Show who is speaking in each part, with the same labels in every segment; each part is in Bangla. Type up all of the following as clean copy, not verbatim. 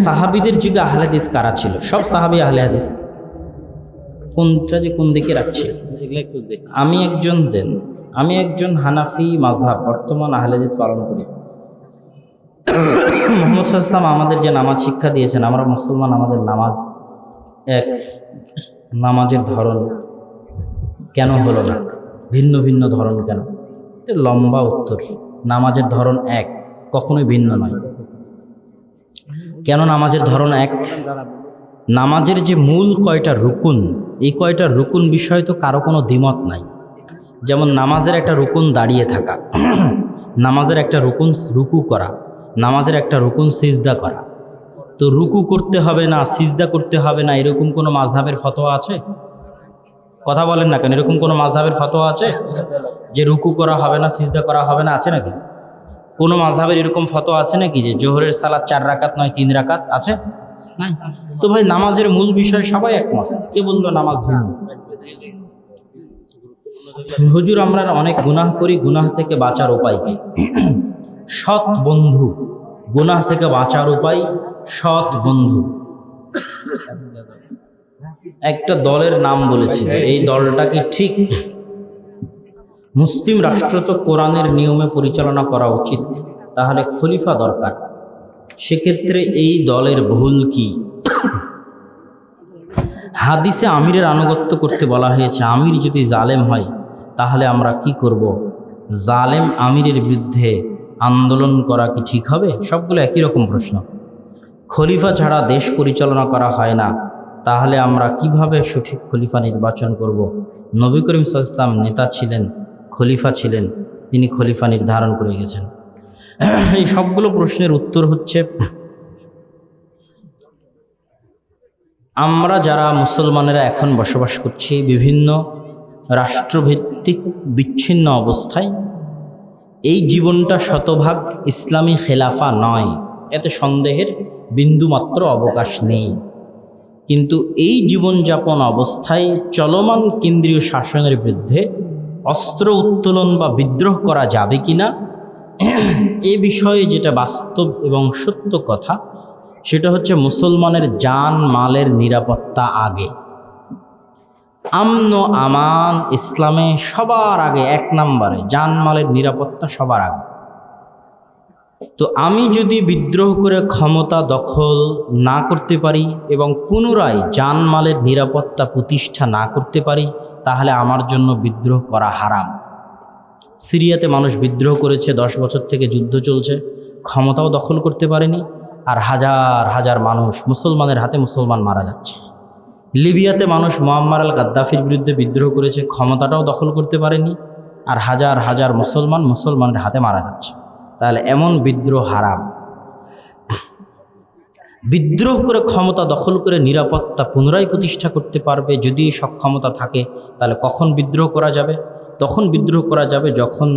Speaker 1: সাহাবীদের যুগে আহলে হাদিস কারা ছিল? সব সাহাবী আহলে হাদিস। কোনটা যে কোন দিকে রাখছে? আমি একজন হানাফি মাযহাব বর্তমান আহলে হাদিস পালন করি। মুহাম্মদ সাল্লাল্লাহু আলাইহি ওয়াসাল্লাম আমাদের যে নামাজ শিক্ষা দিয়েছেন, আমরা মুসলমান, আমাদের নামাজ এক। নামাজের ধরন কেন হলো না? ভিন্ন ভিন্ন ধরন কেন? এটা লম্বা উত্তর। নামাজের ধরন এক, কখনোই ভিন্ন নয়। কেন নামাজের ধরন এক? নামাজের যে মূল কয়টা রুকুন, এই কয়টা রুকুন বিষয়ে তো কারো কোনো দ্বিমত নাই। যেমন নামাজের একটা রুকুন দাঁড়িয়ে থাকা, নামাজের একটা রুকুন রুকু করা, নামাজের একটা রুকুন সিজদা করা। তো রুকু করতে হবে না, সিজদা করতে হবে না, এরকম কোনো মাযহাবের ফতোয়া আছে? কথা বলেন না কেন? এরকম কোনো মাযহাবের ফতোয়া আছে যে রুকু করা হবে না, সিজদা করা হবে না? আছে নাকি? কোনো মাযহাবের এরকম ফতোয়া আছে নাকি যে জোহরের সালাত 4 রাকাত নয় 3 রাকাত? আছে? নাই। তো ভাই নামাজের মূল বিষয় সবাই একমত। কে বললো নামাজ ভিন্ন? হুজুর আমরা অনেক গুনাহ করি, গুনাহ থেকে বাঁচার উপায় কি? সৎ বন্ধু। গুনাহ থেকে বাঁচার উপায় সৎ বন্ধু। একটা দলের নাম বলেছি যে এই দলটা কি ঠিক? মুসলিম রাষ্ট্র তো কোরআনের নিয়মে পরিচালনা করা উচিত, তাহলে খলিফা দরকার। সেক্ষেত্রে এই দলের ভুল কি? হাদিসে আমিরের আনুগত্য করতে বলা হয়েছে। আমির যদি জালেম হয় তাহলে আমরা কি করব? জালেম আমিরের বিরুদ্ধে আন্দোলন করা কি ঠিক হবে? সবগুলো একই রকম প্রশ্ন। খলিফা ছাড়া দেশ পরিচালনা করা হয় না, তাহলে আমরা কিভাবে সঠিক খলিফা নির্বাচন করব? নবী করিম সাল্লাল্লাহু আলাইহি ওয়াসাল্লাম নেতা ছিলেন, খলিফা ছিলেন, তিনি খলিফা নির্ধারণ করে গেছেন। এই সবগুলো প্রশ্নের উত্তর হচ্ছে, আমরা যারা মুসলমানেরা এখন বসবাস করছি বিভিন্ন রাষ্ট্রভিত্তিক বিচ্ছিন্ন অবস্থায়, এই জীবনটা শতভাগ ইসলামী খেলাফা নয়, এতে সন্দেহের বিন্দুমাত্র অবকাশ নেই। কিন্তু এই জীবনযাপন অবস্থায় চলমান কেন্দ্রীয় শাসনের বিরুদ্ধে অস্ত্র উত্তোলন বা বিদ্রোহ করা যাবে কিনা, এ বিষয়ে যেটা বাস্তব এবং সত্য কথা, সেটা হচ্ছে মুসলমানের জান মালের নিরাপত্তা আগে। আমন আমান ইসলামে সবার আগে, 1 নম্বরে জান মালের নিরাপত্তা সবার আগে। তো আমি যদি বিদ্রোহ করে ক্ষমতা দখল না করতে পারি এবং পুনরায় জান মালের নিরাপত্তা প্রতিষ্ঠা না করতে পারি, তাহলে আমার জন্য বিদ্রোহ করা হারাম। সিরিয়াতে মানুষ বিদ্রোহ করেছে, 10 বছর থেকে যুদ্ধ চলছে, ক্ষমতাও দখল করতে পারেনি, আর হাজার হাজার মানুষ মুসলমানের হাতে মুসলমান মারা যাচ্ছে। লিবিয়াতে মানুষ মুয়াম্মার আল গাদ্দাফির বিরুদ্ধে বিদ্রোহ করেছে, ক্ষমতাটাও দখল করতে পারেনি, আর হাজার হাজার মুসলমানের হাতে মারা যাচ্ছে। তাহলে এমন বিদ্রোহ হারাম। বিদ্রোহ করে ক্ষমতা দখল করে নিরাপত্তা পুনরায় প্রতিষ্ঠা করতে পারবে যদি সক্ষমতা থাকে, তাহলে কখন বিদ্রোহ করা যাবে? তখন বিদ্রোহ করা যাবে যখন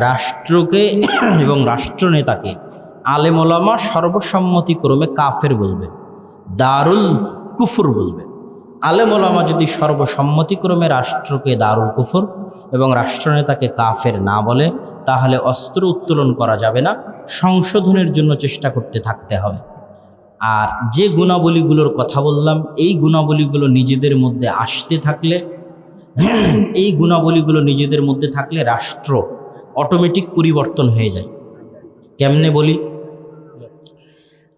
Speaker 1: রাষ্ট্রকে এবং রাষ্ট্রনেতাকে আলেম ওলামা সর্বসম্মতিক্রমে কাফের বলবে, দারুল কুফর বলবে। আলেম ওলামা যদি সর্বসম্মতিক্রমে রাষ্ট্রকে দারুল কুফর এবং রাষ্ট্রনেতাকে কাফের না বলে, তাহলে অস্ত্র উত্তোলন করা যাবে না, সংশোধনের জন্য চেষ্টা করতে থাকতে হবে। আর যে গুণাবলীগুলোর কথা বললাম, এই গুণাবলীগুলো নিজেদের মধ্যে আসতে থাকলে, এই গুণাবলীগুলো নিজেদের মধ্যে থাকলে রাষ্ট্র অটোমেটিক পরিবর্তন হয়ে যায়। কেমনে বলি?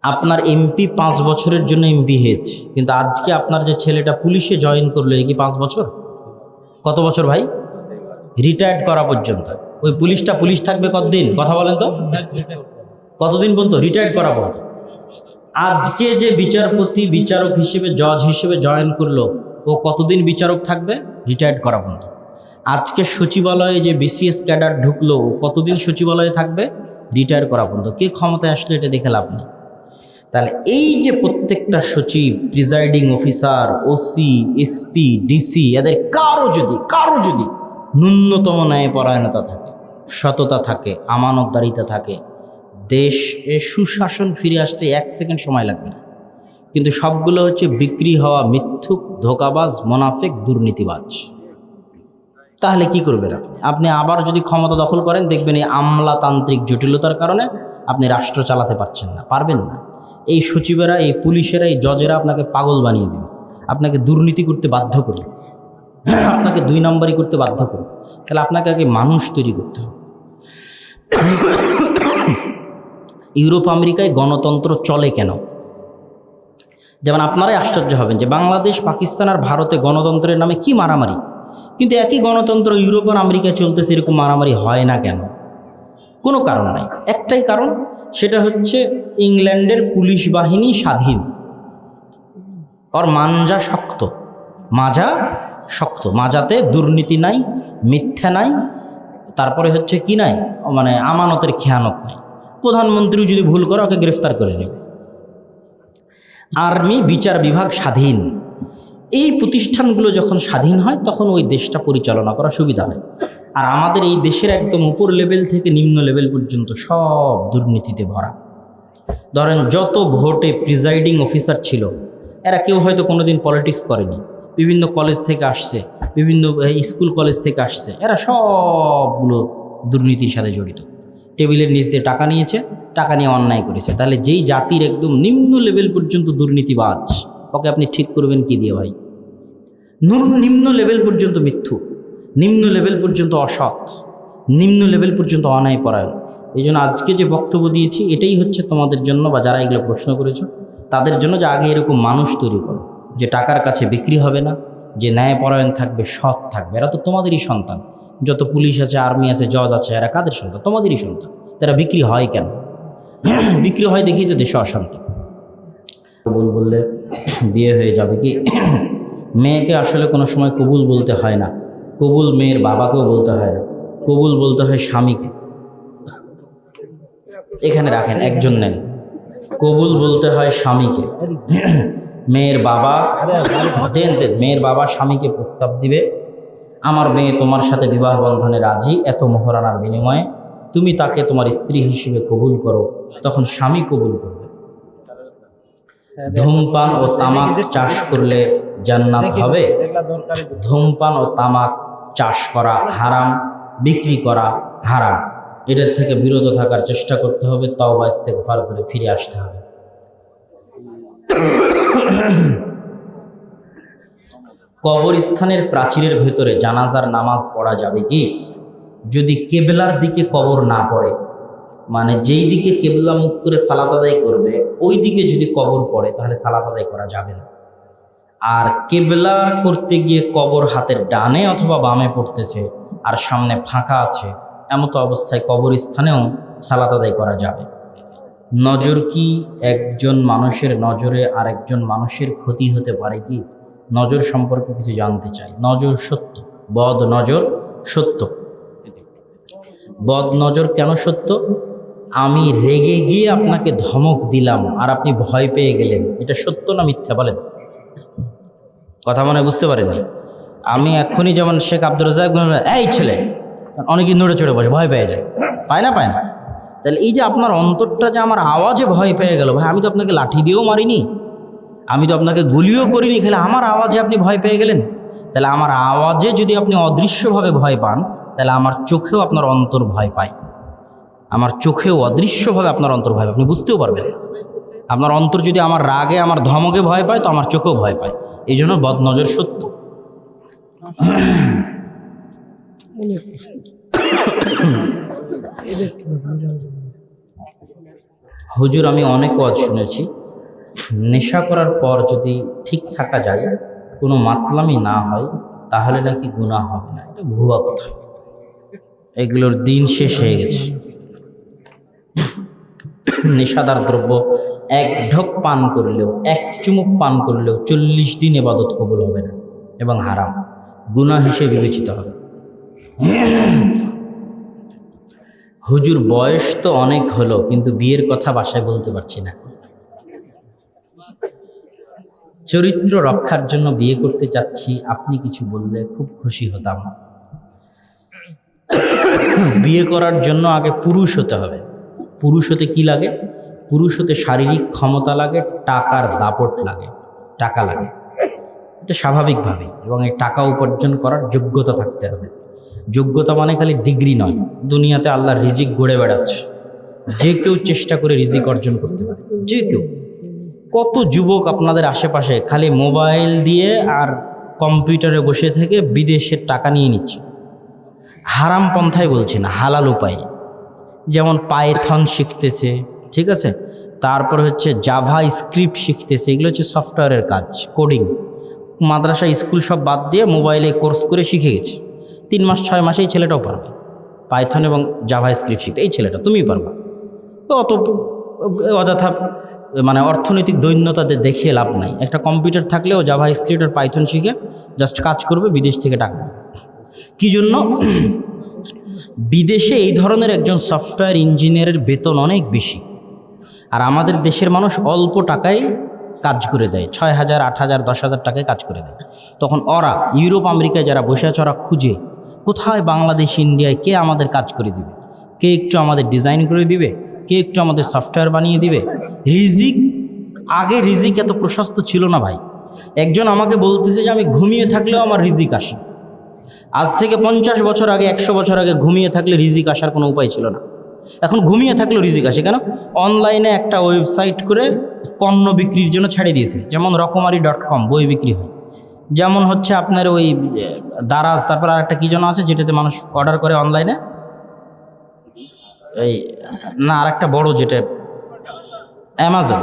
Speaker 1: আপনার এমপি 5 বছরের জন্য এমপি হয়েছে, কিন্তু আজকে আপনার যে ছেলেটা পুলিশে জয়েন করলো, এ কি 5 বছর? কত বছর ভাই? রিটায়ার্ড করা পর্যন্ত। ওই পুলিশটা পুলিশ থাকবে কতদিন? কথা বলেন তো, কতদিন পর্যন্ত? রিটায়ার্ড করা পর্যন্ত। আজকে যে বিচারপতি বিচারক হিসেবে, জজ হিসেবে জয়েন করলো, ও কতদিন বিচারক থাকবে? রিটায়ার্ড করা পর্যন্ত। আজকে সচিবালয়ে যে বিসিএস ক্যাডার ঢুকলো, ও কতদিন সচিবালয়ে থাকবে? রিটায়ার করা পর্যন্ত। কে ক্ষমতায় আসলে এটা দেখে লাভ নেই। তাহলে এই যে প্রত্যেকটা সচিব, presiding officer, OC, SP, DC, এদের কারো যদি ন্যূনতম ন্যায়পরায়ণতা থাকে, সততা থাকে, আমানতদারিতা থাকে, দেশে সুশাসন ফিরে আসতে 1 সেকেন্ড সময় লাগবে না। কিন্তু সবগুলো হচ্ছে বিক্রি হওয়া মিথ্যুক, ধোঁকাবাজ, মোনাফেক, দুর্নীতিবাজ। তাহলে কি করবেন আপনি? আবার যদি ক্ষমতা দখল করেন, দেখবেন এই আমলাতান্ত্রিক জটিলতার কারণে আপনি রাষ্ট্র চালাতে পারছেন না, পারবেন না। এই সচিবেরা, এই পুলিশেরা, এই জজেরা আপনাকে পাগল বানিয়ে দেবে, আপনাকে দুর্নীতি করতে বাধ্য করবে, আপনাকে 2 নম্বরই করতে বাধ্য করবে। তাহলে আপনাকে আগে মানুষ তৈরি করতে হবে। ইউরোপ আমেরিকায় গণতন্ত্র চলে কেন? যেমন আপনারাই আশ্চর্য হবেন যে বাংলাদেশ, পাকিস্তান আর ভারতে গণতন্ত্রের নামে কি মারামারি, কিন্তু একই গণতন্ত্র ইউরোপ আর আমেরিকায় চলতেছে, এরকম মারামারি হয় না কেন? কোনো কারণ নাই, একটাই কারণ, সেটা হচ্ছে ইংল্যান্ডের পুলিশ বাহিনী স্বাধীন, আর মাঞ্জা শক্ত, মাজা শক্ত, মাজাতে দুর্নীতি নাই, মিথ্যা নাই, তারপরে হচ্ছে কি নাই, মানে আমানতের খেয়ানত নাই। প্রধানমন্ত্রী যদি ভুল করে ওকে গ্রেফতার করে নেবে। আর্মি, বিচার বিভাগ স্বাধীন। এই প্রতিষ্ঠানগুলো যখন স্বাধীন হয় তখন ওই দেশটা পরিচালনা করা সুবিধা হয়। আর আমাদের এই দেশের একদম উপর লেভেল থেকে নিম্ন লেভেল পর্যন্ত সব দুর্নীতিতে ভরা। ধরেন যত ভোটে প্রিজাইডিং অফিসার ছিল, এরা কেউ হয়তো কোনোদিন পলিটিক্স করেনি, বিভিন্ন কলেজ থেকে আসছে, বিভিন্ন স্কুল কলেজ থেকে আসছে, এরা সবগুলো দুর্নীতির সাথে জড়িত। টেবিলের নিচ দিয়ে টাকা নিয়েছে, টাকা নিয়ে অন্যায় করেছে। তাহলে যেই জাতির একদম নিম্ন লেভেল পর্যন্ত দুর্নীতিবাজ, ওকে আপনি ঠিক করবেন কি দিয়ে ভাই? নিম্ন লেভেল পর্যন্ত মিথ্যু, নিম্ন লেভেল পর্যন্ত অসৎ, নিম্ন লেভেল পর্যন্ত অন্যায়পরায়ণ। এই জন্য আজকে যে বক্তব্য দিয়েছি এটাই হচ্ছে তোমাদের জন্য, বা যারা এগুলো প্রশ্ন করেছো তাদের জন্য, যে আগে এরকম মানুষ তৈরি করো যে টাকার কাছে বিক্রি হবে না, যে ন্যায়পরায়ণ থাকবে, সৎ থাকবে। এরা তো তোমাদেরই সন্তান। যত পুলিশ আছে, আর্মি আছে, জজ আছে, এরা কাদের সন্তান? তোমাদেরই সন্তান। তারা বিক্রি হয় কেন? বিক্রি হয় দেখেই তো দেশে অশান্তি। কবুল বললে বিয়ে হয়ে যাবে কি? মেয়েকে আসলে কোনো সময় কবুল বলতে হয় না। কবুল মেয়ের বাবাকেও বলতে হয় না, কবুল বলতে হয় স্বামীকে। এখানে রাখেন, একজন নেন। কবুল বলতে হয় স্বামীকে। মেয়ের বাবা মেয়ের বাবা স্বামীকে প্রস্তাব দিবে, আমার মেয়ে তোমার সাথে বিবাহ বন্ধনে রাজি, এত মোহরানার বিনিময়ে তুমি তাকে তোমার স্ত্রী হিসেবে কবুল করো। তখন স্বামী কবুল করবে। ধূমপান ও তামাক চাষ করলে জান্নাত হবে? ধূমপান ও তামাক চাষ করা হারাম, বিক্রি করা হারাম। এটার থেকে বিরত থাকার চেষ্টা করতে হবে, তওবা ইস্তেগফার করে ফিরে আসতে হবে। কবরস্থানের প্রাচীরের ভেতরে জানাজার নামাজ পড়া যাবে কি? যদি কেবলার দিকে কবর না পড়ে, মানে যেই দিকে কেবলা মুখ করে সালাত আদায় করবে ওই দিকে যদি কবর পড়ে তাহলে সালাত আদায় করা যাবে না। আর কেবলা করতে গিয়ে কবর হাতের ডানে অথবা বামে পড়তেছে আর সামনে ফাঁকা আছে, এমতো অবস্থায় কবরস্থানেও সালাত আদায় করা যাবে। নজর কি? একজন মানুষের নজরে আরেকজন মানুষের ক্ষতি হতে পারে কি? নজর সম্পর্কে কিছু জানতে চাই। নজর সত্য, বদ নজর সত্য। বদ নজর কেন সত্য? আমি রেগে গিয়ে আপনাকে ধমক দিলাম আর আপনি ভয় পেয়ে গেলেন, এটা সত্য না মিথ্যা বলেন? কথা মনে বুঝতে পারেননি? আমি এখনই যেমন শেখ আব্দুর রাজ্জাক, এই ছেলে, অনেকেই নড়ে চড়ে বসে, ভয় পেয়ে যায়, পায় না? তাহলে এই যে আপনার অন্তরটা যে আমার আওয়াজে ভয় পেয়ে গেল, ভাই আমি তো আপনাকে লাঠি দিয়েও মারিনি, আমি তো আপনাকে গুলিও করিনি, খেলে আমার আওয়াজে আপনি ভয় পেয়ে গেলেন। তাহলে আমার আওয়াজে যদি আপনি অদৃশ্যভাবে ভয় পান, তাহলে আমার চোখেও আপনার অন্তর ভয় পায়, আমার চোখেও অদৃশ্যভাবে আপনার অন্তর ভয় পায়, আপনি বুঝতেও পারবেন। আপনার অন্তর যদি আমার রাগে, আমার ধমকে ভয় পায়, তো আমার চোখেও ভয় পায়। এই জন্য বদনজর সত্য। হুজুর, আমি অনেক ওয়াজ শুনেছি, নেশা করার পর যদি ঠিক থাকা যায়, কোনো মাতলামি না হয়, তাহলে নাকি গুনাহ হবে না। এটা ভুয়া কথা, এগুলোর দিন শেষ হয়ে গেছে। নেশাদার দ্রব্য এক ঢোক পান করলেও, এক চুমুক পান করলেও 40 দিন ইবাদত কবুল হবে না এবং হারাম, গুনাহ হিসেবে বিবেচিত হবে। হুজুর, বয়স তো অনেক হলো, কিন্তু বিয়ের কথা বাসায় বলতে পারছি না। চরিত্র রক্ষার জন্য বিয়ে করতে চাচ্ছি, আপনি কিছু বললে খুব খুশি হতাম। বিয়ে করার জন্য আগে পুরুষ হতে হবে। পুরুষ হতে কি লাগে? পুরুষ হতে শারীরিক ক্ষমতা লাগে, টাকার দাপট লাগে, টাকা লাগে, এটা স্বাভাবিকভাবে। এবং এই টাকা উপার্জন করার যোগ্যতা থাকতে হবে। যোগ্যতা মানে খালি ডিগ্রি নয়। দুনিয়াতে আল্লাহ রিজিক গড়ে বেড়াচ্ছে, যে কেউ চেষ্টা করে রিজিক অর্জন করতে পারে, যে কেউ। কত যুবক আপনাদের আশেপাশে খালি মোবাইল দিয়ে আর কম্পিউটারে বসে থেকে বিদেশের টাকা নিয়ে নিচ্ছে, হারাম পন্থায় বলছি না, হালাল উপায়ে। যেমন পাইথন শিখতেছে, ঠিক আছে, তারপর হচ্ছে জাভা স্ক্রিপ্ট শিখতেছে, এগুলো হচ্ছে সফটওয়্যারের কাজ, কোডিং। মাদ্রাসা স্কুল সব বাদ দিয়ে মোবাইলে কোর্স করে শিখে গেছে, 3 মাস 6 মাসে এই ছেলেটাও পারবে পাইথন এবং জাভা স্ক্রিপ্ট শিখতে। এই ছেলেটা তুমিই পারবা। তো অত অযথা মানে অর্থনৈতিক দৈন্যতাদের দেখিয়ে লাভ নাই। একটা কম্পিউটার থাকলেও জাভা স্ক্রিপ্ট আর পাইথন শিখে জাস্ট কাজ করবে, বিদেশ থেকে টাকা নেবে। কী জন্য? বিদেশে এই ধরনের একজন সফটওয়্যার ইঞ্জিনিয়ারের বেতন অনেক বেশি, আর আমাদের দেশের মানুষ অল্প টাকায় কাজ করে দেয়, 6,000 8,000 10,000 টাকায় কাজ করে দেয়। তখন ওরা ইউরোপ আমেরিকায় যারা বসে আছে ওরা খুঁজে কোথায় বাংলাদেশ ইন্ডিয়ায় কে আমাদের কাজ করে দিবে, কে একটু আমাদের ডিজাইন করে দিবে, কে একটু আমাদের সফটওয়্যার বানিয়ে দিবে। রিজিক, আগে রিজিক এত প্রশস্ত ছিল না ভাই। একজন আমাকে বলতেছে যে আমি ঘুমিয়ে থাকলেও আমার রিজিক আসে। আজ থেকে 50 বছর আগে, 100 বছর আগে ঘুমিয়ে থাকলে রিজিক আসার কোনো উপায় ছিল না। এখন ঘুমিয়ে থাকলেও রিজিক আসে। কেন? অনলাইনে একটা ওয়েবসাইট করে পণ্য বিক্রির জন্য ছেড়ে দিয়েছে, যেমন রকমারি.com বই বিক্রি হয়, যেমন হচ্ছে আপনার ওই দারাজ, তারপর আর একটা কী যেন আছে যেটাতে মানুষ অর্ডার করে অনলাইনে, এই না আর একটা বড় যেটা অ্যামাজন।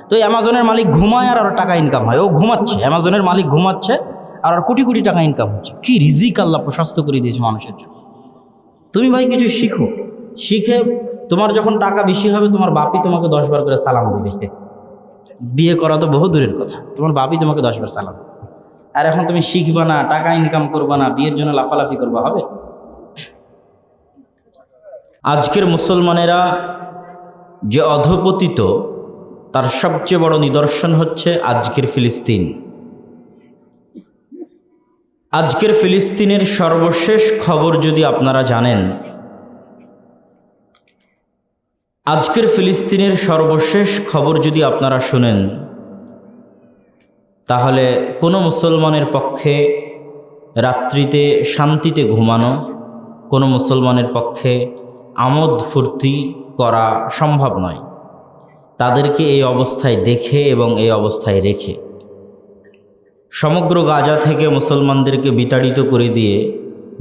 Speaker 1: তো এই অ্যামাজনের মালিক ঘুমায় আর ওর টাকা ইনকাম হয়। ও ঘুমাচ্ছে, অ্যামাজনের মালিক ঘুমাচ্ছে আর ওর কোটি কোটি টাকা ইনকাম হচ্ছে। কি রিজিক আল্লাহ প্রশস্ত করে দিয়েছে মানুষের জন্য। তুমি ভাই কিছু শিখো, শিখে তোমার যখন টাকা বেশি হবে তোমার বাপই তোমাকে 10 বার করে সালাম দিবে। বিয়ে করা তো বহু দূরের কথা, তোমার বাপই তোমাকে 10 বার সালাম দেবে। আর এখন তুমি শিখবা না, টাকা ইনকাম করবা না, বিয়ের জন্য লাফালাফি করবা, হবে? আজকের মুসলমানেরা যে অধপতিত তার সবচেয়ে বড় নিদর্শন হচ্ছে আজকের ফিলিস্তিন। আজকের ফিলিস্তিনের সর্বশেষ খবর যদি আপনারা জানেন, আজকের ফিলিস্তিনের সর্বশেষ খবর যদি আপনারা শুনেন, তাহলে কোনো মুসলমানের পক্ষে রাত্রিতে শান্তিতে ঘুমানো, কোনো মুসলমানের পক্ষে আমোদ ফুর্তি করা সম্ভব নয়। তাদেরকে এই অবস্থায় দেখে এবং এই অবস্থায় রেখে সমগ্র গাজা থেকে মুসলমানদেরকে বিতাড়িত করে দিয়ে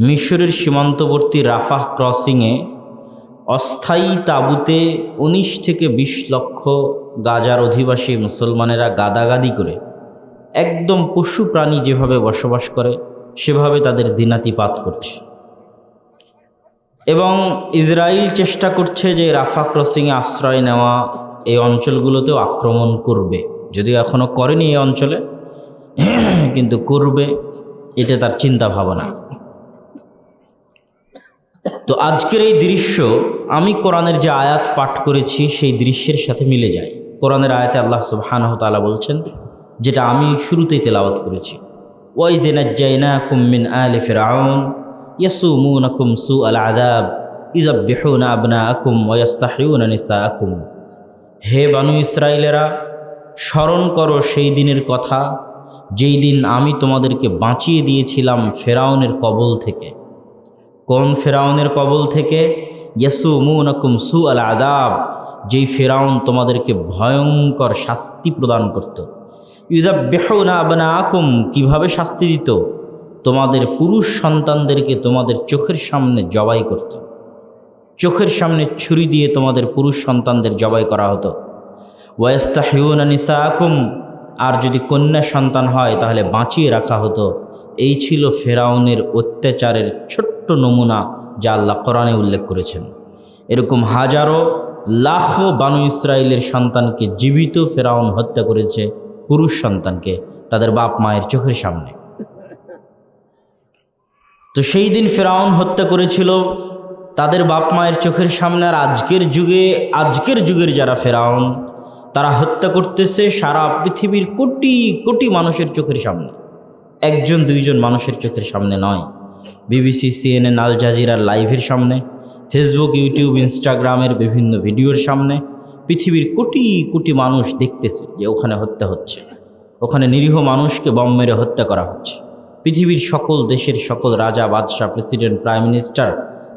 Speaker 1: মিশরের সীমান্তবর্তী রাফাহ ক্রসিংয়ে অস্থায়ী তাঁবুতে 19 থেকে 20 লক্ষ গাজার অধিবাসী মুসলমানেরা গাদাগাদি করে একদম পশু প্রাণী যেভাবে বসবাস করে সেভাবে তাদের দিনাতিপাত করছে। এবং ইসরায়েল চেষ্টা করছে যে রাফা ক্রসিংয়ে আশ্রয় নেওয়া এই অঞ্চলগুলোতেও আক্রমণ করবে, যদিও এখনও করেনি এই অঞ্চলে, কিন্তু করবে, এটা তার চিন্তা ভাবনা। তো আজকের এই দৃশ্য আমি কোরআনের যে আয়াত পাঠ করেছি সেই দৃশ্যের সাথে মিলে যায়। কোরআনের আয়াতে আল্লাহ সুবহানাহু ওয়া তাআলা বলছেন, যেটা আমি শুরুতেই তেলাওয়াত করেছি, ওয়াইয নাজ্জায়নাকুম মিন আলি ফিরআউন ইয়াসুমুনাকুম সুআল আযাব ইযাববিহুনা আবনাআকুম ওয়া ইস্তাহইউনা নিসাআকুম। হে বানু ইসরাইলেরা, স্মরণ করো সেই দিনের কথা যেই দিন আমি তোমাদেরকে বাঁচিয়ে দিয়েছিলাম ফেরাউনের কবল থেকে। কোন ফেরাউনের কবল থেকে? ইয়াসুমুনাকুম সুআল আযাব, যেই ফেরাউন তোমাদেরকে ভয়ঙ্কর শাস্তি প্রদান করত। ইযাববিহুনা আবনাআকুম, কিভাবে শাস্তি দিত? তোমাদের পুরুষ সন্তানদেরকে তোমাদের চোখের সামনে জবাই করত, চোখের সামনে ছুরি দিয়ে তোমাদের পুরুষ সন্তানদের জবাই করা হতো। ওয়া ইস্তাহইউনা নিসাআকুম, আর যদি কন্যা সন্তান হয় তাহলে বাঁচিয়ে রাখা হতো। এই ছিল ফেরাউনের অত্যাচারের ছোট্ট নমুনা যা আল্লাহ কোরআনে উল্লেখ করেছেন। এরকম হাজারো লাখো বানু ইসরায়েলের সন্তানকে জীবিত ফেরাউন হত্যা করেছে, পুরুষ সন্তানকে তাদের বাপ মায়ের চোখের সামনে। তো সেই দিন ফেরাউন হত্যা করেছিল তাদের বাপ মায়ের চোখের সামনে। আর আজকের যুগের যারা ফেরাউন, তারা হত্যা করতেছে সারা পৃথিবীর কোটি কোটি মানুষের চোখের সামনে, 1-2 মানুষের চোখের সামনে নয়। বিবিসি, CNN, আল জাজিরার লাইভের সামনে, ফেসবুক, ইউটিউব, ইনস্টাগ্রামের বিভিন্ন ভিডিওর সামনে পৃথিবীর কোটি কোটি মানুষ দেখতেছে যে ওখানে হত্যা হচ্ছে, ওখানে নিরীহ মানুষকে বম মেরে হত্যা করা হচ্ছে। পৃথিবীর সকল দেশের সকল রাজা, বাদশাহ, প্রেসিডেন্ট, প্রাইম মিনিস্টার,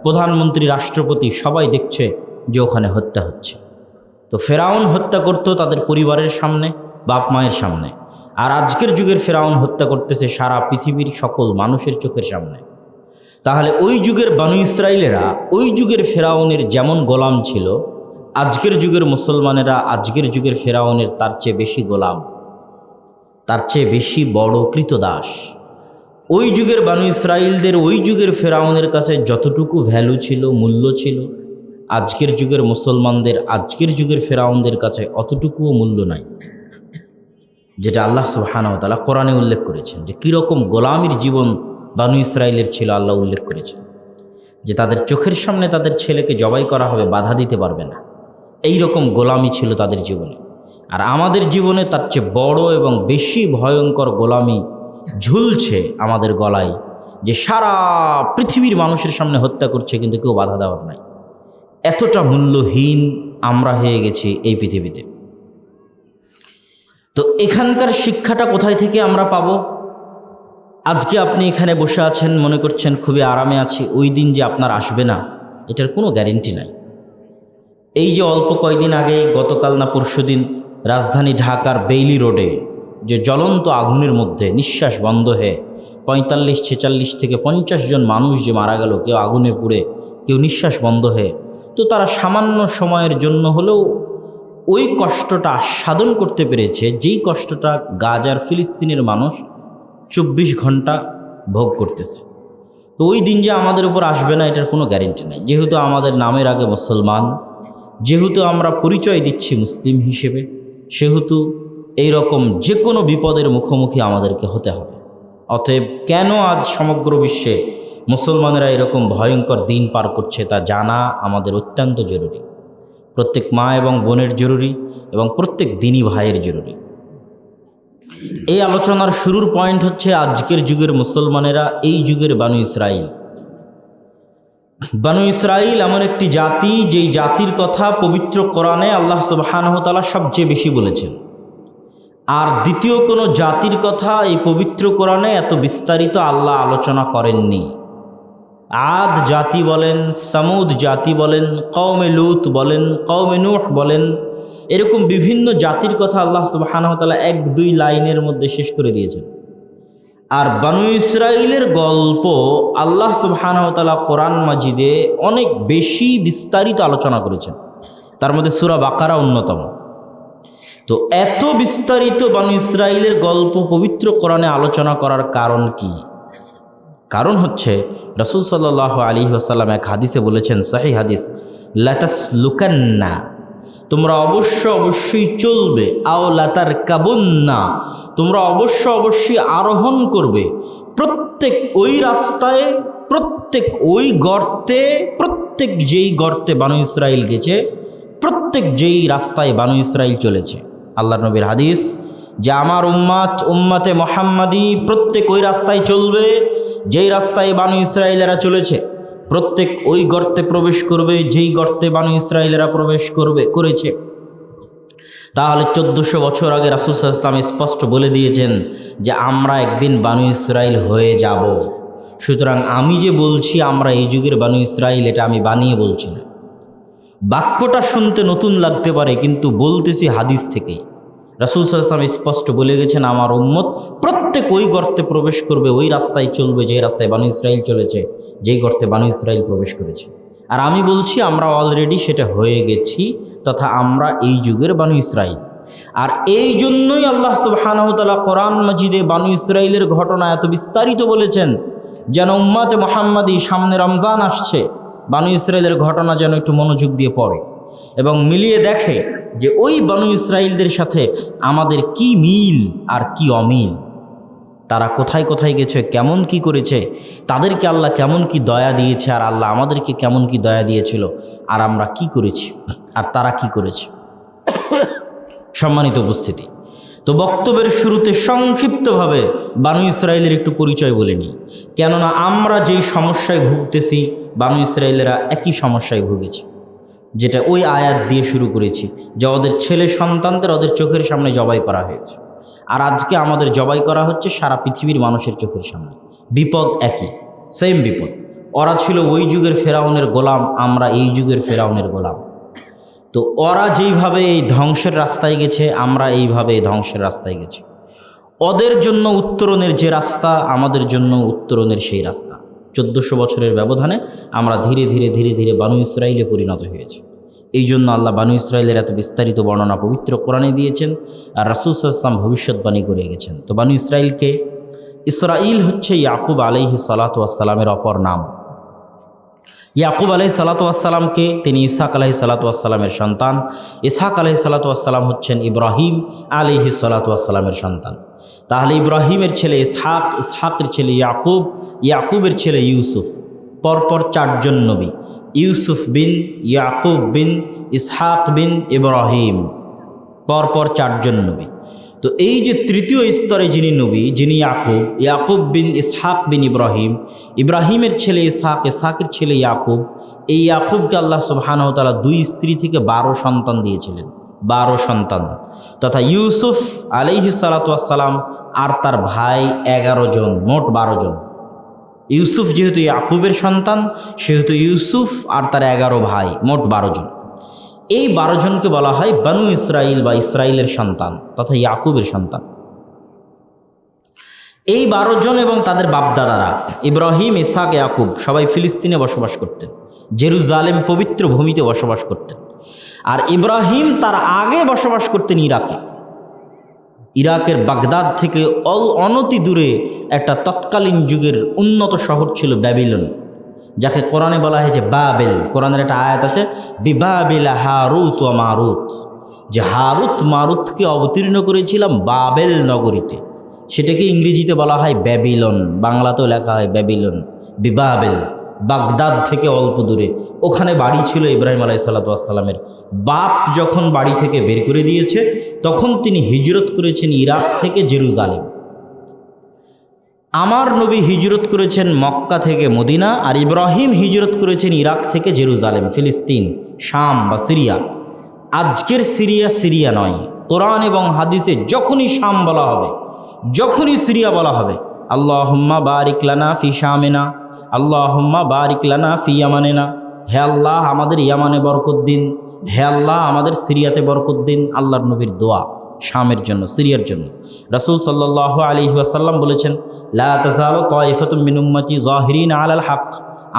Speaker 1: প্রধানমন্ত্রী, রাষ্ট্রপতি সবাই দেখছে যে ওখানে হত্যা হচ্ছে। তো ফেরাউন হত্যা করত তাদের পরিবারের সামনে, বাপ মায়ের সামনে, আর আজকের যুগের ফেরাউন হত্যা করতেছে সারা পৃথিবীর সকল মানুষের চোখের সামনে। তাহলে ওই যুগের বানু ইসরাইলেরা ওই যুগের ফেরাউনের যেমন গোলাম ছিল, আজকের যুগের মুসলমানেরা আজকের যুগের ফেরাউনের তার চেয়ে বেশি গোলাম, তার চেয়ে বেশি বড় কৃতদাস। ওই যুগের বানু ইসরাইলদের ওই যুগের ফেরাউনের কাছে যতটুকু ভ্যালু ছিল, মূল্য ছিল, আজকের যুগের মুসলমানদের আজকের যুগের ফেরাউনদের কাছে অতটুকুও মূল্য নাই। যেটা আল্লাহ সুবহানাহু ওয়া তাআলা কোরআনে উল্লেখ করেছেন যে কীরকম গোলামির জীবন বানু ইসরাইলের ছিল, আল্লাহ উল্লেখ করেছেন যে তাদের চোখের সামনে তাদের ছেলেকে জবাই করা হবে, বাধা দিতে পারবে না, এই রকম গোলামি ছিল তাদের জীবনে। আর আমাদের জীবনে তার চেয়ে বড় এবং বেশি ভয়ঙ্কর গোলামি ঝুলছে আমাদের গলায়, যে সারা পৃথিবীর মানুষের সামনে হত্যা করছে কিন্তু কেউ বাধা দেওয়ার নাই। এতটা মূল্যহীন আমরা হয়ে গেছি এই পৃথিবীতে। তো এখানকার শিক্ষাটা কোথায় থেকে আমরা পাবো? আজকে আপনি এখানে বসে আছেন, মনে করছেন খুবই আরামে আছি, ওই দিন যে আপনার আসবে না এটার কোনো গ্যারেন্টি নাই। এই যে অল্প কয়েকদিন আগে, গতকাল না পরশুদিন, রাজধানী ঢাকার বেইলি রোডে যে জ্বলন্ত আগুনের মধ্যে নিঃশ্বাস বন্ধ হয়ে 45-46 থেকে 50 জন মানুষ যে মারা গেল, কেউ আগুনে পুড়ে, কেউ নিঃশ্বাস বন্ধ হয়ে, তো তারা সামান্য সময়ের জন্য হলেও ওই কষ্টটা আস্বাদন করতে পেরেছে, যেই কষ্টটা গাজার ফিলিস্তিনের মানুষ 24 ঘন্টা ভোগ করতেছে। তো ওই দিন যে আমাদের উপর আসবে না এটার কোনো গ্যারেন্টি নেই। যেহেতু আমাদের নামের আগে মুসলমান, যেহেতু আমরা পরিচয় দিচ্ছি মুসলিম হিসেবে, সেহেতু এইরকম যে কোনো বিপদের মুখোমুখি আমাদেরকে হতে হবে। অতএব কেন আজ সমগ্র বিশ্বে মুসলমানেরা এরকম ভয়ঙ্কর দিন পার করছে তা জানা আমাদের অত্যন্ত জরুরি। প্রত্যেক মা এবং বোনের জরুরি, এবং প্রত্যেক দিনী ভাইয়ের জরুরি। এই আলোচনার শুরুর পয়েন্ট হচ্ছে আজকের যুগের মুসলমানেরা এই যুগের বানু ইসরাইল। বানু ইসরাইল এমন একটি জাতি, যেই জাতির কথা পবিত্র কোরআনে আল্লাহ সুবহানাহু ওয়া তাআলা সবচেয়ে বেশি বলেছেন। আর দ্বিতীয় কোনো জাতির কথা এই পবিত্র কোরআনে এত বিস্তারিত আল্লাহ আলোচনা করেননি। আদ জাতি বলেন, সামুদ জাতি বলেন, কওমে লুত বলেন, কওমে নূহ বলেন, এরকম বিভিন্ন জাতির কথা আল্লাহ সুবহানাহু ওয়া তাআলা 1-2 লাইনের মধ্যে শেষ করে দিয়েছেন। আর বানু ইসরাইলের গল্প আল্লাহ সুবহানাহু ওয়া তাআলা কোরআন মাজিদে অনেক বেশি বিস্তারিত আলোচনা করেছেন, তার মধ্যে সূরা বাকারা অন্যতম। তো এত বিস্তারিত বানু ইসরাইলের গল্প পবিত্র কোরআনে আলোচনা করার কারণ কি? কারণ হচ্ছে রাসূল সাল্লাল্লাহু আলাইহি ওয়াসাল্লাম এক হাদিসে বলেছেন, সহিহ হাদিস, লাতাসলুকান্না, তোমরা অবশ্যই চলবে, আও লাতারকাবুন্না, তোমরা অবশ্যই আরোহণ করবে, প্রত্যেক ওই রাস্তায়, প্রত্যেক ওই গর্তে, প্রত্যেক যেই গর্তে বানু ইসরাইল গেছে, প্রত্যেক যেই রাস্তায় বানু ইসরাইল চলেছে। আল্লাহর নবীর হাদিস যে আমার উম্মাতে মুহাম্মাদি প্রত্যেক ওই রাস্তায় চলবে যেই রাস্তায় বানু ইসরাইলেরা চলেছে, প্রত্যেক ওই গর্তে প্রবেশ করবে যেই গর্তে বানু ইসরাইলেরা প্রবেশ করেছে। তাহলে 1400 বছর আগে রাসূল সাল্লাল্লাহু আলাইহি ওয়াসাল্লাম স্পষ্ট বলে দিয়েছেন যে আমরা একদিন বানু ইসরাইল হয়ে যাব। সুতরাং আমি যে বলছি আমরা এই যুগের বানু ইসরাইল, এটা আমি বানিয়ে বলছি না। বাক্যটা শুনতে নতুন লাগতে পারে, কিন্তু বলতেছি হাদিস থেকেই। রাসূল সাল্লাল্লাহু আলাইহি ওয়াসাল্লাম স্পষ্ট বলে গেছেন আমার উম্মত প্রত্যেক ওই গর্তে প্রবেশ করবে, ওই রাস্তায় চলবে যে রাস্তায় বানু ইসরাইল চলেছে, যেই গর্তে বানু ইসরাইল প্রবেশ করেছে। আর আমি বলছি আমরা অলরেডি সেটা হয়ে গেছি, তথা আমরা এই যুগের বানু ইসরাইল। আর এই জন্যই আল্লাহ সুবহানাহু ওয়া তাআলা কোরআন মাজিদে বানু ইসরাইলের ঘটনা এত বিস্তারিত বলেছেন, যেন উম্মতে মুহাম্মাদি সামনে রমজান আসছে, বানু ইসরাইলের ঘটনা যেন একটু মনোযোগ দিয়ে পড়ে এবং মিলিয়ে দেখে যে ওই বানু ইসরাইলদের সাথে আমাদের কি মিল আর কি অমিল। তারা কোথায় কোথায় গেছে, কেমন কি করেছে, তাদেরকে আল্লাহ কেমন কি দয়া দিয়েছে, আর আল্লাহ আমাদেরকে কেমন কি দয়া দিয়েছিল, আর আমরা কি করেছি আর তারা কি করেছে। সম্মানিত উপস্থিতি, তো বক্তব্যের শুরুতে সংক্ষিপ্তভাবে বানু ইসরাইলের একটু পরিচয় বলে নিই, কেননা আমরা যেই সমস্যায় ভুগতেছি বানু ইসরাইলেরা একই সমস্যায় ভুগেছে, যেটা ওই আয়াত দিয়ে শুরু করেছি যে ওদের ছেলে সন্তানদের ওদের চোখের সামনে জবাই করা হয়েছে। আর আজকে আমাদের জবাই করা হচ্ছে সারা পৃথিবীর মানুষের চোখের সামনে। বিপদ একই, সেম বিপদ। ওরা ছিল ওই যুগের ফেরাউনের গোলাম, আমরা এই যুগের ফেরাউনের গোলাম। তো ওরা যেইভাবে এই ধ্বংসের রাস্তায় গেছে, আমরা এইভাবে ধ্বংসের রাস্তায় গেছি। ওদের জন্য উত্তরণের যে রাস্তা, আমাদের জন্য উত্তরণের সেই রাস্তা। 1400 বছরের ব্যবধানে আমরা ধীরে ধীরে ধীরে ধীরে বানু ইসরাইলে পরিণত হয়েছি। এই জন্য আল্লাহ বানু ইসরাইলের এত বিস্তারিত বর্ণনা পবিত্র কোরআনে দিয়েছেন, আর রাসূল সাল্লাল্লাহু আলাইহি ওয়াসাল্লাম ভবিষ্যৎবাণী করে গেছেন। তো বানু ইসরাইলকে, ইসরাইল হচ্ছে ইয়াকুব আলাইহিস সালাতু ওয়াস সালামের অপর নাম। ইয়াকুব আলাইহিস সালাতু ওয়াস সালামকে তিনি ইসহাক আলাইহিস সালাতু ওয়াস সালামের সন্তান, ইসহাক আলাইহিস সালাতু ওয়াস সালাম হচ্ছেন ইব্রাহিম আলাইহিস সালাতু ওয়াস সালামের সন্তান। তাহলে ইব্রাহিমের ছেলে ইসহাক, ইসহাকের ছেলে ইয়াকুব, ইয়াকুবের ছেলে ইউসুফ। পরপর 4 জন নবী, ইউসুফ বিন, ইয়াকুব বিন, ইসহাক বিন, ইব্রাহিম, পরপর 4 জন নবী। তো এই যে তৃতীয় স্তরে যিনি নবী, যিনি ইয়াকুব, ইয়াকুব বিন ইসহাক বিন ইব্রাহিম, ইব্রাহিমের ছেলে ইসহাক, ইসহাকের ছেলে ইয়াকুব। এই ইয়াকুবকে আল্লাহ সুবহানাহু ওয়া তাআলা 2 স্ত্রী থেকে 12 সন্তান দিয়েছিলেন, 12 সন্তান। তথা ইউসুফ আলাইহিস সালাতু ওয়াস সালাম আর তার ভাই 11 জন, মোট 12 জন। ইউসুফ যেহেতু ইয়াকুবের সন্তান, সেহেতু ইউসুফ আর তার 11 ভাই, মোট 12 জন। এই 12 জনকে বলা হয় বানু ইসরাইল বা ইসরাইলের সন্তান তথা ইয়াকুবের সন্তান। এই 12 জন এবং তাদের বাপদাদারা ইব্রাহিম, ইসহাক, ইয়াকুব সবাই ফিলিস্তিনে বসবাস করতেন, জেরুজালেম পবিত্র ভূমিতে বসবাস করতেন। আর ইব্রাহিম তার আগে বসবাস করতেন ইরাকে। ইরাকের বাগদাদ থেকে অনতি দূরে একটা তৎকালীন যুগের উন্নত শহর ছিল ব্যাবিলন, যাকে কোরআনে বলা হয়েছে বাবেল। কোরআনের একটা আয়াত আছে, বিবাবিল হারুত ওয়া মারুত, যে হারুত মারুতকে অবতীর্ণ করেছিলাম বাবেল নগরীতে। সেটাকে ইংরেজিতে বলা হয় ব্যাবিলন, বাংলাতেও লেখা হয় ব্যাবিলন, বিবাবেল। বাগদাদ থেকে অল্প দূরে ওখানে বাড়ি ছিল ইব্রাহিম আলাইহিস সালাতু ওয়াস সালামের। বাপ যখন বাড়ি থেকে বের করে দিয়েছে, তখন তিনি হিজরত করেছেন ইরাক থেকে জেরুজালেম। আমার নবী হিজরত করেছেন মক্কা থেকে মদিনা, আর ইব্রাহিম হিজরত করেছেন ইরাক থেকে জেরুজালেম, ফিলিস্তিন, শাম বা সিরিয়া। আজকের সিরিয়া সিরিয়া নয়। কোরআন এবং হাদিসে যখনই শাম বলা হবে, যখনই সিরিয়া বলা হবে, আল্লাহুম্মা বারিক লানা ফি শামিনা, আল্লাহুম্মা বারিক লানা ফি ইয়ামানিনা, হে আল্লাহ আমাদের ইয়ামানে বরকত দিন, হে আল্লাহ আমাদের সিরিয়াতে বরকত দিন। আল্লাহর নবীর দোয়া শামের জন্য, সিরিয়ার জন্য। রাসূল সাল্লাল্লাহু আলাইহি ওয়াসাল্লাম বলেছেন, লা তাযালু তায়ফাতুম মিন উম্মতি যাহিরিন আলাল হক,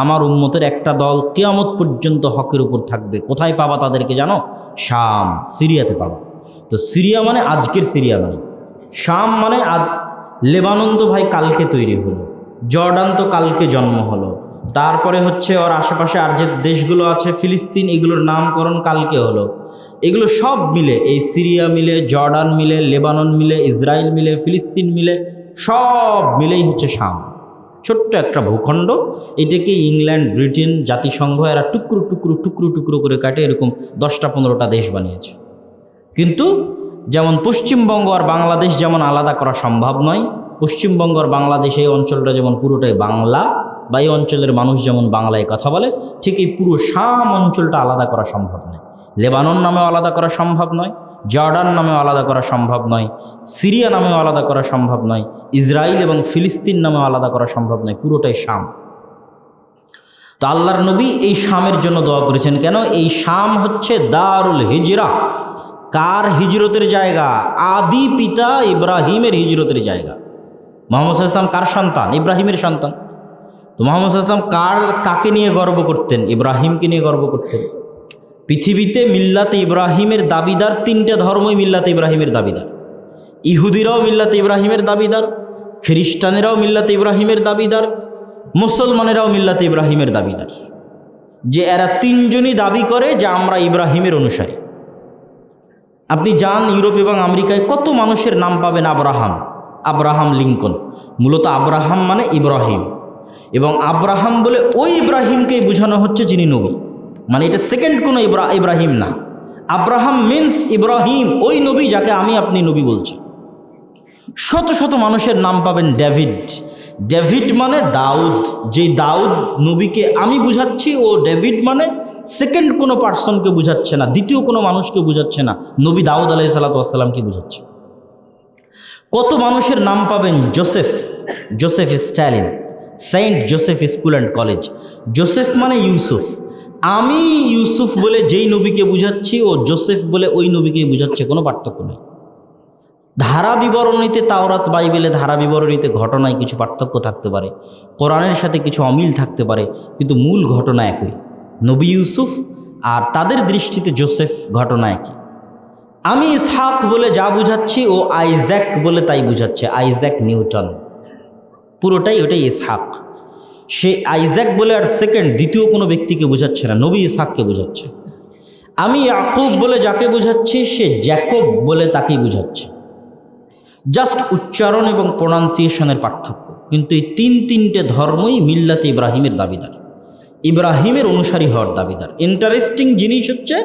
Speaker 1: আমার উম্মতের একটা দল কিয়ামত পর্যন্ত হকের উপর থাকবে। কোথায় পাবা তাদেরকে জানো? শাম, সিরিয়াতে পাবা। তো সিরিয়া মানে আজকের সিরিয়া নয়, শাম মানে আজ। লেবানন তো ভাই কালকে তৈরি হলো, জর্ডান তো কালকে জন্ম হলো, তারপরে হচ্ছে ওর আশেপাশে আর যে দেশগুলো আছে ফিলিস্তিন, এগুলোর নামকরণ কালকে হলো। এগুলো সব মিলে, এই সিরিয়া মিলে, জর্ডান মিলে, লেবানন মিলে, ইসরায়েল মিলে, ফিলিস্তিন মিলে, সব মিলেই হচ্ছে শাম। ছোট্ট একটা ভূখণ্ড। এটাকে ইংল্যান্ড, ব্রিটেন, জাতিসংঘ এরা টুকরো টুকরো টুকরো টুকরো করে কাটে এরকম 10টা-15টা দেশ বানিয়েছে। কিন্তু যেমন পশ্চিমবঙ্গ আর বাংলাদেশ যেমন আলাদা করা সম্ভব নয়, পশ্চিমবঙ্গ আর বাংলাদেশ এই অঞ্চলটা যেমন পুরোটাই বাংলা, বা এই অঞ্চলের মানুষ যেমন বাংলায় কথা বলে, ঠিক এই পুরো শাম অঞ্চলটা আলাদা করা সম্ভব নয়। লেবানন নামেও আলাদা করা সম্ভব নয়, জর্ডান নামেও আলাদা করা সম্ভব নয়, সিরিয়া নামেও আলাদা করা সম্ভব নয়, ইসরায়েল এবং ফিলিস্তিন নামেও আলাদা করা সম্ভব নয়, পুরোটাই শাম। তো আল্লাহর নবী এই শামের জন্য দোয়া করেছেন। কেন? এই শাম হচ্ছে দারুল হিজরা। কার হিজরতের জায়গা? আদি পিতা ইব্রাহিমের হিজরতের জায়গা। মুহাম্মদ সাল্লাল্লাহু আলাইহি ওয়াসাল্লাম কার সন্তান? ইব্রাহিমের সন্তান। তো মুহাম্মদ সাল্লাল্লাহু আলাইহি ওয়াসাল্লাম কাকে নিয়ে গর্ব করতেন? ইব্রাহিমকে নিয়ে গর্ব করতেন। পৃথিবীতে মিল্লাতে ইব্রাহিমের দাবিদার 3টে ধর্মই মিল্লাতে ইব্রাহিমের দাবিদার। ইহুদিরাও মিল্লাতে ইব্রাহিমের দাবিদার, খ্রিস্টানেরাও মিল্লাতে ইব্রাহিমের দাবিদার, মুসলমানেরাও মিল্লাতে ইব্রাহিমের দাবিদার। যে এরা 3জনই দাবি করে যে আমরা ইব্রাহিমের অনুসারী। আপনি যান ইউরোপ এবং আমেরিকায়, কত মানুষের নাম পাবেন আব্রাহাম, আব্রাহাম লিঙ্কন। মূলত আব্রাহাম মানে ইব্রাহিম, এবং আব্রাহাম বলে ওই ইব্রাহিমকেই বোঝানো হচ্ছে যিনি নবী। মানে এটা সেকেন্ড কোনো ইব্রাহিম না। আব্রাহাম মিন্স ইব্রাহিম, ওই নবী যাকে আমি আপনি নবী বলছি। শত শত মানুষের নাম পাবেন ডেভিড। ডেভিড মানে দাউদ, যেই দাউদ নবীকে আমি বুঝাচ্ছি, ও ডেভিড মানে সেকেন্ড কোনো পার্সনকে বুঝাচ্ছে না, দ্বিতীয় কোনো মানুষকে বুঝাচ্ছে না, নবী দাউদ আলাইহিস সালাতু ওয়াস সালামকে বুঝাচ্ছে। কত মানুষের নাম পাবেন Joseph, Joseph Stalin, Saint Joseph school and college. Joseph মানে ইউসুফ, আমি ইউসুফ বলে যেই নবীকে বুঝাচ্ছি ও জোসেফ বলে ওই নবীকেই বুঝাচ্ছে, কোনো পার্থক্য নেই। ধারা বিবরণীতে, তাওরাত বাইবেলে ধারা বিবরণীতে ঘটনায় কিছু পার্থক্য থাকতে পারে, কোরআনের সাথে কিছু অমিল থাকতে পারে, কিন্তু মূল ঘটনা একই। নবী ইউসুফ আর তাদের দৃষ্টিতে জোসেফ ঘটনা একই। আমি ইসহাক বলে যা বুঝাচ্ছি ও আইজ্যাক বলে তাই বুঝাচ্ছে, আইজ্যাক নিউটন, পুরোটাই ওটাই ইসহাক। সে আইজ্যাক বলে আর দ্বিতীয় কোনো ব্যক্তিকে বোঝাচ্ছে না, নবী ইসহাককে বোঝাচ্ছে। আমি ইয়াকুব বলে যাকে বোঝাচ্ছি সে জ্যাকব বলে তাকেই বোঝাচ্ছে। জাস্ট উচ্চারণ এবং প্রোনাউন্সিয়েশনের পার্থক্য, কিন্তু এই তিনটে ধর্মই মিল্লাতে ইব্রাহিমের দাবিদার, ইব্রাহিমের অনুসারী হওয়ার দাবিদার। ইন্টারেস্টিং জিনিস হচ্ছে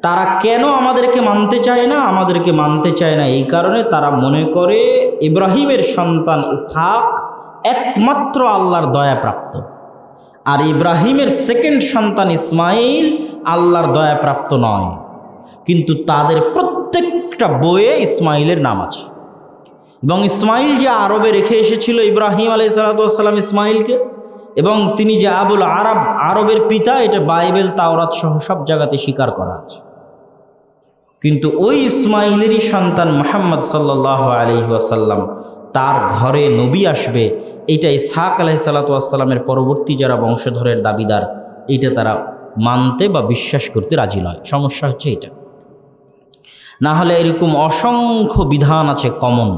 Speaker 1: তারা কেন আমাদেরকে মানতে চায় না? আমাদেরকে মানতে চায় না এই কারণে তারা মনে করে ইব্রাহিমের সন্তান ইসহাক একমাত্র আল্লাহর দয়াপ্রাপ্ত, আর ইব্রাহিমের সেকেন্ড সন্তান ইসমাইল আল্লাহর দয়াপ্রাপ্ত নয়। কিন্তু তাদের প্রত্যেকটা বইয়ে ইসমাইলের নাম আছে, এবং ইসমাইল যে আরবে রেখে এসেছিল ইব্রাহিম আলাইহিস সালাম ইসমাইলকে, এবং তিনি যে আবুল আরব, আরবের পিতা, এটা বাইবেল তাওরাত সহ সব জায়গাতে স্বীকার করা আছে। কিন্তু ওই ইসমাইলেরই সন্তান মুহাম্মদ সাল্লাল্লাহু আলাইহি ওয়াসাল্লাম, তার ঘরে নবী আসবে, এইটা ইসহাক আলাইহিস সালামের পরবর্তী যারা বংশধরের দাবিদার, এইটা তারা মানতে বা বিশ্বাস করতে রাজি নয়। সমস্যা হচ্ছে এটা। না হলে এরকম অসংখ্য বিধান আছে, কমন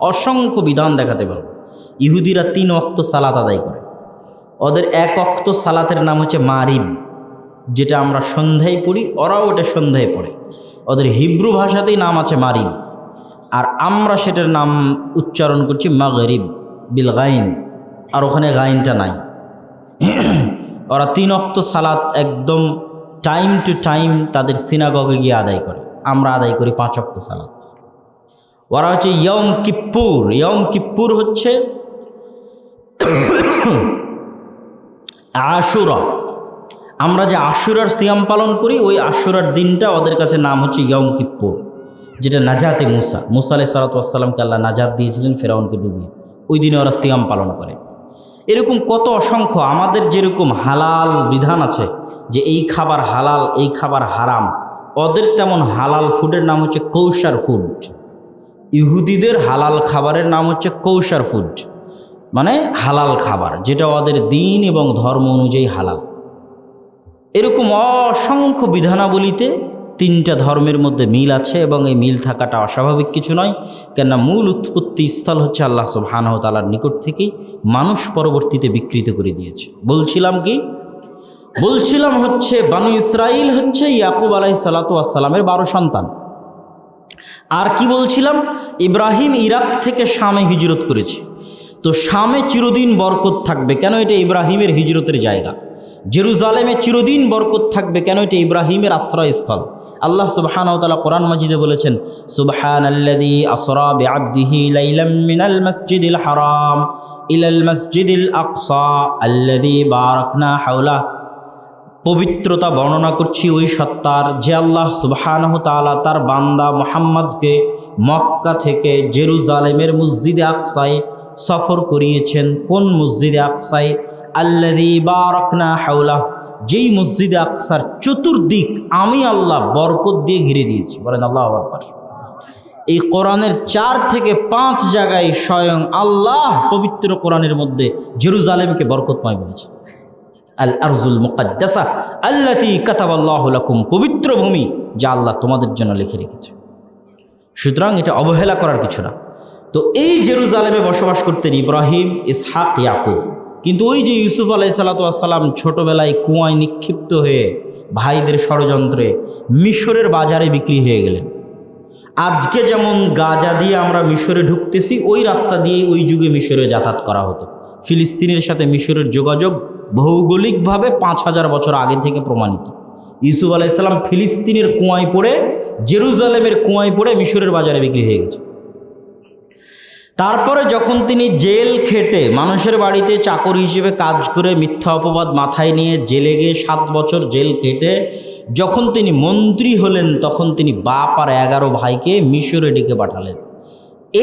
Speaker 1: অসংখ্য বিধান দেখাতে পারবো। ইহুদিরা 3 ওয়াক্ত সালাত আদায় করে, ওদের 1 ওয়াক্ত সালাতের নাম হচ্ছে মারিব, যেটা আমরা সন্ধ্যায় পড়ি, ওরাও ওটা সন্ধ্যায় পড়ে। ওদের হিব্রু ভাষাতেই নাম আছে মারিব, আর আমরা সেটার নাম উচ্চারণ করছি মাগরিব বিল গাইন, আর ওখানে গাইনটা নাই। ওরা 3 ওয়াক্ত সালাত একদম টাইম টু টাইম তাদের সিনাগগে গিয়ে আদায় করে, আমরা আদায় করি 5 ওয়াক্ত সালাত। ওরা হচ্ছে ইয়ম কিপ্পুর, ইয়ম কিপ্পুর হচ্ছে আশুরা। আমরা যে আশুরার সিয়াম পালন করি, ওই আশুরার দিনটা ওদের কাছে নাম হচ্ছে ইয়ম কিপ্পুর, যেটা নাজাতে মুসা আলাইহিস সালামকে আল্লাহ নাজাত দিয়েছিলেন ফেরাউনকে ডুবিয়ে, ওই দিনে ওরা সিয়াম পালন করে। এরকম কত অসংখ্য। আমাদের যেরকম হালাল বিধান আছে যে এই খাবার হালাল, এই খাবার হারাম, ওদের তেমন হালাল ফুডের নাম হচ্ছে কৌশার ফুড। ইহুদিদের হালাল খাবারের নাম হচ্ছে কৌশার ফুড, মানে হালাল খাবার, যেটা ওদের দিন এবং ধর্ম অনুযায়ী হালাল। এরকম অসংখ্য বিধানাবলিতে 3টা ধর্মের মধ্যে মিল আছে, এবং এই মিল থাকাটা অস্বাভাবিক কিছু নয়। কেননা মূল উৎপত্তি স্থল হচ্ছে আল্লাহ সুবহানাহু ওয়া তাআলার নিকট থেকেই, মানুষ পরবর্তীতে বিকৃত করে দিয়েছে। বলছিলাম হচ্ছে বানু ইসরাইল হচ্ছে ইয়াকুব আলাইহিস সালামের 12 সন্তান। আর কি বলছিলাম, ইব্রাহিম ইরাক থেকে শামে হিজরত করেছে, তো শামে চিরদিন বরকত থাকবে, কেন? এটা ইব্রাহিমের হিজরতের জায়গা। জেরুজালেমে চিরদিন বরকত থাকবে, কেন? এটা ইব্রাহিমের আশ্রয়স্থল। আল্লাহ সুবহানাহু ওয়া তাআলা কোরআন মাজিদে বলেছেন, সুবহানাল্লাযী আসরা বিআবদিহি লাইলাম মিনাল মাসজিদিল হারাম ইলাল মাসজিদিল আকসা আল্লাযী বারাকনা হাওলা। পবিত্রতা বর্ণনা করছি ওই সত্তার, যে আল্লাহ সুবহানাহু ওয়া তাআলা তার বান্দা মুহাম্মদকে মক্কা থেকে জেরুজালেমের মসজিদে আকসায় সফর করিয়েছেন। কোন মসজিদে আকসায়? আল্লাযী বারাকনা হাওলা, যেই মসজিদে আকসার চতুর্দিক আমি আল্লাহ বরকত দিয়ে ঘিরে দিয়েছি। বলেন আল্লাহু আকবার। এই কোরআনের 4 থেকে 5 জায়গায় স্বয়ং আল্লাহ পবিত্র কোরআনের মধ্যে জেরুজালেমকে বরকতময় বলেছেন। আল আরজুল মুকাদ্দাসা আল্লাতী কাতাবাল্লাহু লাকুম, পবিত্র ভূমি যা আল্লাহ তোমাদের জন্য লিখে রেখেছে। সুতরাং এটা অবহেলা করার কিছু না। তো এই জেরুজালেমে বসবাস করতেন ইব্রাহিম, ইসহাক, ইয়াকুব। কিন্তু ওই যে ইউসুফ আলাইহিস সালাম ছোটবেলায় কুয়ায় নিক্ষিপ্ত হয়ে ভাইদের ষড়যন্ত্রে মিশরের বাজারে বিক্রি হয়ে গেলেন। আজকে যেমন গাজা দিয়ে আমরা মিশরে ঢুকতেছি, ওই রাস্তা দিয়ে ওই যুগে মিশরে যাতায়াত করা হতো। ফিলিস্তিনের সাথে মিশরের যোগাযোগ ভৌগোলিকভাবে 5000 বছর আগে থেকে প্রমাণিত। ইউসুফ আলাইহিস সালাম ফিলিস্তিনের কুয়ায় পড়ে, জেরুজালেমের কুয়ায় পড়ে মিশরের বাজারে বিক্রি হয়ে গেছে। তারপরে যখন তিনি জেল খেটে, মানুষের বাড়িতে চাকর হিসেবে কাজ করে মিথ্যা অপবাদ মাথায় নিয়ে জেলে গিয়ে 7 বছর জেল খেটে যখন তিনি মন্ত্রী হলেন, তখন তিনি বাপ আর 11 ভাইকে মিশরে ডেকে পাঠালেন।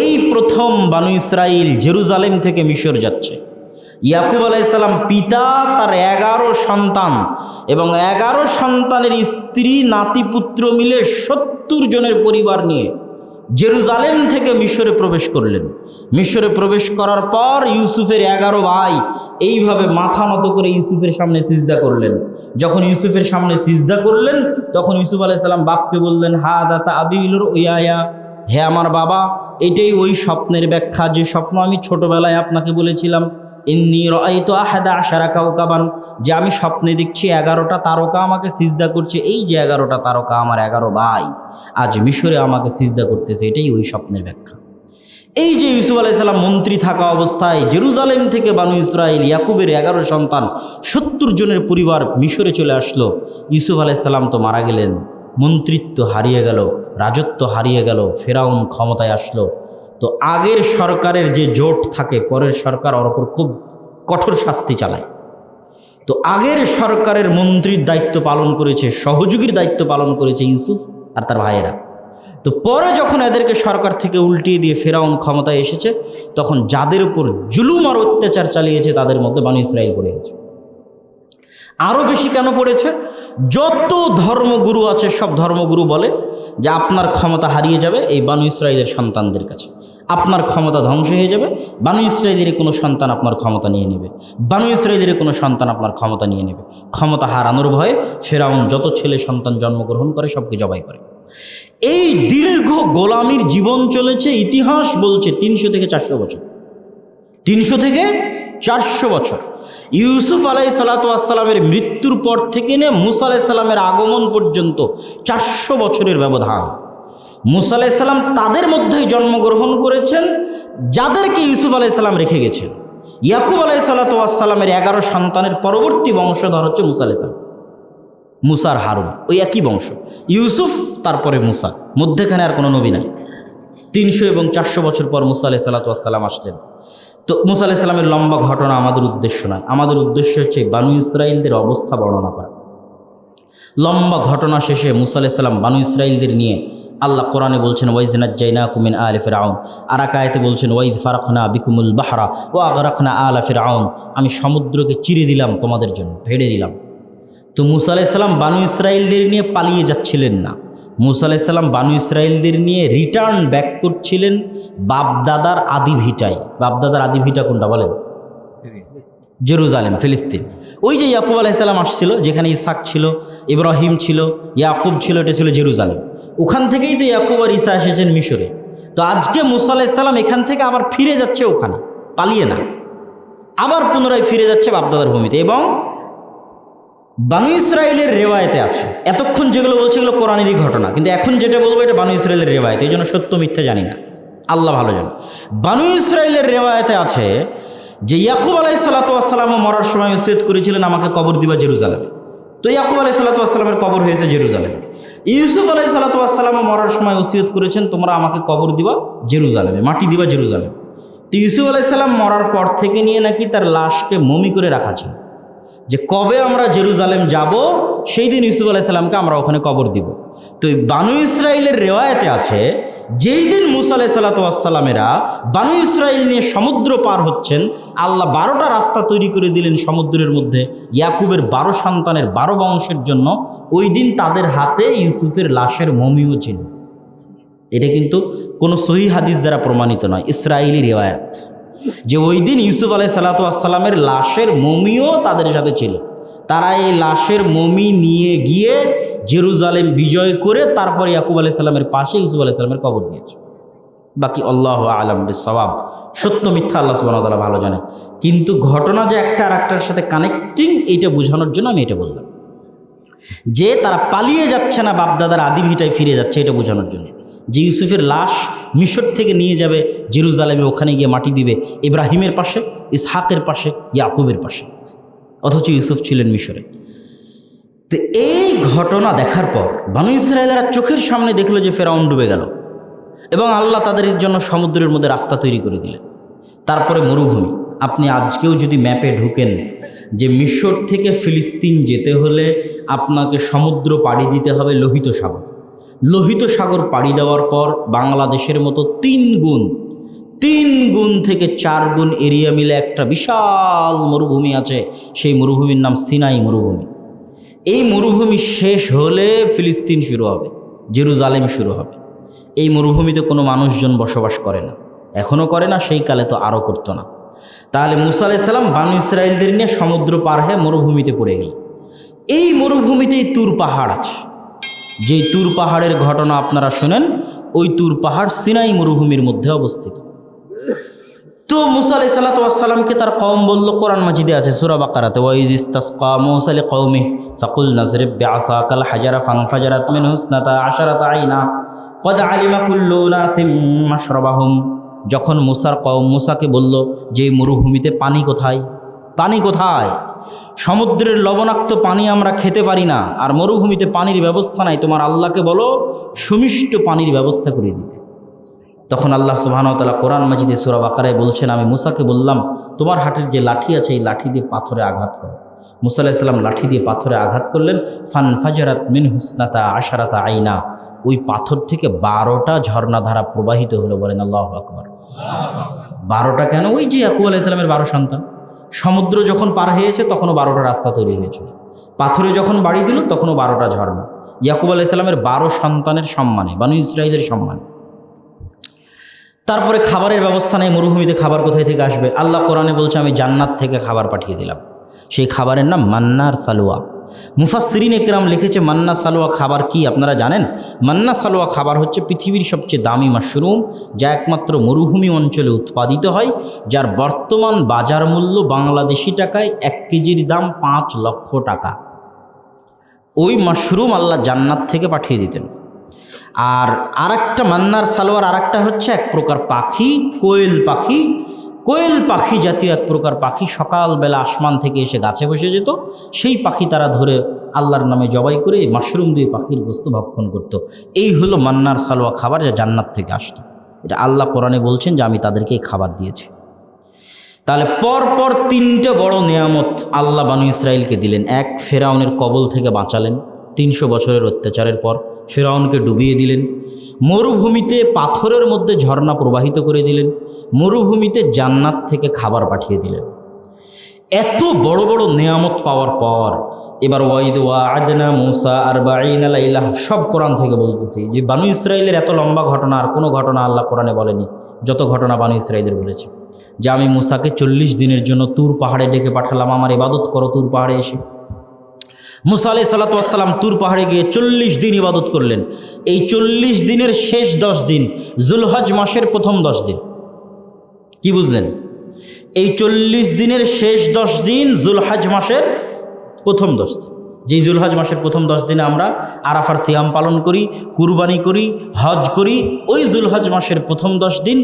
Speaker 1: এই প্রথম বানু ইসরাইল জেরুজালেম থেকে মিশর যাচ্ছে। ইয়াকুব আলাইহিস সালাম পিতা, তার 11 সন্তান এবং 11 সন্তানের স্ত্রী নাতিপুত্র মিলে 70 জনের পরিবার নিয়ে জেরুজালেম থেকে মিশরে প্রবেশ করলেন। মিশরে প্রবেশ করার পর ইউসুফের 11 ভাই এইভাবে মাথা নত করে ইউসুফের সামনে সিজদা করলেন। যখন ইউসুফের সামনে সিজদা করলেন তখন ইউসুফ আলাইহিস সালাম বাপকে বললেন, হাদা তাবিলুর উয়ায়া, হে আমার বাবা, এটাই ওই স্বপ্নের ব্যাখ্যা যে স্বপ্ন আমি ছোটবেলায় আপনাকে বলেছিলাম। ইন্নী রাআইতু আহাদা আশারা কাওকাবান, যে আমি স্বপ্নে দেখছি 11টা তারকা আমাকে সিজদা করছে। এই যে 11টা তারকা আমার 11 ভাই আজ মিশরে আমাকে সিজদা করতেছে, এটাই ওই স্বপ্নের ব্যাখ্যা। এই যে ইউসুফ আলাইহিস সালাম মন্ত্রী থাকা অবস্থায় জেরুজালেম থেকে বানু ইসরাইল ইয়াকুবের 11 সন্তান 70 জনের পরিবার মিশরে চলে আসলো। ইউসুফ আলাইহিস সালাম তো মারা গেলেন, মন্ত্রিত্ব হারিয়ে গেল, রাজত্ব হারিয়ে গেল, ফেরাউন ক্ষমতায় আসলো। তো আগের সরকারের যে জোট থাকে, পরের সরকার ওর ওপর খুব কঠোর শাস্তি চালায়। তো আগের সরকারের মন্ত্রীর দায়িত্ব পালন করেছে, সহযোগীর দায়িত্ব পালন করেছে ইউসুফ আর তার ভাইয়েরা। তো পরে যখন এদেরকে সরকার থেকে উল্টিয়ে দিয়ে ফেরাউন ক্ষমতায় এসেছে, তখন যাদের উপর জুলুম আর অত্যাচার চালিয়েছে তাদের মধ্যে বানু ইসরাইল পড়ে গেছে। আরও বেশি কেন পড়েছে? যত ধর্মগুরু আছে সব ধর্মগুরু বলে যে আপনার ক্ষমতা হারিয়ে যাবে এই বানু ইসরাইলের সন্তানদের কাছে, আপনার ক্ষমতা ধ্বংস হয়ে যাবে, বানু ইসরাইলের কোনো সন্তান আপনার ক্ষমতা নিয়ে নেবে, বানু ইসরাইলের কোনো সন্তান আপনার ক্ষমতা নিয়ে নেবে। ক্ষমতা হারানোর ভয়ে ফেরাউন যত ছেলে সন্তান জন্মগ্রহণ করে সবকে জবাই করে। এই দীর্ঘ গোলামির জীবন চলেছে, ইতিহাস বলছে 300 থেকে 400 বছর। 300 থেকে 400 বছর। ইউসুফ আলাইহিসসালামের মৃত্যুর পর থেকে নিয়ে মুসা আলাইহিসসালামের আগমন পর্যন্ত 400 বছরের ব্যবধান। মুসা আলাইহিসসালাম তাদের মধ্যেই জন্মগ্রহণ করেছেন যাদেরকে ইউসুফ আলাইহিসসালাম রেখে গেছেন। ইয়াকুব আলাইহিসসালামের 11 সন্তানের পরবর্তী বংশধর হচ্ছে মুসা আলাইহিসসালাম, মুসা আর হারুন, ওই একই বংশ। ইউসুফ তারপরে মুসা, মধ্যেখানে আর কোনো নবী নাই। 300 এবং 400 বছর পর মুসা আলাইহিসসালাম আসলেন। তো মুসা আলাইহিসসালামের লম্বা ঘটনা আমাদের উদ্দেশ্য নয়, আমাদের উদ্দেশ্য হচ্ছে বানু ইসরাইলদের অবস্থা বর্ণনা করা। লম্বা ঘটনা শেষে মুসা আলাইহিসসালাম বানু ইসরাইলদের নিয়ে, আল্লাহ কোরআনে বলছেন ওয়াইজ নাজ্জাইনাকুম মিন আলি ফিরআউন, আর এক আয়াতে বলছেন ওয়াইজ ফারাকনা বিকুমুল বাহরা ওয়া আগরাকনা আলা ফিরআউন, আমি সমুদ্রকে চিরে দিলাম তোমাদের জন্য, ভেড়ে দিলাম। তো মুসা আলাইহিসসালাম বানু ইসরাইলদের নিয়ে পালিয়ে যাচ্ছিলেন না, মুসা আলাইহিসসালাম বানু ইসরাইলদের নিয়ে রিটার্ন ব্যাক করছিলেন বাপদাদার আদি ভিটায়। বাপদাদার আদি ভিটা কোনটা বলেন? জেরুজালেম, ফিলিস্তিন। ওই যে ইয়াকুব আলাইহিসসালাম আসছিল, যেখানে ইসহাক ছিল, ইব্রাহিম ছিল, ইয়াকুব ছিল, এটা ছিল জেরুজালেম। ওখান থেকেই তো ইয়াকুব আর ঈসা এসেছেন মিশরে। তো আজকে মুসা আলাইহিসসালাম এখান থেকে আবার ফিরে যাচ্ছে ওখানে, পালিয়ে না, আবার পুনরায় ফিরে যাচ্ছে বাপদাদার ভূমিতে। এবং বানু ইসরাইলের রেওয়ায়েতে আছে, এতক্ষণ যেগুলো বলছে এগুলো কোরআনেরই ঘটনা, কিন্তু এখন যেটা বলবো এটা বানু ইসরাইলের রেওয়ায়েত, এই জন্য সত্য মিথ্যা জানি না, আল্লাহ ভালো জানে। বানু ইসরাইলের রেওয়ায়েতে আছে যে ইয়াকুব আলাইহিসসালামও মরার সময় ওসিয়ত করেছিলেন আমাকে কবর দিবা জেরুজালেমে। তো ইয়াকুব আলাইহিসসালামের কবর হয়েছে জেরুজালেমে। ইউসুফ আলাইহিসসালামও মরার সময় ওসিয়ত করেছেন তোমরা আমাকে কবর দিবা জেরুজালেমে, মাটি দিবা জেরুজালেমে। তো ইউসুফ আলাইহিসসালাম মরার পর থেকে নিয়ে নাকি তার লাশকে মমি করে রাখা ছিল, যে কবে আমরা জেরুজালেম যাব সেই দিন ইউসুফ আলাইহিসসালামকে আমরা ওখানে কবর দিব। তো এই বানু ইসরাইলের রেওয়ায়েতে আছে যেই দিন মুসা আলাইহিসসালামেরা বানু ইসরাইল নিয়ে সমুদ্র পার হচ্ছেন, আল্লাহ 12টা রাস্তা তৈরি করে দিলেন সমুদ্রের মধ্যে ইয়াকুবের 12 সন্তানের 12 বংশের জন্য। ওই দিন তাদের হাতে ইউসুফের লাশের মমিও ছিল। এটা কিন্তু কোনো সহিহ হাদিস দ্বারা প্রমাণিত নয়, ইসরাইলি রেওয়ায়াত, যে ওই দিন ইউসুফ আলাইহিসসালামের লাশের মমিও তাদের সাথে ছিল। তারা এই লাশের মমি নিয়ে গিয়ে জেরুজালেম বিজয় করে তারপর ইয়াকুব আলাইহিসসালামের পাশে ইউসুফ আলাইহিসসালামের কবর দিয়েছে। বাকি আল্লাহু আ'লাম বিসওয়াব, সত্য মিথ্যা আল্লাহ সুবহানাহু ওয়া তাআলা ভালো জানে। কিন্তু ঘটনা যে একটা আর একটার সাথে কানেক্টিং, এইটা বোঝানোর জন্য আমি এটা বললাম, যে তারা পালিয়ে যাচ্ছে না, বাপদাদার আদি ভিটায় ফিরে যাচ্ছে, এটা বোঝানোর জন্য। যে ইউসুফের লাশ মিশর থেকে নিয়ে যাবে জেরুজালেমে, ওখানে গিয়ে মাটি দিবে ইব্রাহিমের পাশে, ইসহাকের পাশে, ইয়াকুবের পাশে, অথচ ইউসুফ ছিলেন মিশরে। তো এই ঘটনা দেখার পর বানু ইসরায়েলেরা চোখের সামনে দেখলো যে ফেরাউন ডুবে গেল এবং আল্লাহ তাদের জন্য সমুদ্রের মধ্যে রাস্তা তৈরি করে দিলেন। তারপরে মরুভূমি। আপনি আজকেও যদি ম্যাপে ঢুকেন, যে মিশর থেকে ফিলিস্তিন যেতে হলে আপনাকে সমুদ্র পাড়ি দিতে হবে লোহিত সাগর। লোহিত সাগর পাড়ি দেওয়ার পর বাংলাদেশের মতো 3 3 গুণ থেকে 4 গুণ এরিয়া মিলে একটা বিশাল মরুভূমি আছে। সেই মরুভূমির নাম সিনাই মরুভূমি। এই মরুভূমি শেষ হলে ফিলিস্তিন শুরু হবে, জেরুজালেম শুরু হবে। এই মরুভূমিতে কোনো মানুষজন বসবাস করে না, এখনও করে না, সেই কালে তো আরও করতো না। তাহলে মুসা আলাইহিস সালাম বানু ইসরাইলদের নিয়ে সমুদ্র পার হয়ে মরুভূমিতে পড়ে গেল। এই মরুভূমিতেই তুর পাহাড় আছে। যেই তুর পাহাড়ের ঘটনা আপনারা শোনেন, ওই তুর পাহাড় সিনাই মরুভূমির মধ্যে অবস্থিত। তো মুসা আলাইহিস সালাতু ওয়াস সালামকে তার কওম বলল, কোরআন মাজিদে আছে সূরা বাকারাতে, ওয়াইজ ইসতাসকা মূসা লিকওমিহি ফাকুল নাজরিব বিআসাকাল হাজারা ফানফাজারাত মিনহু ইসনাতা আশারাতা আইনা ক্বাদ আলিমা কুল্লু নাসিম মাশরাবাহুম। যখন মুসার কওম মুসাকে বলল যে এই মরুভূমিতে পানি কোথায়, পানি কোথায়, সমুদ্রের লবণাক্ত পানি আমরা খেতে পারি না, আর মরুভূমিতে পানির ব্যবস্থা নাই, তোমার আল্লাহকে বলো সুমিষ্ট পানির ব্যবস্থা করে দিতে। তখন আল্লাহ সুবহানাহু ওয়া তাআলা কোরআন মাজিদে সূরা বাকারায় বলছেন, আমি মুসাকে বললাম তোমার হাতের যে লাঠি আছে এই লাঠি দিয়ে পাথরে আঘাত করো। মুসা আলাইহিস সালাম লাঠি দিয়ে পাথরে আঘাত করলেন। ফানফাজারাত মিনহু ইসনাতা আশারাতা আইনা, ওই পাথর থেকে 12টা ঝর্ণাধারা প্রবাহিত হলো। বলেন আল্লাহু আকবার। 12টা কেন? ওই যে ইয়াকুব আলাইহিস সালামের 12 সন্তান। সমুদ্র যখন পার হয়েছে তখনও 12টা রাস্তা তৈরি হয়েছে। পাথরে যখন বাড়ি দিল তখনও 12টা ঝর্ণা। ইয়াকুব আলাইহিস সালামের 12 সন্তানের সম্মানে, বানু ইসরাইলের সম্মানে। তারপরে খাবারের ব্যবস্থা নেই, মরুভূমিতে খাবার কোথায় থেকে আসবে? আল্লাহ কোরআনে বলছে আমি জান্নাত থেকে খাবার পাঠিয়ে দিলাম। সেই খাবারের নাম মান্নার সালোয়া। মুফাসসিরিন একরাম লিখেছে মান্না সালোয়া খাবার কি আপনারা জানেন? মান্না সালোয়া খাবার হচ্ছে পৃথিবীর সবচেয়ে দামি মাশরুম, যা একমাত্র মরুভূমি অঞ্চলে উৎপাদিত হয়, যার বর্তমান বাজার মূল্য বাংলাদেশি টাকায় 1 কেজির দাম 5 লক্ষ টাকা। ওই মাশরুম আল্লাহ জান্নাত থেকে পাঠিয়ে দিতেন। আর আরেকটা মান্নার সালোয়ার আরেকটা হচ্ছে এক প্রকার পাখি, কোয়েল পাখি। কোয়েল পাখি জাতীয় এক প্রকার পাখি সকালবেলা আসমান থেকে এসে গাছে বসে যেত। সেই পাখি তারা ধরে আল্লাহর নামে জবাই করে মাশরুম দিয়ে পাখির বস্তু ভক্ষণ করত। এই হলো মান্নার সালোয়া খাবার, যা জান্নাত থেকে আসতো। এটা আল্লাহ কোরআনে বলছেন যে আমি তাদেরকে এই খাবার দিয়েছি। তাহলে পরপর 3টে বড় নেয়ামত আল্লাহ বানু ইসরাইলকে দিলেন। এক, ফেরাউনের কবল থেকে বাঁচালেন 300 বছরের অত্যাচারের পর। ফেরাউনকে ডুবিয়ে দিলেন। মরুভূমিতে পাথরের মধ্যে ঝর্ণা প্রবাহিত করে দিলেন। মরুভূমিতে জান্নাত থেকে খাবার পাঠিয়ে দিলেন। এত বড় বড় নেয়ামত পাওয়ার পর এবার ওয়াইদ ওয়া'আদনা মূসা 40 লাইলা, সব কোরআন থেকে বলতেছি যে বানু ইসরাইলের এত লম্বা ঘটনা আর কোনো ঘটনা আল্লাহ কোরআনে বলেনি যত ঘটনা বানু ইসরাইলের বলেছে। যে আমি মূসাকে 40 দিনের জন্য তুর পাহাড়ে ডেকে পাঠালাম, আমার ইবাদত করো তুর পাহাড়ে এসে। মূসা আলাইহিস সালাতু ওয়াস সালাম তুর পাহাড়ে গিয়ে 40 দিন ইবাদত করলেন। এই 40 দিনের শেষ 10 দিন যুলহজ মাসের প্রথম 10 দিন। কি বুঝলেন? এই 40 দিনের শেষ 10 দিন যুলহজ মাসের প্রথম 10 দিন। যেই যুলহজ মাসের প্রথম 10 দিনে আমরা আরাফার সিয়াম পালন করি, কুরবানি করি, হজ করি, ওই যুলহজ মাসের প্রথম 10 দিন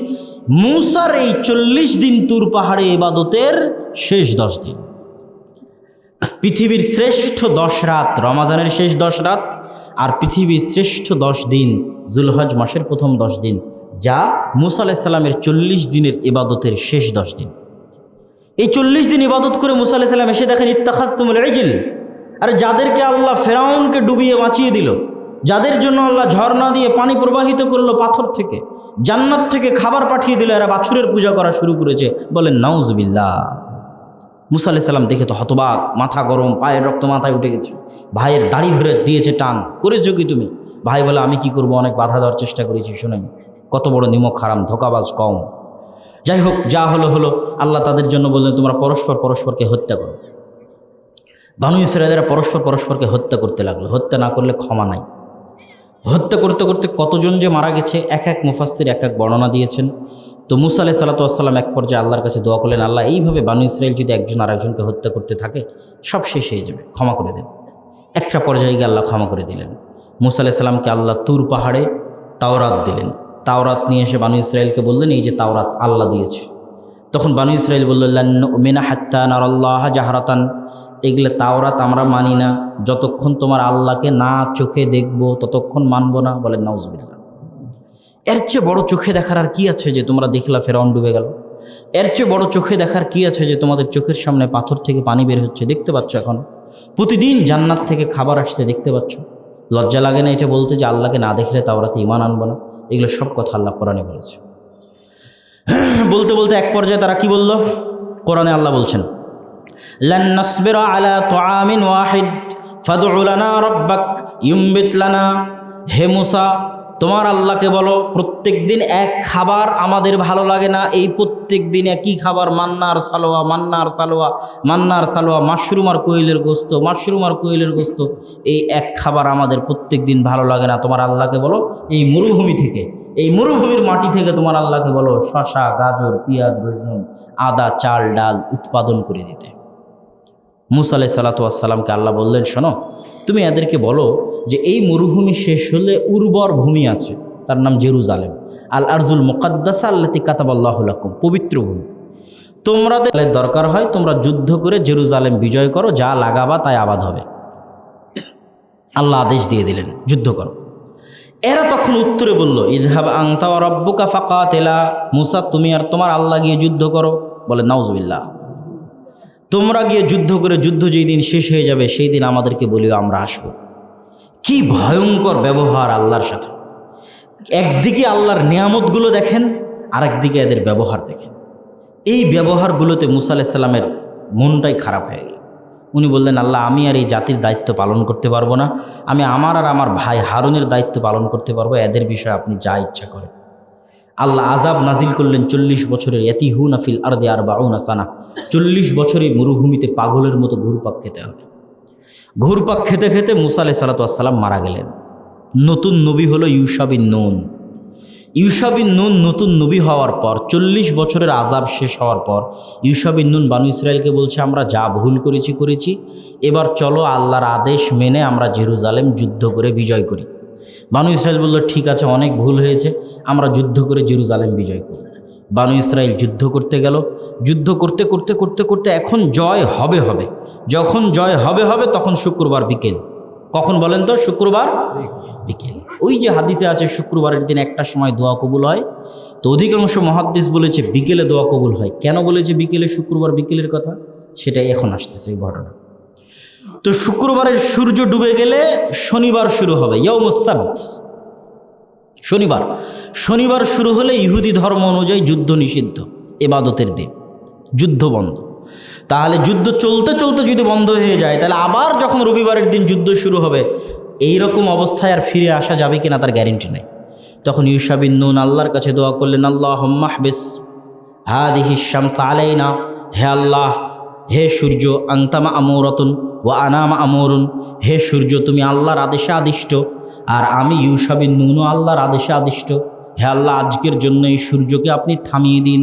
Speaker 1: মূসার এই 40 দিন তুর পাহাড়ে ইবাদতের শেষ 10 দিন। পৃথিবীর শ্রেষ্ঠ 10 রাত রমাজানের শেষ 10 রাত, আর পৃথিবীর শ্রেষ্ঠ 10 দিন যুলহজ মাসের প্রথম 10 দিন, যা মূসা আলাইহিস সালামের 40 দিনের ইবাদতের শেষ 10 দিন। এই 40 দিন ইবাদত করে মূসা আলাইহিস সালাম এসে দেখেন ইত্তাখাযতুমুল ইজল। আর যাদেরকে আল্লাহ ফেরাউনকে ডুবিয়ে বাঁচিয়ে দিল, যাদের জন্য আল্লাহ ঝর্ণা দিয়ে পানি প্রবাহিত করলো পাথর থেকে, জান্নাত থেকে খাবার পাঠিয়ে দিল, এরা বাছুরের পূজা করা শুরু করেছে। বলেন নাউজুবিল্লাহ। মূসা আলাইহিস সালাম দেখে তো হতবাক, মাথা গরম, পায়ের রক্ত মাথায় উঠে গেছে। ভাইয়ের দাড়ি ধরে দিয়েছে টান, করেছো কি তুমি? ভাই বলে আমি কি করব, অনেক বাধা দেওয়ার চেষ্টা করেছি, শোনেনি। কত বড় নিমক হারাম, ধোঁকাবাজ কম। যাই হোক, যা হলো হলো। আল্লাহ তাদের জন্য বললেন তোমরা পরস্পরকে হত্যা করো। বানু ইসরায়েলেরা পরস্পরকে হত্যা করতে লাগলো। হত্যা না করলে ক্ষমা নাই। হত্যা করতে করতে কতজন যে মারা গেছে এক এক মুফাসসির এক এক বর্ণনা দিয়েছেন। তো মূসা আলাইহিস সালাতু ওয়াস সালাম এক পর্যায়ে আল্লাহর কাছে দোয়া করলেন, আল্লাহ এইভাবে বানু ইসরায়েল যদি একজন আরেকজনকে হত্যা করতে থাকে সব শেষ হয়ে যাবে, ক্ষমা করে দেন। একটা পর্যায়ে গিয়ে আল্লাহ ক্ষমা করে দিলেন। মূসা আলাইহিস সালামকে আল্লাহ তুর পাহাড়ে তাওরাত দিলেন। তাওরাত নিয়ে এসে বানু ইসরায়েলকে বললেন এই যে তাওরাত আল্লাহ দিয়েছে। তখন বানু ইসরায়েল বলল লান নুমিনা হাত্তা নারাল্লাহ জাহরাতান, এগুলো তাওরাত আমরা মানি না, যতক্ষণ তোমার আল্লাহকে না চোখে দেখবো ততক্ষণ মানবো না। বলেন নাউজুবিল্লাহ। এর চেয়ে বড় চোখে দেখার আর কি আছে যে তোমরা দেখলা ফেরাউন ডুবে গেল? এর চেয়ে বড় চোখে দেখার কি আছে যে তোমাদের চোখের সামনে পাথর থেকে পানি বের হচ্ছে, দেখতে পাচ্ছ? এখন প্রতিদিন জান্নাত থেকে খাবার আসছে, দেখতে পাচ্ছ? লজ্জা লাগে না এটা বলতে যে আল্লাহকে না দেখলে তাওরাতে ঈমান আনবো না? এগুলো সব কথা আল্লাহ কোরআনে বলেছে। বলতে বলতে এক পর্যায়ে তারা কি বলল? কোরআনে আল্লাহ বলছেন, লান নাসবিরা আলা তুআমিন ওয়াহিদ ফাদউ লানা রাব্বাক ইউমবিত লানা। হে মুসা, তোমার আল্লাহকে বলো প্রত্যেক দিন এক খাবার আমাদের ভালো লাগে না, এই প্রত্যেক দিন একই খাবার, মান্নার সালোয়া মান্নার সালোয়া মান্নার সালোয়া, মাশরুম আর কোয়েলের গোস্ত, মাশরুম আর কোয়েলের গোস্ত, এই এক খাবার আমাদের প্রত্যেক দিন ভালো লাগে না। তোমার আল্লাহকে বলো এই মরুভূমি থেকে, এই মরুভূমির মাটি থেকে তোমার আল্লাহকে বলো শসা, গাজর, পেঁয়াজ, রসুন, আদা, চাল, ডাল উৎপাদন করে দিতে। মুসা আলাইহিস সালাতু ওয়াস সালামকে আল্লাহ বললেন, শোনো, তুমি এদেরকে বলো যে এই মরুভূমি শেষ হলে উর্বর ভূমি আছে, তার নাম জেরুজালেম, আল আরজুল মুকাদ্দাসা আল্লাতী কাতাবাল্লাহু লাকুম, পবিত্র ভূমি। তোমাদের দরকার হয় তোমরা যুদ্ধ করে জেরুজালেম বিজয় করো, যা লাগাবা তাই আবাদ হবে। আল্লাহ আদেশ দিয়ে দিলেন যুদ্ধ করো। এরা তখন উত্তরে বলল, ইযহাব আনতা ওয়া রাব্বুকা ফাকাতিলা। মুসা, তুমি আর তোমার আল্লাহ গিয়ে যুদ্ধ করো। বলে নাউজুবিল্লাহ, তোমরা গিয়ে যুদ্ধ করে যুদ্ধ যেই দিন শেষ হয়ে যাবে সেই দিন আমাদেরকে বলিও, আমরা আসব। কি ভয়ঙ্কর ব্যবহার আল্লাহর সাথে! একদিকে আল্লাহর নিয়ামতগুলো দেখেন, আরেকদিকে এদের ব্যবহার দেখেন। এই ব্যবহারগুলোতে মুসা আলাইহিস সালামের মনটাই খারাপ হয়ে গেল। উনি বললেন, আল্লাহ, আমি আর এই জাতির দায়িত্ব পালন করতে পারবো না, আমি আমার আর আমার ভাই হারুনের দায়িত্ব পালন করতে পারবো, এদের বিষয়ে আপনি যা ইচ্ছা করেন। আল্লাহ আযাব নাজিল করলেন 40 বছরের, ইয়াতিহুনা ফিল আরদি 40 সানা, 40 বছরে মরুভূমিতে পাগলের মতো ঘুরপাক খেতে হবে। ঘুরপাক খেতে খেতে মুসা আলাইহিস সালাতু ওয়াস সালাম মারা গেলেন। নতুন নবী হলো ইউশা বিন নুন। ইউশা বিন নুন নতুন নবী হওয়ার পর 40 বছরের আযাব শেষ হওয়ার পর ইউশা বিন নুন বানু ইসরায়েলকে বলছে, আমরা যা ভুল করেছি, এবার চলো আল্লাহর আদেশ মেনে আমরা জেরুজালেম যুদ্ধ করে বিজয় করি। বানু ইসরায়েল বলল, ঠিক আছে, অনেক ভুল হয়েছে, আমরা যুদ্ধ করে জেরুজালেম বিজয় করি। বানু ইসরায়েল যুদ্ধ করতে গেল। যুদ্ধ করতে করতে করতে করতে এখন জয় হবে। যখন জয় হবে তখন শুক্রবার বিকেল। কখন বলেন তো? শুক্রবার বিকেল। ওই যে হাদিসে আছে শুক্রবারের দিন একটা সময় দোয়া কবুল হয়, তো অধিকাংশ মুহাদ্দিস বলেছে বিকেলে দোয়া কবুল হয়। কেন বলেছে বিকেলে, শুক্রবার বিকেলের কথা, সেটাই এখন আসতেছে এই ঘটনা। তো শুক্রবারের সূর্য ডুবে গেলে শনিবার শুরু হবে, ইয়াউমুস সাbt, শনিবার শুরু হলে ইহুদি ধর্ম অনুযায়ী যুদ্ধ নিষিদ্ধ, ইবাদতের দিন, যুদ্ধ বন্ধ। তাহলে যুদ্ধ চলতে চলতে যদি বন্ধ হয়ে যায়, তাহলে আবার যখন রবিবারের দিন যুদ্ধ শুরু হবে, এই রকম অবস্থায় আর ফিরে আসা যাবে কিনা তার গ্যারেন্টি নেই। তখন ইউশা বিন নুন আল্লাহর কাছে দোয়া করলেন, আল্লাহুম্মা হবিস হাদিহিশ শামসা আলাইনা, হে আল্লাহ, হে সূর্য, আনতা মা'মুরাতুন ওয়া আনা মা'মুরুন, হে সূর্য তুমি আল্লাহর আদেশে আদিষ্ট, আর আমি ইউশা বিন নুনও আল্লাহর আদেশে আদিষ্ট। হে আল্লাহ, আজকের জন্য এই সূর্যকে আপনি থামিয়ে দিন।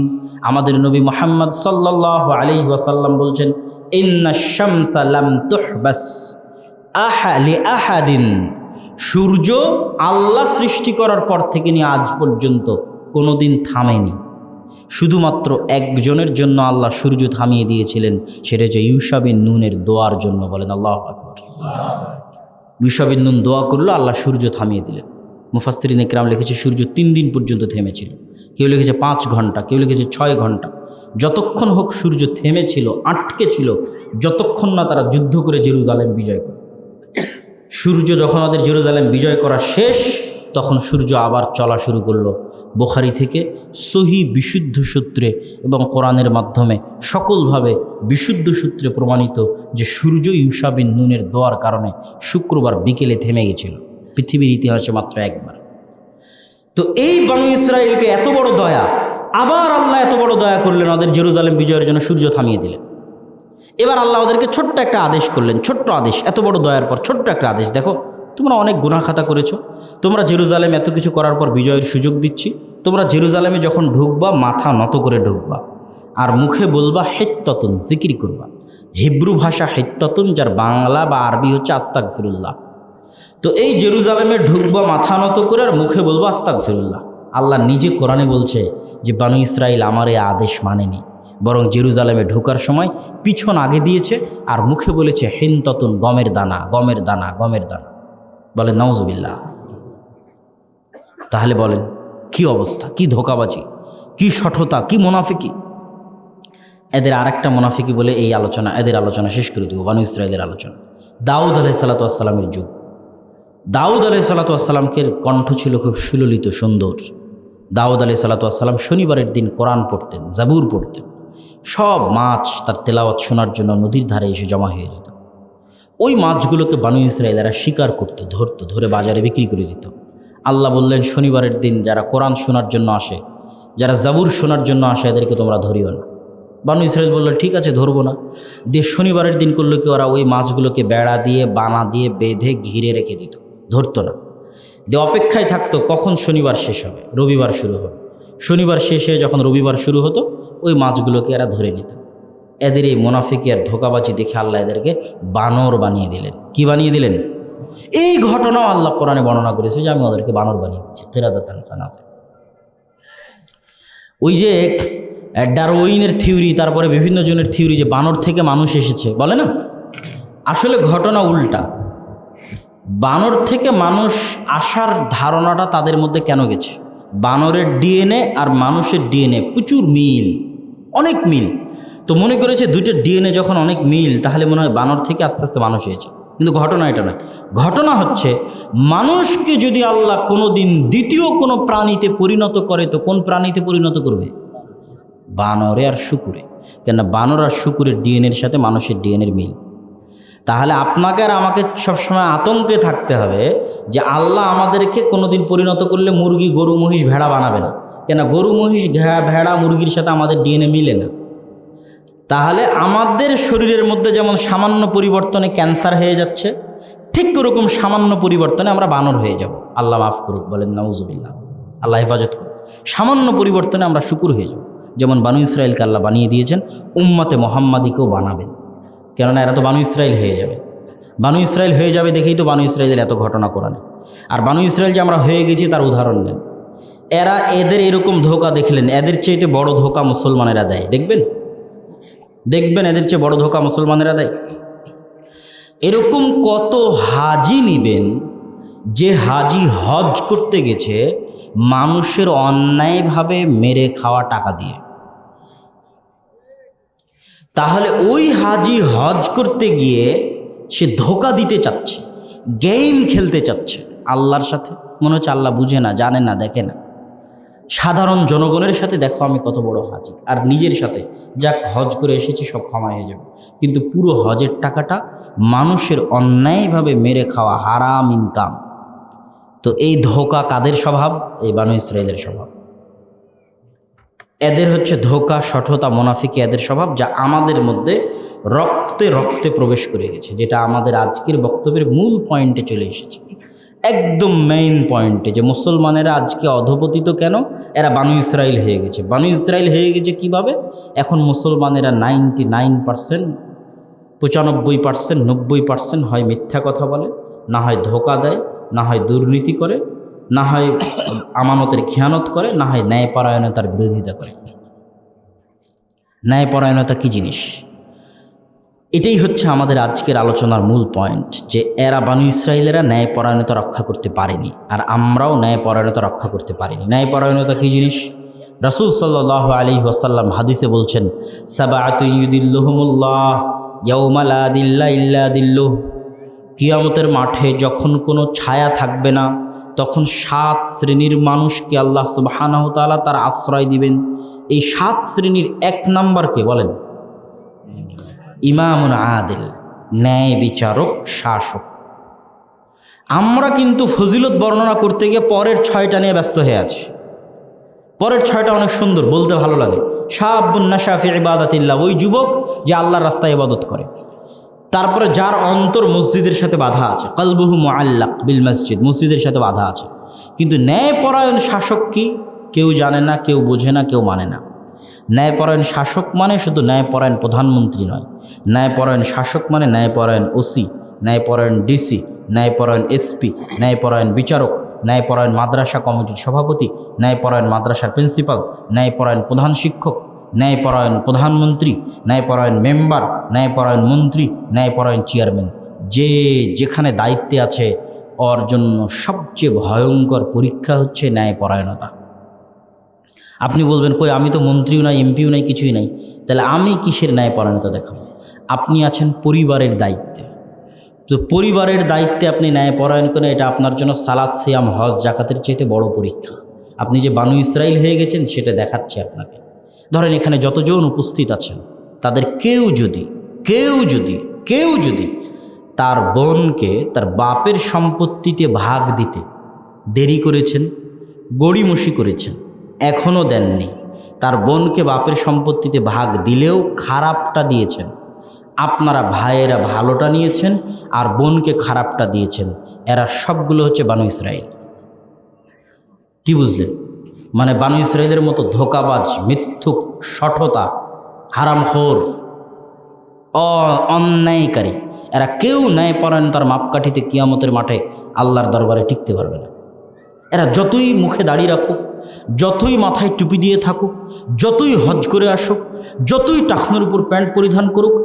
Speaker 1: আমাদের নবী মুহাম্মদ সাল্লাল্লাহু আলাইহি ওয়াসাল্লাম বলছেন, ইন্নাশ শামসা লাম তুহবাস আহালি আহাদিন, সূর্য আল্লাহ সৃষ্টি করার পর থেকে নিয়ে আজ পর্যন্ত কোনোদিন থামেনি, শুধুমাত্র একজনের জন্য আল্লাহ সূর্য থামিয়ে দিয়েছিলেন, সেটা হচ্ছে ইউশা বিন নুনের দোয়ার জন্য। বলেন আল্লাহু আকবার। ইউশা বিন নুন দোয়া করলো, আল্লাহ সূর্য থামিয়ে দিলেন। মুফাসসিরিন ইকরাম লিখেছে সূর্য 3 দিন পর্যন্ত থেমেছিল, কেউ লিখেছে 5 ঘন্টা, কেউ লিখেছে 6 ঘন্টা। যতক্ষণ হোক সূর্য থেমেছিল, আটকে ছিল, যতক্ষণ না তারা যুদ্ধ করে জেরুজালেম বিজয় করে। সূর্য যখন ওদের জেরুজালেম বিজয় করা শেষ, তখন সূর্য আবার চলা শুরু করলো। বুখারী থেকে সহি বিশুদ্ধ সূত্রে এবং কোরআনের মাধ্যমে সকলভাবে বিশুদ্ধ সূত্রে প্রমাণিত যে সূর্য ইউশা বিন নুনের দোয়ার কারণে শুক্রবার বিকেলে থেমে গেছিল, পৃথিবীর ইতিহাসে মাত্র একবার। তো এই বানু ইসরায়েলকে এত বড় দয়া, আবার আল্লাহ এত বড় দয়া করলেন, ওদের জেরুজালেম বিজয়ের জন্য সূর্য থামিয়ে দিলেন। এবার আল্লাহ ওদেরকে ছোট্ট একটা আদেশ করলেন, ছোট্ট আদেশ, এত বড় দয়ার পর ছোট্ট একটা আদেশ, দেখো তোমরা অনেক গুনাহ খাতা করেছো, তোমরা জেরুজালেম এত কিছু করার পর বিজয়ের সুযোগ দিচ্ছি, তোমরা জেরুজালেমে যখন ঢুকবা মাথা নত করে ঢুকবা, আর মুখে বলবা হিত্তাতুন, জিকির করবা। হিব্রু ভাষা হিত্তাতুন, যার বাংলা বা আরবি হচ্ছে আস্তাগফিরুল্লাহ। তো এই জেরুজালেমে ঢুকবা মাথা নত করে, আর মুখে বলবো আস্তাগফিরুল্লাহ। আল্লাহ নিজে কোরআনে বলছে যে বানু ইসরাইল আমার এই আদেশ মানেনি, বরং জেরুজালেমে ঢোকার সময় পিছন আগে দিয়েছে আর মুখে বলেছে হিনতাতুন, গমের দানা, গমের দানা, গমের দানা। বলে নাউজুবিল্লাহ। তাহলে বলেন কি অবস্থা, কি ধোঁকাবাজি, কি শঠতা, কি মুনাফিকি। এদের আরেকটা মুনাফিকি বলে এই আলোচনা, এদের আলোচনা শেষ করে দেব। বানু ইসরাইলের আলোচনা, দাউদ আলাইহিস সালাতু ওয়াস সালামের যুগ। দাউদ আলাইহিস সালাতু ওয়াস সালামের কণ্ঠ ছিল খুব সুললিত, সুন্দর। দাউদ আলাইহিস সালাতু ওয়াস সালাম শনিবারের দিন কোরআন পড়তেন, জাবুর পড়তেন। সব মাছ তার তেলাওয়াত শোনার জন্য নদীর ধারে এসে জমা হয়ে যেত। ওই মাছগুলোকে বানু ইসরাঈলেরা শিকার করতে ধরতো, ধরে বাজারে বিক্রি করে দিত। আল্লাহ বললেন, শনিবারের দিন যারা কোরআন শোনার জন্য আসে, যারা জাবুর শোনার জন্য আসে, এদেরকে তোমরা ধরিও না। বানু ইসরাঈল বলল, ঠিক আছে, ধরবো না। দিয়ে শনিবারের দিন করলো কি, ওরা ওই মাছগুলোকে বেড়া দিয়ে, বানা দিয়ে বেঁধে ঘিরে রেখে দিত, ধরতো না। দিয়ে অপেক্ষায় থাকতো কখন শনিবার শেষ হবে, রবিবার শুরু হবে। শনিবার শেষে যখন রবিবার শুরু হতো, ওই মাছগুলোকে এরা ধরে নিত। এদের এই মুনাফিকি আর ধোঁকাবাজি দেখে আল্লাহ এদেরকে বানর বানিয়ে দিলেন। কি বানিয়ে দিলেন? এই ঘটনাও আল্লাহ কোরআনে বর্ণনা করেছে যে আমি ওদেরকে বানর বানিয়ে দিচ্ছি। কিরাদাতান খানাসা। ওই যে ডারউইনের থিওরি, তারপরে বিভিন্ন জনের থিওরি যে বানর থেকে মানুষ এসেছে, বলে না, আসলে ঘটনা উল্টা। বানর থেকে মানুষ আসার ধারণাটা তাদের মধ্যে কেন গেছে? বানরের ডিএনএ আর মানুষের ডিএনএ প্রচুর মিল, অনেক মিল। তো মনে করেছে দুইটা ডিএনএ যখন অনেক মিল, তাহলে মনে হয় বানর থেকে আস্তে আস্তে মানুষ হয়েছে। কিন্তু ঘটনা এটা নয়। ঘটনা হচ্ছে, মানুষকে যদি আল্লাহ কোনো দিন দ্বিতীয় কোনো প্রাণীতে পরিণত করে, তো কোন প্রাণীতে পরিণত করবে? বানরে আর শুকুরে। কেন? বানর আর শুকুরের ডিএনএর সাথে মানুষের ডিএনএর মিল। তাহলে আপনাকে আর আমাকে সবসময় আতঙ্কে থাকতে হবে যে আল্লাহ আমাদেরকে কোনোদিন পরিণত করলে মুরগি, গরু, মহিষ, ভেড়া বানাবে না। কেন? গরু, মহিষ, ভেড়া, মুরগির সাথে আমাদের ডিএনএ মিলে না। তাহলে আমাদের শরীরের মধ্যে যেমন সামান্য পরিবর্তনে ক্যান্সার হয়ে যাচ্ছে, ঠিক ওরকম সামান্য পরিবর্তনে আমরা বানর হয়ে যাব। আল্লাহ মাফ করুক, বলেন নাউজুবিল্লাহ, আল্লাহ হেফাজত করুক। সামান্য পরিবর্তনে আমরা শুকুর হয়ে যাব। যেমন বানু ইসরাইলকে আল্লাহ বানিয়ে দিয়েছেন, উম্মতে মোহাম্মদীকেও বানাবেন। কেননা এরা তো বানু ইসরাইল হয়ে যাবে। বানু ইসরাইল হয়ে যাবে দেখেই তো বানু ইসরাইলের এত ঘটনা কোরআনে। আর বানু ইসরাইল যে আমরা হয়ে গেছি তার উদাহরণ নেন। এরা এদের এরকম ধোঁকা দেখলেন, এদের চাইতে বড় ধোঁকা মুসলমানেরা দেয়। দেখবেন এদের চেয়ে বড় ধোঁকা মুসলমানেরা দেয়। এরকম কত হাজি নিবেন যে হাজি হজ করতে গেছে মানুষের অন্যায়ভাবে মেরে খাওয়া টাকা দিয়ে। তাহলে ওই হাজি হজ করতে গিয়ে সে ধোঁকা দিতে চাচ্ছে, গেম খেলতে চাচ্ছে আল্লাহর সাথে। মনে হচ্ছে আল্লাহ বুঝে না, জানে না, দেখে না। সাধারণ জনগণের সাথে দেখো আমি কত বড় হাজি, আর নিজের সাথে যাক হজ করে এসেছি সব ক্ষমা হয়ে যাবে। কিন্তু পুরো হজের টাকাটা মানুষের অন্যায়ভাবে মেরে খাওয়া, হারাম ইনকাম। তো এই ধোঁকা কাদের স্বভাব? এই বানু ইসরাইলের স্বভাব। এদের হচ্ছে ধোঁকা, শঠতা, মুনাফিকি এদের স্বভাব, যা আমাদের মধ্যে রক্তে রক্তে প্রবেশ করে গেছে। যেটা আমাদের আজকের বক্তব্যের মূল পয়েন্টে চলে এসেছে, একদম মেইন পয়েন্টে, যে মুসলমানেরা আজকে অধপতিত কেন? এরা বানু ইসরাইল হয়ে গেছে। বানু ইসরাইল হয়ে গেছে কিভাবে? এখন মুসলমানেরা 99%, 95%, 90% হয় মিথ্যা কথা বলে, না হয় ধোঁকা দেয়, না হয় দুর্নীতি করে, না হয় আমানতের খেয়ানত করে, না হয় ন্যায়পরায়ণতার বিরোধিতা করে। ন্যায়পরায়ণতা কী জিনিস? এটাই হচ্ছে আমাদের আজকের আলোচনার মূল পয়েন্ট, যে এরা বানু ইসরাইলেরা ন্যায়পরায়ণতা রক্ষা করতে পারেনি, আর আমরাও ন্যায়পরায়ণতা রক্ষা করতে পারিনি। ন্যায়পরায়ণতা কী জিনিস? রাসূল সাল্লাল্লাহু আলাইহি ওয়াসাল্লাম হাদিসে বলছেন, সাবআতুন ইউদিল্লুহুমুল্লাহ ইয়াওমা লা দিল্লা ইল্লা দিল্লুহ। কিয়ামতের মাঠে যখন কোনো ছায়া থাকবে না, তখন 7 শ্রেণীর মানুষকে আল্লাহ সুবহানাহু ওয়া তাআলা তার আশ্রয় দিবেন। এই 7 শ্রেণীর 1 নাম্বারকে বলেন ইমামুন আদিল, ন্যায় বিচারক, শাসক। আমরা কিন্তু ফজিলত বর্ণনা করতে গিয়ে পরের 6টা নিয়ে ব্যস্ত হয়ে আছি। পরের 6টা অনেক সুন্দর, বলতে ভালো লাগে। শাবুন নাশা ফি ইবাদাতিল্লাহ, ওই যুবক যে আল্লাহর রাস্তায় ইবাদত করে। তারপরে যার অন্তর মসজিদের সাথে বাধা আছে, কলবুহু মুআল্লাক বিল মসজিদ, মসজিদের সাথে বাধা আছে। কিন্তু ন্যায়পরায়ণ শাসক কি? কেউ জানে না, কেউ বোঝে না, কেউ মানে না। ন্যায়পরায়ণ শাসক মানে শুধু ন্যায়পরায়ণ প্রধানমন্ত্রী নয়। ন্যায়পরায়ণ শাসক মানে ন্যায়পরায়ণ ওসি, ন্যায়পরায়ণ ডিসি, ন্যায়পরায়ণ এসপি, ন্যায়পরায়ণ বিচারক, ন্যায়পরায়ণ মাদ্রাসা কমিটির সভাপতি, ন্যায়পরায়ণ মাদ্রাসার প্রিন্সিপাল, ন্যায়পরায়ণ প্রধান শিক্ষক, ন্যায়পরায়ণ প্রধানমন্ত্রী, ন্যায়পরায়ণ মেম্বার, ন্যায়পরায়ণ মন্ত্রী, ন্যায়পরায়ণ চেয়ারম্যান। যে যেখানে দায়িত্বে আছে, ওর জন্য সবচেয়ে ভয়ঙ্কর পরীক্ষা হচ্ছে ন্যায়পরায়ণতা। আপনি বলবেন, কই আমি তো মন্ত্রীও নাই, এমপিও নাই, কিছুই নাই, তাহলে আমি কিসের ন্যায়পরায়ণতা দেখাবো? আপনি আছেন পরিবারের দায়িত্বে। তো পরিবারের দায়িত্বে আপনি ন্যায়পরায়ণ করেন, এটা আপনার জন্য সালাত, সিয়াম, হজ, জাকাতের চাইতে বড় পরীক্ষা। আপনি যে বানু ইসরাইল হয়ে গেছেন সেটা দেখাচ্ছে আপনাকে। ধরেন এখানে যতজন উপস্থিত আছেন তাদের কেউ যদি তার বোনকে তার বাপের সম্পত্তিতে ভাগ দিতে দেরি করেছেন, গড়িমসি করেছেন, এখনও দেননি, তার বোনকে বাপের সম্পত্তিতে ভাগ দিলেও খারাপটা দিয়েছেন, আপনারা ভাইয়েরা ভালোটা নিয়েছেন আর বোনকে খারাপটা দিয়েছেন, এরা সবগুলো হচ্ছে বানু ইসরাইল। কি বুঝলেন? মানে বানু ইসরাইলের মতো ধোঁকাবাজ, মিথ্যুক, শঠতা, হারামখোর, অন্যায়কারী এরা কেউ ন্যায়পরায়ণতার মাপকাঠিতে কিয়ামতের মাঠে আল্লাহর দরবারে টিকতে পারবে না। এরা যতই মুখে দাড়ি রাখুক, যতই মাথায় টুপি দিয়ে থাকুক, যতই হজ করে আসুক, যতই টাকনোর উপর প্যান্ট পরিধান করুক,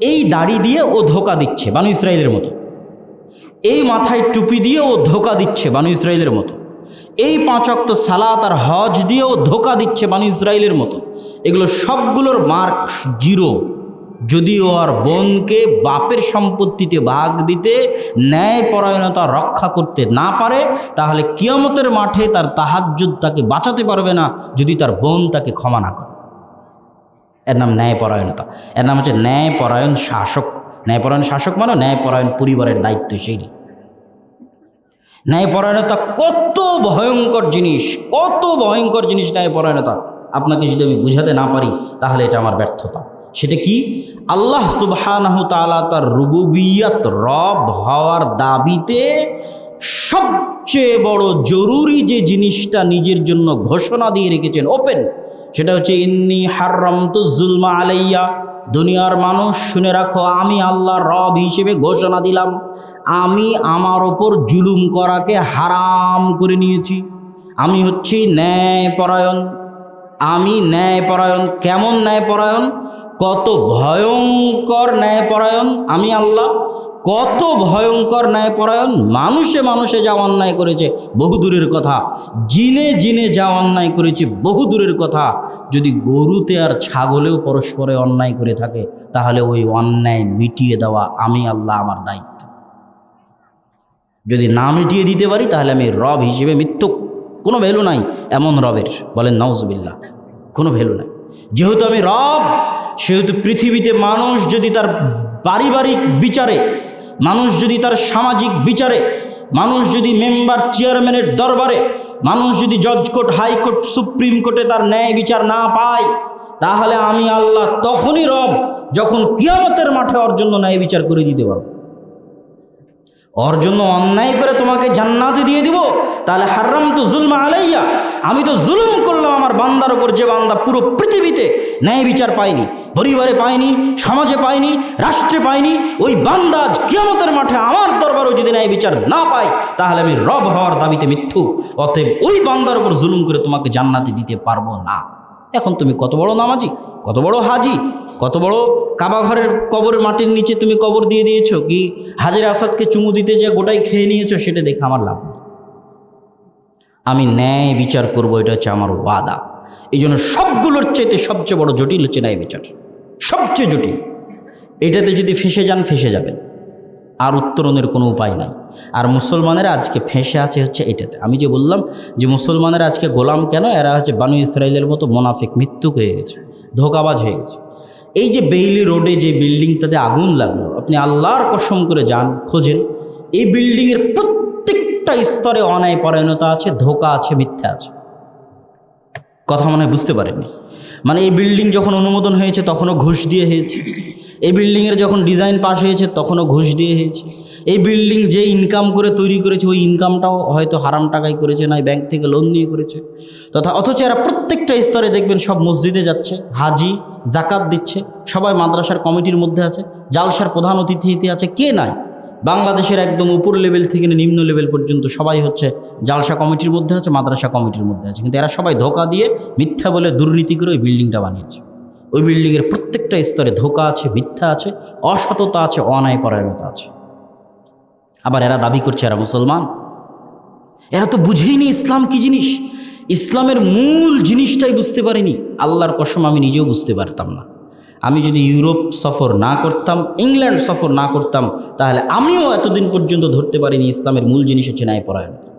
Speaker 1: এই দাড়ি দিয়ে ও ধোঁকা দিচ্ছে বানু ইসরাইলের মতো, এই মাথায় টুপি দিয়ে ও ধোঁকা দিচ্ছে বানু ইসরাইলের মতো, এই 5 ওয়াক্ত সালাত আর হজ দিয়ে ও ধোঁকা দিচ্ছে বানু ইসরাইলের মতো। এগুলো সবগুলোর মার্ক 0। যদিও আর বোনকে বাপের সম্পত্তিতে ভাগ দিতে ন্যায়পরায়ণতা রক্ষা করতে না পারে, তাহলে কিয়ামতের মাঠে তার তাহাজ্জুদ তাকে বাঁচাতে পারবে না যদি তার বোন তাকে ক্ষমা না করে। এর নাম ন্যায়পরায়ণতা, এর নাম হচ্ছে ন্যায়পরায়ণ শাসক। ন্যায়পরায়ণ শাসক মানে ন্যায়পরায়ণ পরিবারের দায়িত্বশীল। ন্যায়পরায়ণতা কত ভয়ঙ্কর জিনিস, কত ভয়ঙ্কর জিনিস ন্যায়পরায়ণতা। আপনাকে যদি আমি বুঝাতে না পারি তাহলে এটা আমার ব্যর্থতা। সেটা কি? আল্লাহ সুবহানাহু তাআলা তার রুবুবিয়ত, রব হওয়ার দাবিতে সবচেয়ে বড় জরুরি যে জিনিসটা নিজের জন্য ঘোষণা দিয়ে রেখেছেন ওপেন, সেটা হচ্ছে ইন্নী হাররামতুজ যুলমা আলাইয়া। দুনিয়ার মানুষ শুনে রাখো, আমি আল্লাহ রব হিসেবে ঘোষণা দিলাম, আমি আমার ওপর জুলুম করাকে হারাম করে নিয়েছি। আমি হচ্ছি ন্যায়পরায়ণ, আমি ন্যায়পরায়ণ। কেমন ন্যায়পরায়ণ? কত ভয়ঙ্কর ন্যায়পরায়ণ আমি আল্লাহ, কত ভয়ঙ্কর ন্যায়পরায়ণ। মানুষে মানুষে যা অন্যায় করেছে বহুদূরের কথা, জিনে জিনে যা অন্যায় করেছে বহুদূরের কথা। যদি গরুতে আর ছাগলেও পরস্পরে অন্যায় করে থাকে তাহলে ওই অন্যায় মিটিয়ে দেওয়া আমি আল্লাহ আমার দায়িত্ব। যদি না মিটিয়ে দিতে পারি তাহলে আমি রব হিসেবে মিথ্যুক, কোনো ভ্যালু নাই এমন রবের। বলেন নাউজুবিল্লাহ, কোনো ভ্যালু নাই। যেহেতু আমি রব, সেহেতু পৃথিবীতে মানুষ যদি তার পারিবারিক বিচারে, মানুষ যদি তার সামাজিক বিচারে, মানুষ যদি মেম্বার চেয়ারম্যানের দরবারে, মানুষ যদি জজ কোর্ট, হাইকোর্ট, সুপ্রিম কোর্টে তার ন্যায় বিচার না পায়, তাহলে আমি আল্লাহ তখনই রব যখন কিয়ামতের মাঠে ওর জন্য ন্যায় বিচার করে দিতে পারব। ওর জন্য অন্যায় করে তোমাকে জান্নাতে দিয়ে দিব, তাহলে হাররামতু যুলমা আলাইয়া, আমি তো জুলুম করলাম আমার বান্দার ওপর, যে বান্দা পুরো পৃথিবীতে ন্যায় বিচার পায়নি, পরিবারে পায়নি, সমাজে পায়নি, রাষ্ট্রে পায়নি। ওই বান্দা আজ কিয়ামতের মাঠে আমার দরবারেও যদি ন্যায় বিচার না পায় তাহলে আমি রব হওয়ার দাবিতে মিথ্যুক। অতএব ওই বান্দার ওপর জুলুম করে তোমাকে জান্নাতে দিতে পারবো না। এখন তুমি কত বড় নামাজি, কত বড় হাজি, কত বড় কাবা ঘরের কবরের মাটির নিচে তুমি কবর দিয়ে দিয়েছো, কি হাজের আসাদকে চুমু দিতে যে গোটাই খেয়ে নিয়েছো, সেটা দেখে আমার লাভ নেই। আমি ন্যায় বিচার করব, এটা হচ্ছে আমার ওয়াদা। এই জন্য সবগুলোর চাইতে সবচেয়ে বড় জটিল হচ্ছে ন্যায় বিচার, সবচেয়ে জটিল। এটাতে যদি ফেঁসে যান ফেঁসে যাবেন, আর উত্তরণের কোনো উপায় নাই। আর মুসলমানেরা আজকে ফেঁসে আছে হচ্ছে এটাতে। আমি যে বললাম যে মুসলমানেরা আজকে গোলাম কেন, এরা হচ্ছে বানু ইসরাইলের মতো মোনাফিক, মিথ্যুক হয়ে গেছে, ধোঁকাবাজ হয়ে গেছে। এই যে বেইলি রোডে যে বিল্ডিংটাতে আগুন লাগলো, আপনি আল্লাহর কসম করে যান, খোঁজেন, এই বিল্ডিংয়ের প্রত্যেকটা স্তরে অন্যায়পরায়ণতা আছে, ধোঁকা আছে, মিথ্যা আছে। কথা মনে হয় বুঝতে পারেননি। মানে এই বিল্ডিং যখন অনুমোদন হয়েছে তখনও ঘুষ দিয়ে হয়েছে, এই বিল্ডিংয়ের যখন ডিজাইন পাস হয়েছে তখনও ঘুষ দিয়ে হয়েছে, এই বিল্ডিং যে ইনকাম করে তৈরি করেছে ওই ইনকামটাও হয়তো হারাম টাকায় করেছে, নয় ব্যাংক থেকে লোন নিয়ে করেছে। অথচ এরা প্রত্যেকটা স্তরে দেখবেন সব মসজিদে যাচ্ছে, হাজি জাকাত দিচ্ছে, সবাই মাদ্রাসার কমিটির মধ্যে আছে, জালসার প্রধান অতিথিতে আছে, কে নাই? বাংলাদেশের একদম উপর লেভেল থেকে নিম্ন লেভেল পর্যন্ত সবাই হচ্ছে জালসা কমিটির মধ্যে আছে, মাদ্রাসা কমিটির মধ্যে আছে। কিন্তু এরা সবাই ধোঁকা দিয়ে, মিথ্যা বলে, দুর্নীতি করে ওই বিল্ডিংটা বানিয়েছে। ওই বিল্ডিংয়ের প্রত্যেকটা স্তরে ধোঁকা আছে, মিথ্যা আছে, অসততা আছে, অন্যায়পরায়ণতা আছে। আবার এরা দাবি করছে এরা মুসলমান। এরা তো বুঝেইনি ইসলাম কি জিনিস, ইসলামের মূল জিনিসটাই বুঝতে পারেনি। আল্লাহর কসম আমি নিজেও বুঝতে পারতাম না। আমি যদি ইউরোপ সফর না করতাম, ইংল্যান্ড সফর না করতাম, তাহলে আমিও এতদিন পর্যন্ত ধরতে পারিনি ইসলামের মূল জিনিস হচ্ছে ন্যায়পরায়ণতা।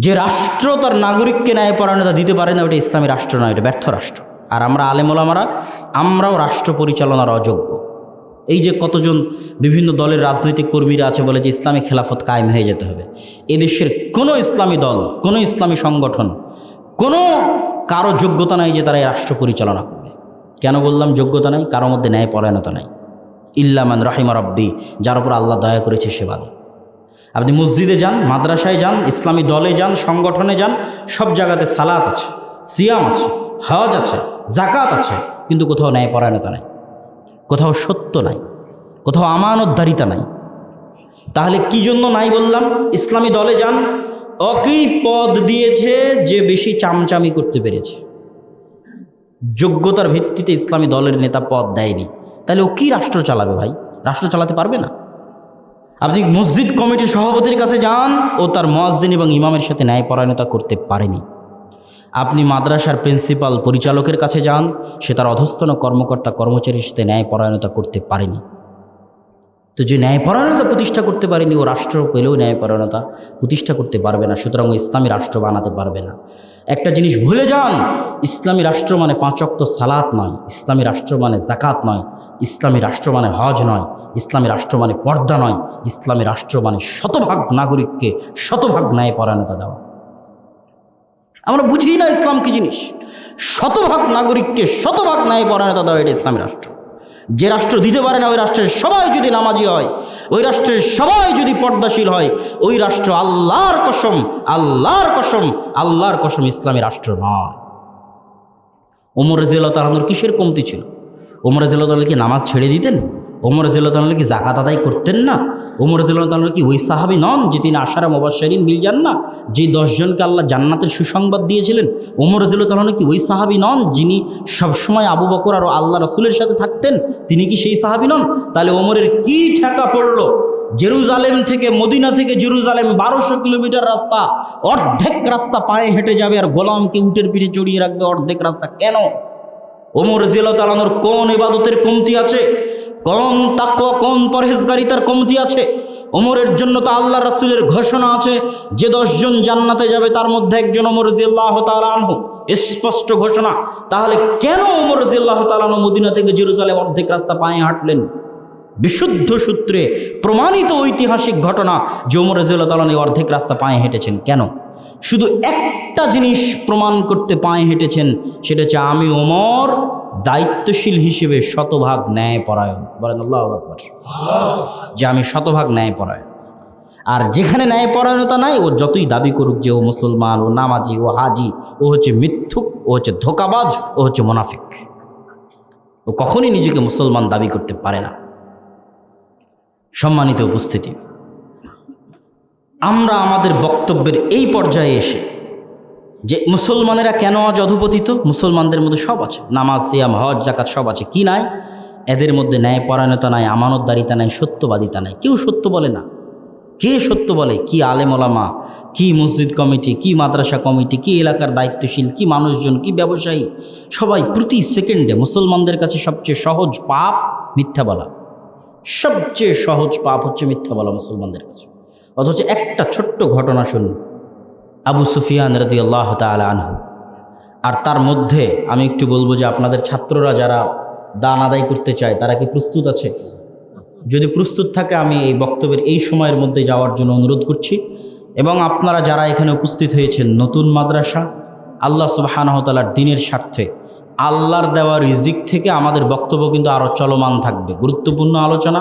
Speaker 1: যে রাষ্ট্র তার নাগরিককে ন্যায়পরায়ণতা দিতে পারে না, ওটা ইসলামী রাষ্ট্র নয়, এটা ব্যর্থ রাষ্ট্র। আর আমরা আলেম ওলামারা আমরাও রাষ্ট্র পরিচালনার অযোগ্য। এই যে কতজন বিভিন্ন দলের রাজনৈতিক কর্মীরা আছে বলে যে ইসলামী খেলাফত কায়েম হয়ে যেতে হবে, এদেশের কোনো ইসলামী দল, কোনো ইসলামী সংগঠন, কোনো কারো যোগ্যতা নাই যে তারা এই রাষ্ট্র পরিচালনা করবে। কেন বললাম যোগ্যতা নাই? কারোর মধ্যে ন্যায়পরায়ণতা নাই। ইল্লা মান রাহিমা রাব্বি, যার উপর আল্লাহ দয়া করেছে সে বাদে। আপনি মসজিদে যান, মাদ্রাসায় যান, ইসলামী দলে যান, সংগঠনে যান, সব জায়গাতে সালাত আছে, সিয়াম আছে, হজ আছে, জাকাত আছে, কিন্তু কোথাও ন্যায়পরায়ণতা নাই, কোথাও সত্য নাই, কোথাও আমানতদারিতা নাই। তাহলে কি জন্য নাই বললাম? ইসলামী দলে যান, ওকেই পদ দিয়েছে যে বেশি চামচামি করতে পেরেছে, যোগ্যতার ভিত্তিতে ইসলামী দলের নেতা পদ দেয়নি। তাহলে ও কি রাষ্ট্র চালাবে ভাই? রাষ্ট্র চালাতে পারবে না। আপনি মসজিদ কমিটির সভাপতির কাছে যান, ও তার মুয়াজ্জিন এবং ইমামের সাথে ন্যায়পরায়ণতা করতে পারেনি। আপনি মাদ্রাসার প্রিন্সিপাল পরিচালকের কাছে যান, সে তার অধস্তন কর্মকর্তা কর্মচারীর সাথে ন্যায়পরায়ণতা করতে পারেনি। তো যে ন্যায়পরায়ণতা প্রতিষ্ঠা করতে পারেনি, ও রাষ্ট্র পেলেও ন্যায়পরায়ণতা প্রতিষ্ঠা করতে পারবে না, সুতরাং ও ইসলামী রাষ্ট্র বানাতে পারবে না। একটা জিনিস ভুলে যান, ইসলামী রাষ্ট্র মানে 5 ওয়াক্ত সালাত নয়, ইসলামী রাষ্ট্র মানে জাকাত নয়, ইসলামী রাষ্ট্র মানে হজ নয়, ইসলামী রাষ্ট্র মানে পর্দা নয়, ইসলামী রাষ্ট্র মানে শতভাগ নাগরিককে শতভাগ ন্যায়পরায়ণতা দেওয়া। আমরা বুঝি না ইসলাম কি জিনিস। শতভাগ নাগরিককে শতভাগ ন্যায়পরায়ণতা দেওয়া, এটা ইসলামী রাষ্ট্র। যে রাষ্ট্র দিতে পারে না, ওই রাষ্ট্রের সবাই যদি নামাজি হয়, ওই রাষ্ট্রের সবাই যদি পর্দাশীল হয়, ওই রাষ্ট্র আল্লাহর কসম, আল্লাহর কসম, আল্লাহর কসম ইসলামী রাষ্ট্র নয়। ওমর রাদিয়াল্লাহু তাআলা আনহুর কিসের কমতি ছিল? ওমর রাদিয়াল্লাহু তাআলা কি নামাজ ছেড়ে দিতেন? ওমর রাদিয়াল্লাহু তাআলা কি জাকাত আদায় করতেন না? ওমর রাদিয়াল্লাহু তাআলা কি ওই সাহাবী নন যে তিনি আশারা মুবাশশিরিন বিল জান্নাহ, যে 10 জনকে আল্লাহ জান্নাতের সুসংবাদ দিয়েছিলেন? ওমর রাদিয়াল্লাহু তাআলা কি ওই সাহাবী নন যিনি সবসময় আবু বকর আর আল্লাহ রাসূলের সাথে থাকতেন? তিনি কি সেই সাহাবী নন? তাহলে ওমরের কি ঠেকা পড়লো? জেরুজালেম থেকে, মদিনা থেকে জেরুজালেম 1200 কিলোমিটার রাস্তা, অর্ধেক রাস্তা পায়ে হেঁটে যাবে আর গোলামকে উটের পিঠে চড়িয়ে রাখবে অর্ধেক রাস্তা। কেন? ওমর রাদিয়াল্লাহু তাআলা আনহুর কোন ইবাদতের কমতি আছে? কোন তাকওয়া, কোন পরহেজগারিতার কমতি আছে? ওমরের জন্য তো আল্লাহ রাসূলের ঘোষণা আছে যে 10 জন জান্নাতে যাবে, তার মধ্যে একজন ওমর রাদিয়াল্লাহু তাআলা আনহু, স্পষ্ট ঘোষণা। তাহলে কেন ওমর রাদিয়াল্লাহু তাআলা আনহু মদিনা থেকে জেরুজালেম অর্ধেক রাস্তা পায়ে হাঁটলেন? বিশুদ্ধ সূত্রে প্রমাণিত ঐতিহাসিক ঘটনা যে ওমর রাদিয়াল্লাহু তাআলা আনহু অর্ধেক রাস্তা পায়ে হেঁটেছেন। কেন? শুধু একটা জিনিস প্রমাণ করতে পায়ে হেঁটেছেন, সেটা হচ্ছে আমি ওমর দায়িত্বশীল হিসেবে শতভাগ ন্যায়পরায়ণ। বলেন আল্লাহু আকবার। যে আমি শতভাগ ন্যায়পরায়ণ। আর যেখানে ন্যায়পরায়ণতা নাই, ও যতই দাবি করুক যে ও মুসলমান, ও নামাজি, ও হাজি, ও হচ্ছে মিথ্যুক, ও হচ্ছে ধোঁকাবাজ, ও হচ্ছে মুনাফিক। ও কখনই নিজেকে মুসলমান দাবি করতে পারে না। সম্মানিত উপস্থিতি, আমরা আমাদের বক্তব্যের এই পর্যায়ে এসে যে মুসলমানেরা কেন আজ অধঃপতিত? মুসলমানদের মধ্যে সব আছে, নামাজ, সিয়াম, হজ, জাকাত সব আছে, কি নাই? এদের মধ্যে ন্যায়পরায়ণতা নাই, আমানতদারিতা নাই, সত্যবাদিতা নাই। কেউ সত্য বলে না। কে সত্য বলে? কি আলেম ওলামা, কি মসজিদ কমিটি, কি মাদ্রাসা কমিটি, কি এলাকার দায়িত্বশীল, কি মানুষজন, কি ব্যবসায়ী, সবাই প্রতি সেকেন্ডে মুসলমানদের কাছে সবচেয়ে সহজ পাপ মিথ্যা বলা। সবচেয়ে সহজ পাপ হচ্ছে মিথ্যা বলা মুসলমানদের কাছে। অথচ একটা ছোট্ট ঘটনা শুনুন, আবু সুফিয়ান রাদিয়াল্লাহু তাআলা আনহু। আর তার মধ্যে আমি একটু বলবো যে আপনাদের ছাত্ররা যারা দান আদায় করতে চায়, তারা কি প্রস্তুত আছে? যদি প্রস্তুত থাকে আমি এই বক্তব্যের এই সময়ের মধ্যে যাওয়ার জন্য অনুরোধ করছি। এবং আপনারা যারা এখানে উপস্থিত হয়েছেন, নতুন মাদ্রাসা, আল্লাহ সুবহানাহু ওয়া তাআলার দ্বীনের স্বার্থে আল্লাহর দেওয়া রিজিক থেকে আমাদের বক্তব্য কিন্তু আরও চলমান থাকবে। গুরুত্বপূর্ণ আলোচনা,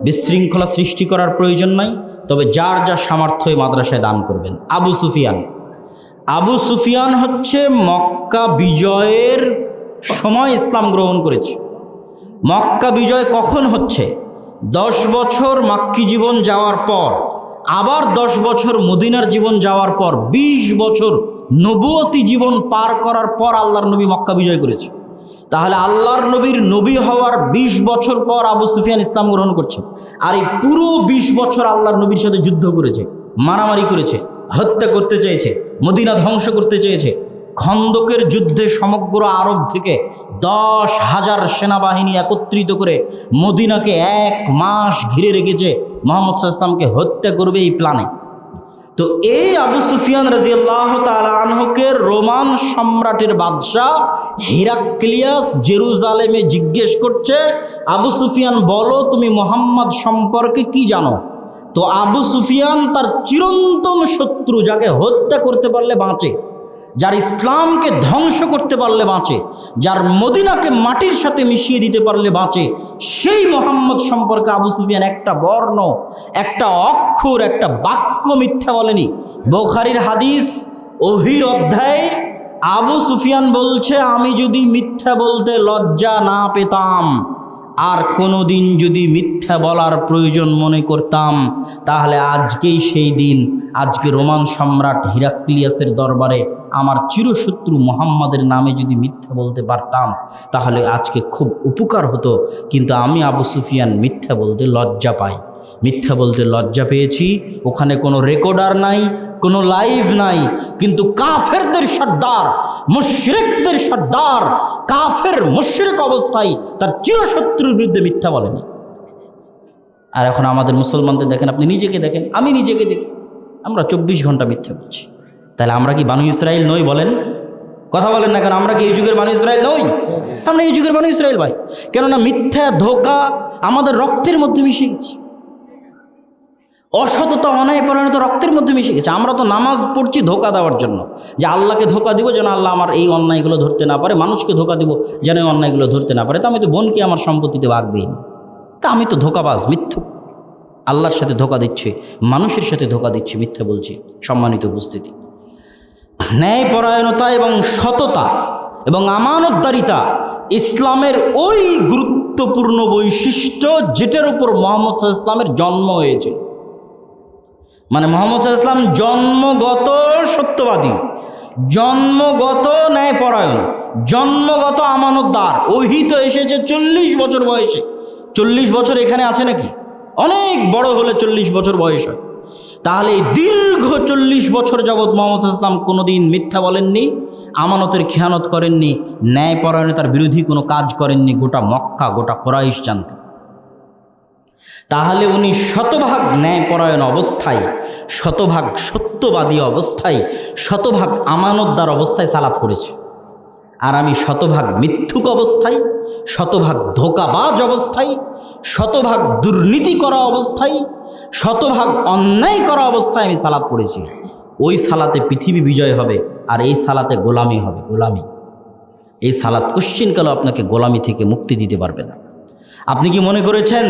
Speaker 1: বিশৃঙ্খলা সৃষ্টি করার প্রয়োজন নাই, তবে যার যা সামর্থ্য মাদ্রাসায় দান করবেন। আবু সুফিয়ান হচ্ছে মক্কা বিজয়ের সময় ইসলাম গ্রহণ করেছে। মক্কা বিজয় কখন হচ্ছে? 10 বছর মাক্কি জীবন যাওয়ার পর, আবার 10 বছর মদিনার জীবন যাওয়ার পর, 20 বছর নবুয়তি জীবন পার করার পর আল্লাহর নবী মক্কা বিজয় করেছে। তাহলে আল্লাহর নবীর নবী হওয়ার 20 বছর পর আবু সুফিয়ান ইসলাম গ্রহণ করছে। আর এই পুরো 20 বছর আল্লাহর নবীর সাথে যুদ্ধ করেছে, মারামারি করেছে, হত্যা করতে চেয়েছে, মদিনা ধ্বংস করতে চেয়েছে। খন্দকের যুদ্ধে সমগ্র আরব থেকে 10,000 সেনাবাহিনী একত্রিত করে মদিনাকে 1 মাস ঘিরে রেখেছে, মুহাম্মদ সাল্লাল্লাহু আলাইহি ওয়াসাল্লামকে হত্যা করবে এই প্ল্যানে। তো এই আবু সুফিয়ান রাদিয়াল্লাহু তাআলা আনহুকে রোমান সম্রাটের বাদশাহ হিরাক্লিয়াস জেরুজালেমে জিজ্ঞেস করছে, আবু সুফিয়ান বলো তুমি মুহাম্মদ সম্পর্কে কি জানো? তো আবু সুফিয়ান তার চিরন্তন শত্রু, যাকে হত্যা করতে পারলে বাঁচে, যার ইসলামকে ধ্বংস করতে পারলে বাঁচে, যার মদিনাকে মাটির সাথে মিশিয়ে দিতে পারলে বাঁচে, সেই মোহাম্মদ সম্পর্কে আবু সুফিয়ান একটা বর্ণ, একটা অক্ষর, একটা বাক্য মিথ্যা বলেনি। বুখারীর হাদিস ওহীর অধ্যায়ে আবু সুফিয়ান বলছে, আমি যদি মিথ্যা বলতে লজ্জা না পেতাম, আর কোনো দিন যদি মিথ্যা বলার প্রয়োজন মনে করতাম, তাহলে আজকেই সেই দিন, আজকে রোমান সম্রাট হিরাক্লিয়াসের দরবারে আমার চিরশত্রু মুহাম্মাদের নামে যদি মিথ্যা বলতে পারতাম, তাহলে আজকে খুব উপকার হতো। কিন্তু আমি আবু সুফিয়ান মিথ্যা বলতে লজ্জা পাই। মিথ্যা বলতে লজ্জা পেয়েছি। ওখানে কোনো রেকর্ডার নাই, কোনো লাইভ নাই, কিন্তু কাফেরদের সর্দার, মুশরিকদের সর্দার, কাফের মুশরিক অবস্থায় তার চিরশত্রুর বিরুদ্ধে মিথ্যা বলেনি। আর এখন আমাদের মুসলমানদের দেখেন, আপনি নিজেকে দেখেন, আমি নিজেকে দেখি, আমরা 24 ঘন্টা মিথ্যা বলছি। তাহলে আমরা কি বানু ইসরাইল নই? বলেন, কথা বলেন না কেন? আমরা কি এই যুগের বানু ইসরাইল নই? আমরা এই যুগের বানু ইসরাইল ভাই। কেননা মিথ্যা, ধোঁকা আমাদের রক্তের মধ্যে মিশে গেছে। অসততা, অন্যায় পরায়ণতা রক্তের মধ্যে মিশে গেছে। আমরা তো নামাজ পড়ছি ধোঁকা দেওয়ার জন্য, যে আল্লাহকে ধোঁকা দিব যেন আল্লাহ আমার এই অন্যায়গুলো ধরতে না পারে, মানুষকে ধোঁকা দিব যেন এই অন্যায়গুলো ধরতে না পারে। তা আমি তো বোনকে আমার সম্পত্তিতে ভাগ দিইনি, তা আমি তো ধোঁকাবাজ, মিথ্যুক। আল্লাহর সাথে ধোঁকা দিচ্ছে, মানুষের সাথে ধোঁকা দিচ্ছে, মিথ্যা বলছি। সম্মানিত উপস্থিতি, ন্যায়পরায়ণতা এবং সততা এবং আমানতদারিতা ইসলামের ওই গুরুত্বপূর্ণ বৈশিষ্ট্য যেটার উপর মুহাম্মদ সাল্লাল্লাহু আলাইহি ওয়াসাল্লামের জন্ম হয়েছে। মানে মুহাম্মদ সাল্লাল্লাহু আলাইহি ওয়াসাল্লাম জন্মগত সত্যবাদী, জন্মগত ন্যায়পরায়ণ, জন্মগত আমানতদার। ওহী তো এসেছে 40 বছর বয়সে। 40 বছর এখানে আছে নাকি? অনেক বড় হলে 40 বছর বয়স হয়। তাহলে এই দীর্ঘ 40 বছর যাবৎ মুহাম্মদ সাল্লাল্লাহু আলাইহি ওয়াসাল্লাম কোনোদিন মিথ্যা বলেননি, আমানতের খেয়ানত করেননি, ন্যায়পরায়ণতার বিরোধী কোনো কাজ করেননি। গোটা মক্কা, গোটা কুরাইশ জানত। তাহলে উনি শতভাগ ন্যায়পরায়ণ অবস্থায়, শতভাগ সত্যবাদী অবস্থায়, শতভাগ আমানতদার অবস্থায় সালাত করেছে। আর আমি শতভাগ মিথ্যুক অবস্থায়, শতভাগ ধোঁকাবাজ অবস্থায়, শতভাগ দুর্নীতি করা অবস্থায়, শতভাগ অন্যায় করা অবস্থায় আমি সালাত পড়েছি। ওই সালাতে পৃথিবী বিজয় হবে, আর এই সালাতে গোলামি হবে, গোলামি। এই সালাত কোশ্চিনকালও আপনাকে গোলামি থেকে মুক্তি দিতে পারবে না। আপনি কি মনে করেছেন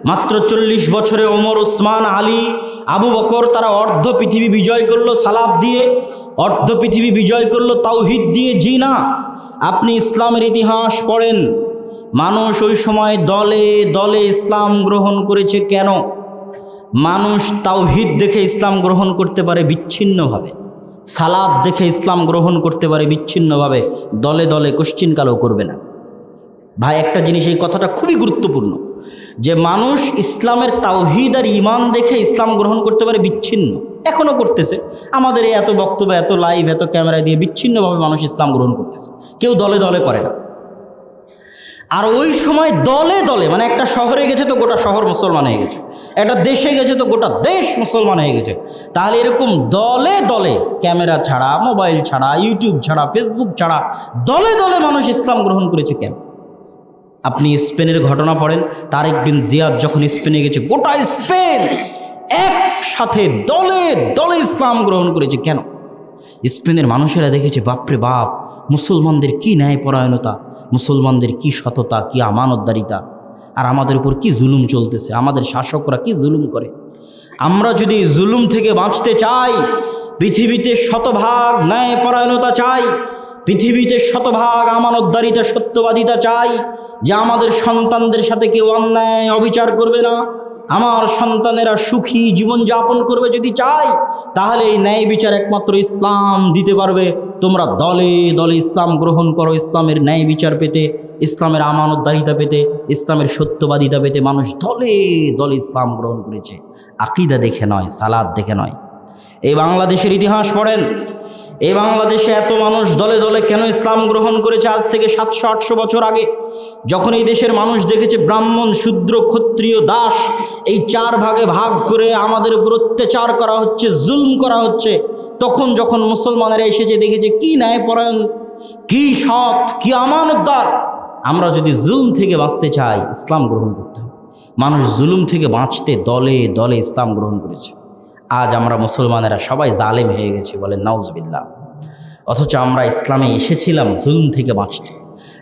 Speaker 1: মাত্র 40 বছরে ওমর, ওসমান, আলী, আবু বকর তারা অর্ধ পৃথিবী বিজয় করলো সালাত দিয়ে, অর্ধ পৃথিবী বিজয় করলো তাওহীদ দিয়ে? জি না। আপনি ইসলামের ইতিহাস পড়েন, মানুষ ওই সময় দলে দলে ইসলাম গ্রহণ করেছে। কেন? মানুষ তাওহীদ দেখে ইসলাম গ্রহণ করতে পারে বিচ্ছিন্নভাবে, সালাত দেখে ইসলাম গ্রহণ করতে পারে বিচ্ছিন্নভাবে, দলে দলে কোশ্চিনকালও করবে না। ভাই, একটা জিনিস, এই কথাটা খুবই গুরুত্বপূর্ণ, যে মানুষ ইসলামের তাওহীদ আর ঈমান দেখে ইসলাম গ্রহণ করতে পারে বিচ্ছিন্ন, এখনও করতেছে। আমাদের এই এত বক্তব্য, এত লাইভ, এত ক্যামেরা দিয়ে বিচ্ছিন্নভাবে মানুষ ইসলাম গ্রহণ করতেছে, কেউ দলে দলে করে না। আর ওই সময় দলে দলে, মানে একটা শহরে গেছে তো গোটা শহর মুসলমান হয়ে গেছে, একটা দেশে গেছে তো গোটা দেশ মুসলমান হয়ে গেছে। তাহলে এরকম দলে দলে, ক্যামেরা ছাড়া, মোবাইল ছাড়া, ইউটিউব ছাড়া, ফেসবুক ছাড়া দলে দলে মানুষ ইসলাম গ্রহণ করেছে কেন? আপনি স্পেনের ঘটনা পড়েন, তারেক বিন জিয়াদ যখন স্পেনে গেছে, গোটা স্পেন একসাথে দলে দলে ইসলাম গ্রহণ করেছে। কেন? স্পেনের মানুষেরা দেখেছে, বাপরে বাপ, মুসলমানদের কি ন্যায়পরায়ণতা, মুসলমানদের কি সততা, কি আমানতদারিতা, আর আমাদের উপর কি জুলুম চলতেছে, আমাদের শাসকরা কি জুলুম করে। আমরা যদি জুলুম থেকে বাঁচতে চাই, পৃথিবীতে শতভাগ ন্যায়পরায়ণতা চাই, পৃথিবীতে শতভাগ আমানতদারিতা, সত্যবাদিতা চাই, যে আমাদের সন্তানদের সাথে কেউ অন্যায় অবিচার করবে না, আমার সন্তানেরা সুখী জীবনযাপন করবে যদি চাই, তাহলে এই ন্যায় বিচার একমাত্র ইসলাম দিতে পারবে। তোমরা দলে দলে ইসলাম গ্রহণ করো, ইসলামের ন্যায় বিচার পেতে, ইসলামের আমানতদারিতা পেতে, ইসলামের সত্যবাদিতা পেতে মানুষ দলে দলে ইসলাম গ্রহণ করেছে। আকীদা দেখে নয়, সালাত দেখে নয়। এই বাংলাদেশের ইতিহাস পড়েন, এই বাংলাদেশে এত মানুষ দলে দলে কেন ইসলাম গ্রহণ করেছে? আজ থেকে 700-800 বছর আগে যখন এই দেশের মানুষ দেখেছে ব্রাহ্মণ, শূদ্র, ক্ষত্রিয়, দাস এই 4 ভাগে ভাগ করে আমাদের উপর অত্যাচার করা হচ্ছে, জুলম করা হচ্ছে, তখন যখন মুসলমানেরা এসেছে দেখেছে কি ন্যায়পরায়ণ, কি সৎ, কি আমানতদার। আমরা যদি জুলম থেকে বাঁচতে চাই ইসলাম গ্রহণ করতে হবে। মানুষ জুলুম থেকে বাঁচতে দলে দলে ইসলাম গ্রহণ করেছে। আজ আমরা মুসলমানেরা সবাই জালেম হয়ে গেছি, বলেন নাউজুবিল্লাহ। অথচ আমরা ইসলামে এসেছিলাম জুলুম থেকে বাঁচতে।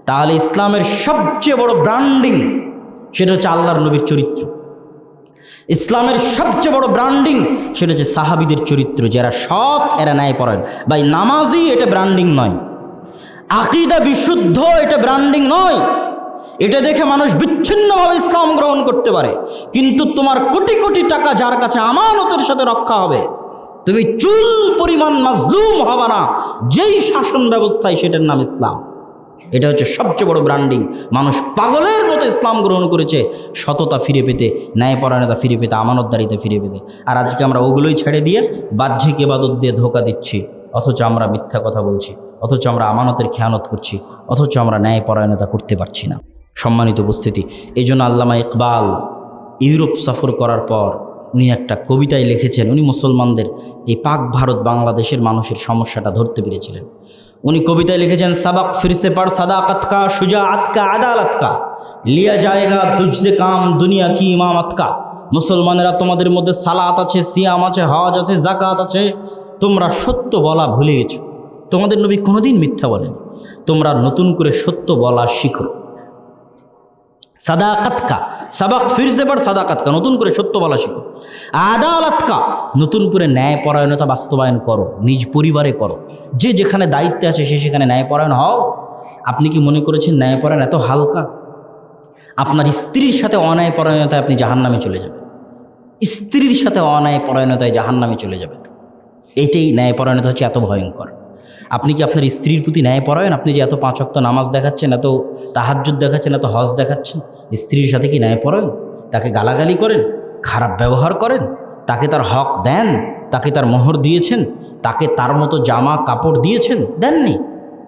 Speaker 1: তাহলে ইসলামের সবচেয়ে বড় ব্র্যান্ডিং সেটা হচ্ছে আল্লাহর নবীর চরিত্র। ইসলামের সবচেয়ে বড় ব্র্যান্ডিং সেটা হচ্ছে সাহাবীদের চরিত্র, যারা সৎ, এরা ন্যায়পরায়ণ। ভাই নামাজি এটা ব্র্যান্ডিং নয়, আকীদা বিশুদ্ধ এটা ব্র্যান্ডিং নয়। এটা দেখে মানুষ বিচ্ছিন্নভাবে ইসলাম গ্রহণ করতে পারে, কিন্তু তোমার কোটি কোটি টাকা যার কাছে আমানতের সাথে রক্ষা হবে, তুমি চুল পরিমাণ মাজলুম হবে না যেই শাসন ব্যবস্থায়, সেটার নাম ইসলাম। এটা হচ্ছে সবচেয়ে বড় ব্র্যান্ডিং। মানুষ পাগলের মতো ইসলাম গ্রহণ করেছে সততা ফিরে পেতে, ন্যায়পরায়ণতা ফিরে পেতে, আমানতদারিতা ফিরে পেতে। আর আজকে আমরা ওগুলোই ছেড়ে দিয়ে বাহ্যিক ইবাদত দিয়ে ধোঁকা দিচ্ছি, অথচ আমরা মিথ্যা কথা বলছি, অথচ আমরা আমানতের খেয়ানত করছি, অথচ আমরা ন্যায়পরায়ণতা করতে পারছি না। সম্মানিত উপস্থিতি, এই জন্য আল্লামা ইকবাল ইউরোপ সফর করার পর উনি একটা কবিতায় লিখেছেন। উনি মুসলমানদের এই পাক ভারত বাংলাদেশের মানুষের সমস্যাটা ধরতে পেরেছিলেন। উনি কবিতায় লিখেছেন, সাবাক ফিরসে পর সাদাকত কা, শুজাআত কা, আদালত কা, লিয়া জায়েগা তুঝসে কাম দুনিয়া কি ইমামত কা। মুসলমানেরা, তোমাদের মধ্যে সালাত আছে, সিয়াম আছে, হজ আছে, জাকাত আছে, তোমরা সত্য বলা ভুলে গেছো। তোমাদের নবী কোনোদিন মিথ্যা বলেন। তোমরা নতুন করে সত্য বলা শিখো। সাদাকাত কা, সাবাক ফিরসে পর সাদাকাত কা, নতুন করে সত্য বলা শিখো। আদালত কা, নতুন করে ন্যায়পরায়ণতা বাস্তবায়ন করো, নিজ পরিবারে করো। যে যেখানে দায়িত্বে আছে সে সেখানে ন্যায়পরায়ণ হও। আপনি কি মনে করেছেন ন্যায়পরায়ণ এত হালকা? আপনার স্ত্রীর সাথে অন্যায়পরায়ণতায় আপনি জাহান্নামে চলে যাবেন। স্ত্রীর সাথে অন্যায়পরায়ণতায় জাহান্নামে চলে যাবেন। এইটাই ন্যায়পরায়ণতা হচ্ছে এত ভয়ঙ্কর। আপনি কি আপনার স্ত্রীর প্রতি ন্যায়পরায়ণ? আপনি যে এত 5 ওয়াক্ত নামাজ দেখাচ্ছেন, এত তাহাজ্জুদ দেখাচ্ছেন, এত হজ দেখাচ্ছেন, স্ত্রীর সাথে কি ন্যায়পরায়ণ? তাকে গালাগালি করেন, খারাপ ব্যবহার করেন, তাকে তার হক দেন, তাকে তার মোহর দিয়েছেন, তাকে তার মতো জামা কাপড় দিয়েছেন? দেননি।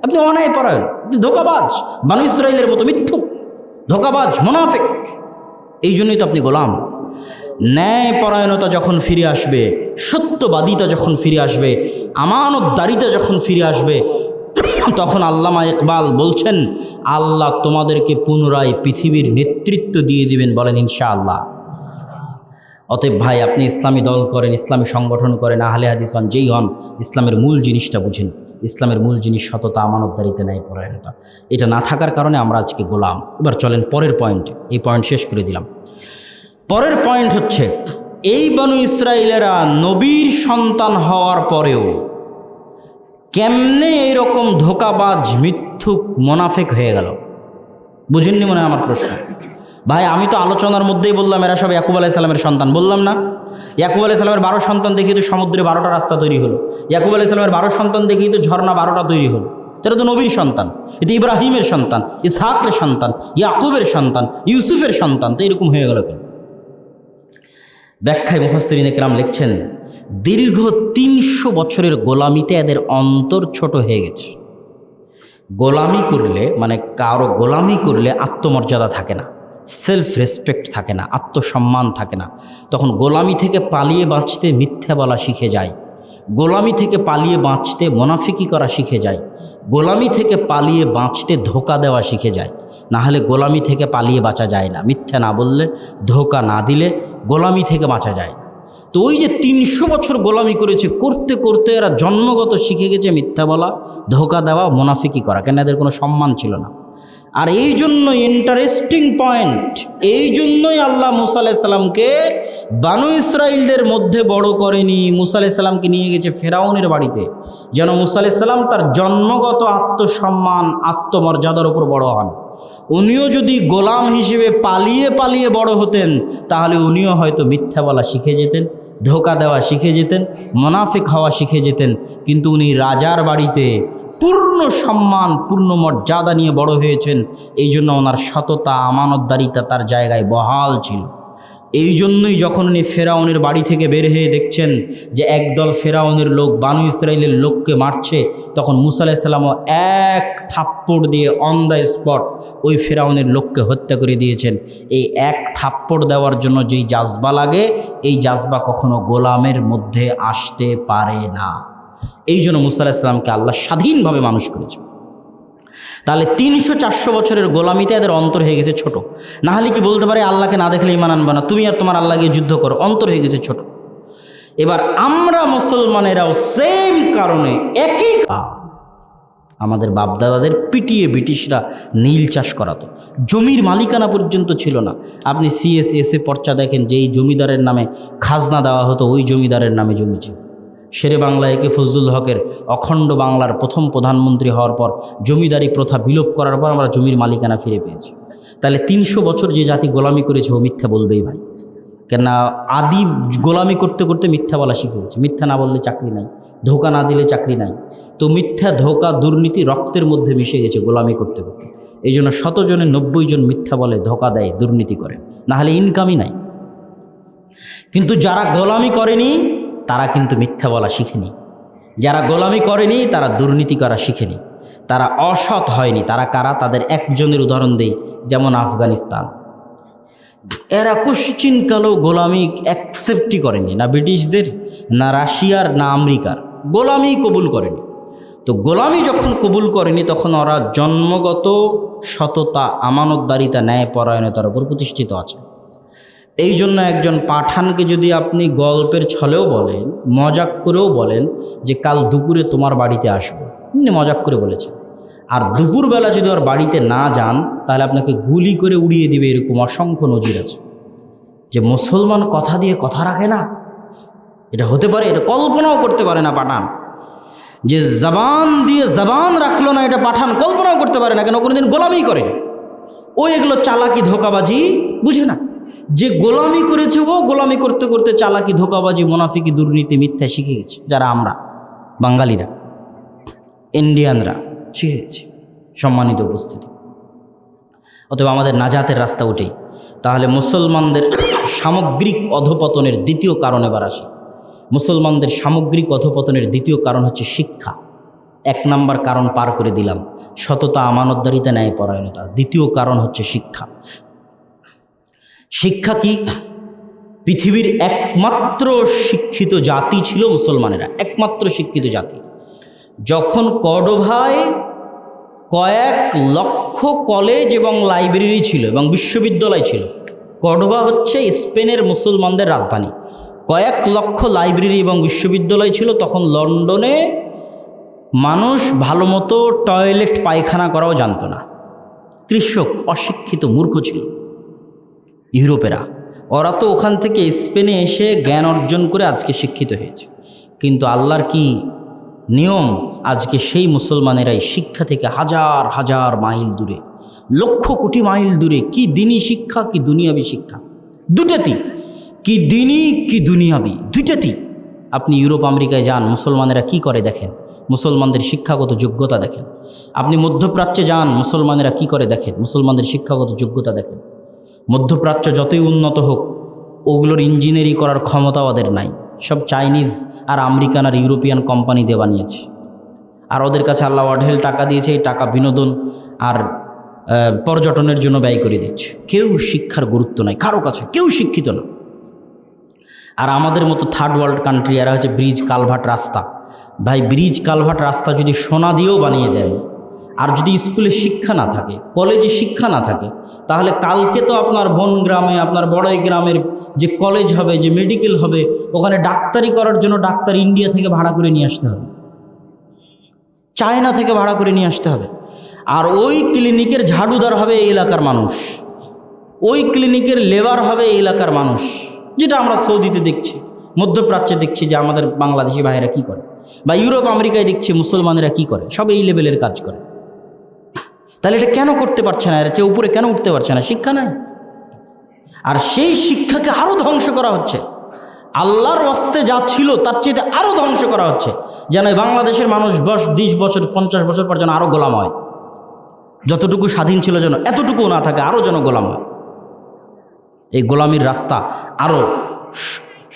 Speaker 1: আপনি অন্যায়পরায়ণ, আপনি ধোঁকাবাজ, বনী ইসরাইলের মতো মিথ্যুক, ধোঁকাবাজ, মুনাফিক। এই জন্যই তো আপনি গোলাম। ন্যায়পরায়ণতা যখন ফিরে আসবে, সত্যবাদিতা যখন ফিরে আসবে, আমানতদারিতা যখন ফিরে আসবে, তখন আল্লামা ইকবাল বলছেন, আল্লাহ তোমাদেরকে পুনরায় পৃথিবীর নেতৃত্ব দিয়ে দিবেন, বলেন ইনশাআল্লাহ। অতএব ভাই, আপনি ইসলামী দল করেন, ইসলামী সংগঠন করেন, আহলে হাদিস হন, যেই হন, ইসলামের মূল জিনিসটা বুঝেন। ইসলামের মূল জিনিস সততা, আমানতদারিতা, ন্যায়পরায়ণতা। এটা না থাকার কারণে আমরা আজকে গোলাম। এবার চলেন পরের পয়েন্ট। এই পয়েন্ট শেষ করে দিলাম। পরের পয়েন্ট হচ্ছে, এই বনু ইসরাইলেরা নবীর সন্তান হওয়ার পরেও কেমনে এরকম ধোঁকাবাজ, মিথ্যুক, মোনাফেক হয়ে গেল? বুঝেননি মনে হয় আমার প্রশ্ন? ভাই, আমি তো আলোচনার মধ্যেই বললাম এরা সব ইয়াকুব আলাইহিস সালামের সন্তান, বললাম না? ইয়াকুব আলাইহিস সালামের 12 সন্তান দেখিয়ে তো সমুদ্রে 12টা রাস্তা তৈরি হলো। ইয়াকুব আলাইহিস সালামের 12 সন্তান দেখিয়ে তো ঝর্ণা 12টা তৈরি হলো। এরা তো নবীর সন্তান। এটা ইব্রাহিমের সন্তান, ইসহাকের সন্তান, ইয়াকুবের সন্তান, ইউসুফের সন্তান। তো এরকম হয়ে গেল কেন? ব্যাখ্যায় মুফাসসিরিনে কেরাম লিখছেন, দীর্ঘ 300 বছরের গোলামিতে এদের অন্তর ছোট হয়ে গেছে। গোলামি করলে, মানে কারো গোলামি করলে আত্মমর্যাদা থাকে না, সেলফ রেসপেক্ট থাকে না, আত্মসম্মান থাকে না। তখন গোলামি থেকে পালিয়ে বাঁচতে মিথ্যা বলা শিখে যায়, গোলামি থেকে পালিয়ে বাঁচতে মুনাফিকি করা শিখে যায়, গোলামি থেকে পালিয়ে বাঁচতে ধোঁকা দেওয়া শিখে যায়। না হলে গোলামি থেকে পালিয়ে বাঁচা যায় না। মিথ্যা না বললে, ধোঁকা না দিলে গোলামি থেকে বাঁচা যায়। তো ওই যে 300 বছর গোলামি করেছে, করতে করতে এরা জন্মগত শিখে গেছে মিথ্যা বলা, ধোঁকা দেওয়া, মুনাফিকি করা। কেন? এদের কোনো সম্মান ছিল না। আর এই জন্য ইন্টারেস্টিং পয়েন্ট, এই জন্যই আল্লাহ মুসা আলাইহিস সালামকে বানু ইসরাইলদের মধ্যে বড় করেনি। মুসা আলাইহিস সালামকে নিয়ে গেছে ফেরাউনের বাড়িতে, যেন মুসা আলাইহিস সালাম তার জন্মগত আত্মসম্মান, আত্মমর্যাদার উপর বড় হন। উনিও যদি গোলাম হিসেবে পালিয়ে পালিয়ে বড় হতেন, তাহলে উনিও হয়তো মিথ্যা বলা শিখে যেতেন, ধোঁকা দেওয়া শিখে যেতেন, মুনাফিক হওয়া শিখে যেতেন। কিন্তু উনি রাজার বাড়িতে পূর্ণ সম্মান, পূর্ণ মর্যাদা নিয়ে বড় হয়েছেন। এই জন্য ওনার সততা, আমানতদারিতা তার জায়গায় বহাল ছিল। এই জন্যই যখন উনি ফেরাউনের বাড়ি থেকে বের হয়ে দেখছেন যে একদল ফেরাউনের লোক বানু ইসরাইলের লোককে মারছে, তখন মুসা আলাইহিস সালামও এক থাপ্পড় দিয়ে অন দ্য স্পট ওই ফেরাউনের লোককে হত্যা করে দিয়েছেন। এই এক থাপ্পড় দেওয়ার জন্য যেই জাজবা লাগে, এই জাজবা কখনো গোলামের মধ্যে আসতে পারে না। এই জন্য মুসা আলাইহিস সালামকে আল্লাহ স্বাধীনভাবে মানুষ করেছে। তাহলে 300-400 বছরের গোলামিতে এদের অন্তর হয়ে গেছে ছোট। না হলে কি বলতে পারে আল্লাহকে না দেখলে ঈমান আনবে না, তুমি আর তোমার আল্লাহ গিয়ে যুদ্ধ করো, অন্তর হয়ে গেছে ছোট। এবার আমরা মুসলমানেরাও সেম কারণে একই আমাদের বাপদাদাদের পিটিয়ে ব্রিটিশরা নীল চাষ করাতো, জমির মালিকানা পর্যন্ত ছিল না। আপনি সিএসএসএ পর্চা দেখেন, যেই জমিদারের নামে খাজনা দেওয়া হতো ওই জমিদারের নামে জমি ছিল। শেরে বাংলা একে ফজলুল হকের অখণ্ড বাংলার প্রথম প্রধানমন্ত্রী হওয়ার পর জমিদারি প্রথা বিলোপ করার পর আমরা জমির মালিকানা ফিরে পেয়েছি। তাহলে 300 বছর যে জাতি গোলামি করেছে ও মিথ্যা বলবেই ভাই, কেননা আদি গোলামি করতে করতে মিথ্যা বলা শিখে গেছে। মিথ্যা না বললে চাকরি নাই, ধোকা না দিলে চাকরি নাই। তো মিথ্যা, ধোকা, দুর্নীতি রক্তের মধ্যে মিশে গেছে গোলামি করতে করতে। এই জন্য 100 জনের 90 জন মিথ্যা বলে, ধোকা দেয়, দুর্নীতি করে, না হলে ইনকামই নাই। কিন্তু যারা গোলামি করেনি তারা কিন্তু মিথ্যা বলা শিখেনি, যারা গোলামি করেনি তারা দুর্নীতি করা শিখেনি, তারা অসৎ হয়নি। তারা কারা? তাদের একজনের উদাহরণ দেই, যেমন আফগানিস্তান। এরা কোশ্চিনকালেও গোলামি অ্যাকসেপ্টই করেনি, না ব্রিটিশদের, না রাশিয়ার, না আমেরিকার। গোলামি কবুল করেনি। তো গোলামি যখন কবুল করেনি তখন ওরা জন্মগত সততা, আমানতদারিতা, ন্যায়পরায়ণতার উপর প্রতিষ্ঠিত আছে। এই জন্য একজন পাঠানকে যদি আপনি গল্পের ছলেও বলেন, মজাক করেও বলেন যে কাল দুপুরে তোমার বাড়িতে আসবো, এমনি মজাক করে বলেছেন, আর দুপুরবেলা যদি ওর বাড়িতে না যান তাহলে আপনাকে গুলি করে উড়িয়ে দিবে, এরকম অসংখ্য নজির আছে। যে মুসলমান কথা দিয়ে কথা রাখে না, এটা হতে পারে? এটা কল্পনাও করতে পারে না পাঠান। যে জবান দিয়ে জবান রাখলো না, এটা পাঠান কল্পনাও করতে পারে না। কেন? কোনোদিন গোলামি করে ও, এগুলো চালাকি ধোকাবাজি বুঝে না। যে গোলামি করেছে ও গোলামি করতে করতে চালাকি ধোকাবাজি, মুনাফিকি, দুর্নীতি, মিথ্যা শিখে গেছে। যারা আমরা বাঙালিরা, ইন্ডিয়ানরা শিখে গেছি। সম্মানিত উপস্থিতি, অতএব আমাদের নাজাতের রাস্তা ওঠেই। তাহলে মুসলমানদের সামগ্রিক অধপতনের দ্বিতীয় কারণ এবার আসে। মুসলমানদের সামগ্রিক অধপতনের দ্বিতীয় কারণ হচ্ছে শিক্ষা। 1 নম্বর কারণ পার করে দিলাম, সততা, আমানতদারিতা, ন্যায়পরায়ণতা। দ্বিতীয় কারণ হচ্ছে শিক্ষা। শিক্ষা কি? পৃথিবীর একমাত্র শিক্ষিত জাতি ছিল মুসলমানেরা, একমাত্র শিক্ষিত জাতি। যখন কর্ডোভায় কয়েক লক্ষ কলেজ এবং লাইব্রেরি ছিল এবং বিশ্ববিদ্যালয় ছিল। কর্ডোভা হচ্ছে স্পেনের মুসলমানদের রাজধানী। কয়েক লক্ষ লাইব্রেরি এবং বিশ্ববিদ্যালয় ছিল। তখন লন্ডনে মানুষ ভালো মতো টয়লেট পায়খানা করাও জানতো না। কৃষক, অশিক্ষিত, মূর্খ ছিল ইউরোপেরা। ওরা তো ওখান থেকে স্পেনে এসে জ্ঞান অর্জন করে আজকে শিক্ষিত হয়েছে। কিন্তু আল্লাহর কি নিয়ম, আজকে সেই মুসলমানেরাই শিক্ষা থেকে হাজার হাজার মাইল দূরে, লক্ষ কোটি মাইল দূরে। কি দিনী শিক্ষা, কি দুনিয়াবি শিক্ষা, দুটাতেই। কি দিনী, কি দুনিয়াবি, দুটাতেই। আপনি ইউরোপ, আমেরিকায় যান, মুসলমানেরা কি করে দেখেন, মুসলমানদের শিক্ষাগত যোগ্যতা দেখেন। আপনি মধ্যপ্রাচ্যে যান, মুসলমানেরা কি করে দেখেন, মুসলমানদের শিক্ষাগত যোগ্যতা দেখেন। মধ্যপ্রাচ্য যতই উন্নত হোক, ওগুলোর ইঞ্জিনিয়ারিং করার ক্ষমতা ওদের নাই। সব চাইনিজ আর আমেরিকান আর ইউরোপিয়ান কোম্পানি দিয়ে বানিয়েছে। আর ওদের কাছে আল্লাহ অঢেল টাকা দিয়েছে, এই টাকা বিনোদন আর পর্যটনের জন্য ব্যয় করে দিচ্ছে। কেউ শিক্ষার গুরুত্ব নাই কারো কাছে, কেউ শিক্ষিত না। আর আমাদের মতো থার্ড ওয়ার্ল্ড কান্ট্রি, এরা হচ্ছে ব্রিজ, কালভার্ট, রাস্তা। ভাই, ব্রিজ, কালভার্ট, রাস্তা যদি সোনা দিয়েও বানিয়ে দেন, আর যদি স্কুলে শিক্ষা না থাকে, কলেজে শিক্ষা না থাকে, তাহলে কালকে তো আপনার বন গ্রামে, আপনার বড়ই গ্রামের যে কলেজ হবে, যে মেডিকেল হবে, ওখানে ডাক্তারি করার জন্য ডাক্তার ইন্ডিয়া থেকে ভাড়া করে নিয়ে আসতে হবে, চায়না থেকে ভাড়া করে নিয়ে আসতে হবে। আর ওই ক্লিনিকের ঝাড়ুদার হবে এই এলাকার মানুষ, ওই ক্লিনিকের লেবার হবে এই এলাকার মানুষ। যেটা আমরা সৌদিতে দেখছি, মধ্যপ্রাচ্যে দেখছি যে আমাদের বাংলাদেশি ভাইয়েরা কী করে, বা ইউরোপ, আমেরিকায় দেখছি মুসলমানেরা কি করে, সব এই লেভেলের কাজ করে। তাহলে এটা কেন করতে পারছে না? এর চেয়ে উপরে কেন উঠতে পারছে না? শিক্ষা নাই। আর সেই শিক্ষাকে আরও ধ্বংস করা হচ্ছে। আল্লাহর ওয়াস্তে যা ছিল তার চেয়ে আরও ধ্বংস করা হচ্ছে, যেন বাংলাদেশের মানুষ 20 বছর 50 বছর পর যেন আরও গোলাম হয়। যতটুকু স্বাধীন ছিল যেন এতটুকুও না থাকে, আরও যেন গোলাম হয়। এই গোলামির রাস্তা আরও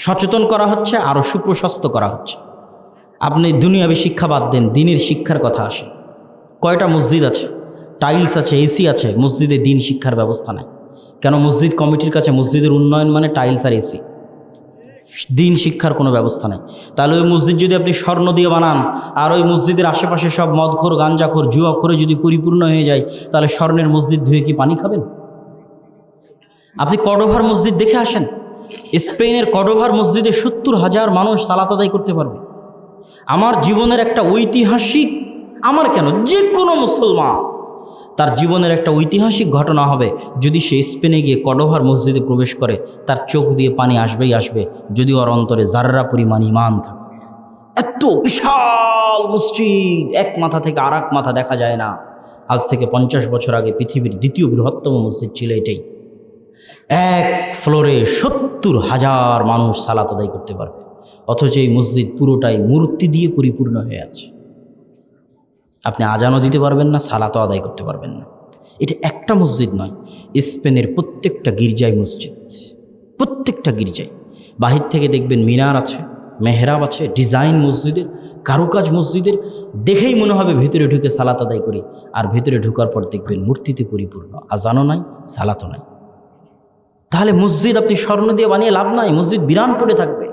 Speaker 1: সচেতন করা হচ্ছে, আরও সুপ্রশস্ত করা হচ্ছে। আপনি দুনিয়াবী শিক্ষা বাদ দেন, দিনের শিক্ষার কথা আসে। কয়টা মসজিদ আছে, টাইলস আছে, এসি আছে, মসজিদে দিন শিক্ষার ব্যবস্থা নাই কেন? মসজিদ কমিটির কাছে মসজিদের উন্নয়ন মানে টাইলস আর এসি, দিন শিক্ষার কোনো ব্যবস্থা নেই। তাহলে ওই মসজিদ যদি আপনি স্বর্ণ দিয়ে বানান আর ওই মসজিদের আশেপাশে সব মদখোর, গাঞ্জাখোর, জুয়াখোরে যদি পরিপূর্ণ হয়ে যায়, তাহলে স্বর্ণের মসজিদ ধুয়ে কি পানি খাবেন? আপনি কর্ডোভার মসজিদ দেখে আসেন। স্পেনের কর্ডোভার মসজিদে 70,000 মানুষ সালাত আদায় করতে পারবে। আমার জীবনের একটা ঐতিহাসিক, আমার কেন, যে কোনো মুসলমান তার জীবনের একটা ঐতিহাসিক ঘটনা হবে যদি সে স্পেনে গিয়ে কর্ডোভার মসজিদে প্রবেশ করে। তার চোখ দিয়ে পানি আসবেই আসবে, যদি ওর অন্তরে জাররা পরিমাণ ঈমান থাকে। এত বিশাল মসজিদ, এক মাথা থেকে আর এক মাথা দেখা যায় না। আজ থেকে 50 বছর আগে পৃথিবীর দ্বিতীয় বৃহত্তম মসজিদ ছিল এটাই। এক ফ্লোরে 70,000 মানুষ সালাত আদায় করতে পারবে, অথচ এই মসজিদ পুরোটাই মূর্তি দিয়ে পরিপূর্ণ হয়ে আছে। আপনি আজানও দিতে পারবেন না, সালাতও আদায় করতে পারবেন না। এটা একটা মসজিদ নয়, স্পেনের প্রত্যেকটা গির্জায় মসজিদ, প্রত্যেকটা গির্জায়। বাহির থেকে দেখবেন মিনার আছে, মেহরাব আছে, ডিজাইন মসজিদের, কারুকাজ মসজিদের, দেখেই মনে হবে ভেতরে ঢুকে সালাত আদায় করি। আর ভেতরে ঢোকার পর দেখবেন মূর্তিতে পরিপূর্ণ, আজানও নাই, সালাতও নাই। তাহলে মসজিদ আপনি স্বর্ণ দিয়ে বানিয়ে লাভ নাই, মসজিদ বিরান পড়ে থাকবে।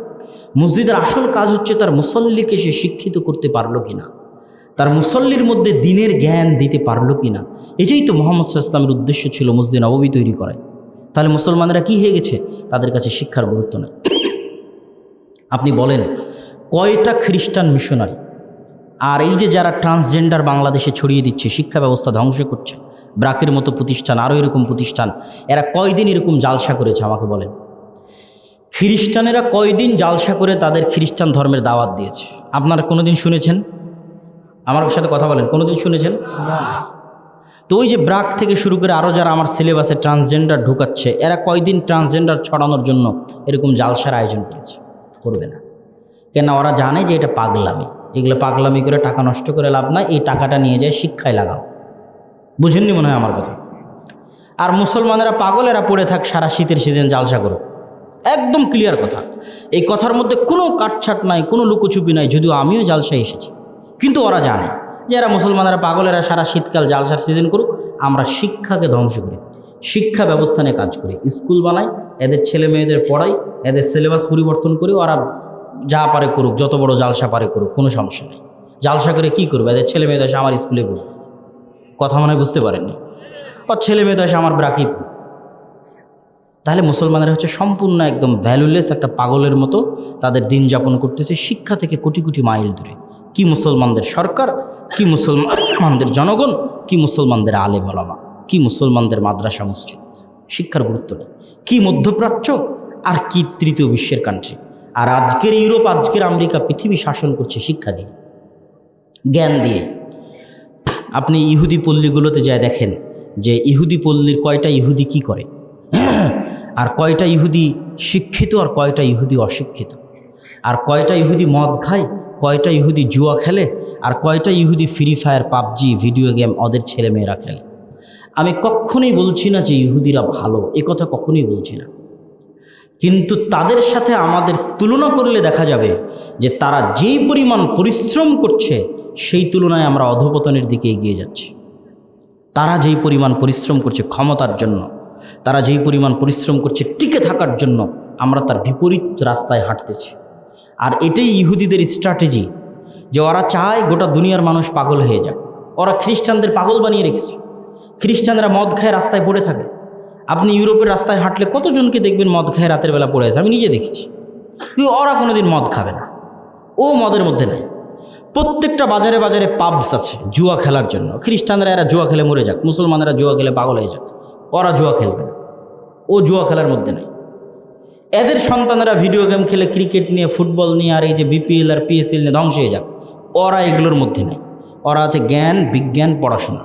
Speaker 1: মসজিদের আসল কাজ হচ্ছে তার মুসল্লিকে সে শিক্ষিত করতে পারলো কিনা, তার মুসল্লির মধ্যে দিনের জ্ঞান দিতে পারলো কিনা। এটাই তো মুহাম্মদ সাল্লাল্লাহু আলাইহি ওয়াসাল্লামের উদ্দেশ্য ছিল মসজিদ নববী তৈরি করায়। তাহলে মুসলমানেরা কি হয়ে গেছে? তাদের কাছে শিক্ষার গুরুত্ব নেই। আপনি বলেন কয়টা খ্রিস্টান মিশনারি আর এই যে যারা ট্রান্সজেন্ডার বাংলাদেশে ছড়িয়ে দিচ্ছে, শিক্ষা ব্যবস্থা ধ্বংস করছে, ব্রাকের মতো প্রতিষ্ঠান, আরও এরকম প্রতিষ্ঠান, এরা কয়দিন এরকম জালসা করেছে আমাকে বলেন? খ্রিস্টানেরা কয়দিন জালসা করে তাদের খ্রিস্টান ধর্মের দাওয়াত দিয়েছে? আপনারা কোনোদিন শুনেছেন? আমার সাথে কথা বলেন, কোনোদিন শুনেছেন? তো ওই যে ব্রাক থেকে শুরু করে আরও যারা আমার সিলেবাসে ট্রান্সজেন্ডার ঢুকাচ্ছে, এরা কয়দিন ট্রান্সজেন্ডার ছড়ানোর জন্য এরকম জালসার আয়োজন করেছে? করবে না। কেন? ওরা জানে যে এটা পাগলামি, এগুলো পাগলামি করে টাকা নষ্ট করে লাভ নাই, এই টাকাটা নিয়ে যায় শিক্ষায় লাগাও। বুঝেননি মনে হয় আমার কথা? আর মুসলমানেরা পাগলেরা পড়ে থাক সারা শীতের সিজন জালসা করো, একদম ক্লিয়ার কথা। এই কথার মধ্যে কোনো কাটছাট নাই, কোনো লুকোচুপি নাই, যদিও আমিও জালসায় এসেছি। কিন্তু ওরা জানে যে এরা মুসলমানেরা পাগলেরা সারা শীতকাল জালসার সিজন করুক, আমরা শিক্ষাকে ধ্বংস করি, শিক্ষা ব্যবস্থা নিয়ে কাজ করি, স্কুল বানাই, এদের ছেলে মেয়েদের পড়াই, এদের সিলেবাস পরিবর্তন করি, ওরা যা পারে করুক, যত বড় জালসা পারে করুক, কোনো সমস্যা নেই। জালসা করে কী করবে? এদের ছেলে মেয়েদের এসে আমার স্কুলে পড়বে, কথা মনে হয় বুঝতে পারেননি। ওর ছেলে মেয়েদের এসে আমার ব্রাকি। তাহলে মুসলমানেরা হচ্ছে সম্পূর্ণ একদম ভ্যালুলেস একটা পাগলের মতো তাদের দিন যাপন করতেছে, শিক্ষা থেকে কোটি কোটি মাইল দূরে। কি মুসলমানদের সরকার, কি মুসলমানদের জনগণ, কি মুসলমানদের আলেম ওলামা, কি মুসলমানদের মাদ্রাসা মসজিদ, শিক্ষার গুরুত্ব নেই। কি মধ্যপ্রাচ্য আর কি তৃতীয় বিশ্বের কান্ট্রি। আর আজকের ইউরোপ, আজকের আমেরিকা পৃথিবী শাসন করছে শিক্ষা দিয়ে, জ্ঞান দিয়ে। আপনি ইহুদি পল্লীগুলোতে যায় দেখেন যে ইহুদি পল্লীর কয়টা ইহুদি কি করে, আর কয়টা ইহুদি শিক্ষিত আর কয়টা ইহুদি অশিক্ষিত, আর কয়টা ইহুদি মদ খায়, কয়টা ইহুদি জুয়া খেলে, আর কয়টা ইহুদি free fire, PUBG, video game ওদের ছেলে মেয়েরা খেলে। আমি কখনোই বলছি না যে ইহুদিরা ভালো, এ কথা কখনোই বলছি না, কিন্তু তাদের সাথে আমাদের তুলনা করলে দেখা যাবে যে তারা যেই পরিমাণ পরিশ্রম করছে সেই তুলনায় আমরা অধঃপতনের দিকে এগিয়ে যাচ্ছি। তারা যেই পরিমাণ পরিশ্রম করছে ক্ষমতার জন্য, তারা যেই পরিমাণ পরিশ্রম করছে টিকে থাকার জন্য, আমরা তার বিপরীত রাস্তায় হাঁটতেছি। আর এটাই ইহুদিদের স্ট্র্যাটেজি, যে ওরা চায় গোটা দুনিয়ার মানুষ পাগল হয়ে যাক। ওরা খ্রিস্টানদের পাগল বানিয়ে রেখেছে। খ্রিস্টানরা মদ খায় রাস্তায় পড়ে থাকে। আপনি ইউরোপের রাস্তায় হাঁটলে কতজনকে দেখবেন মদ খায় রাতের বেলা পড়ে আছে, আমি নিজে দেখেছি। ওরা কোনোদিন মদ খাবে না, ও মদের মধ্যে নাই। প্রত্যেকটা বাজারে বাজারে পাবস আছে জুয়া খেলার জন্য। খ্রিস্টানরা এরা জুয়া খেলে মরে যাক, মুসলমানেরা জুয়া খেলে পাগল হয়ে যাক, ওরা জুয়া খেলবে না, ও জুয়া খেলার মধ্যে নাই। এদের সন্তানেরা ভিডিও গেম খেলে, ক্রিকেট নিয়ে, ফুটবল নিয়ে, আর এই যে বিপিএল আর পিএসএল নিয়ে ধ্বংস হয়ে যাক, ওরা এগুলোর মধ্যে নেই। ওরা আছে জ্ঞান, বিজ্ঞান, পড়াশোনা।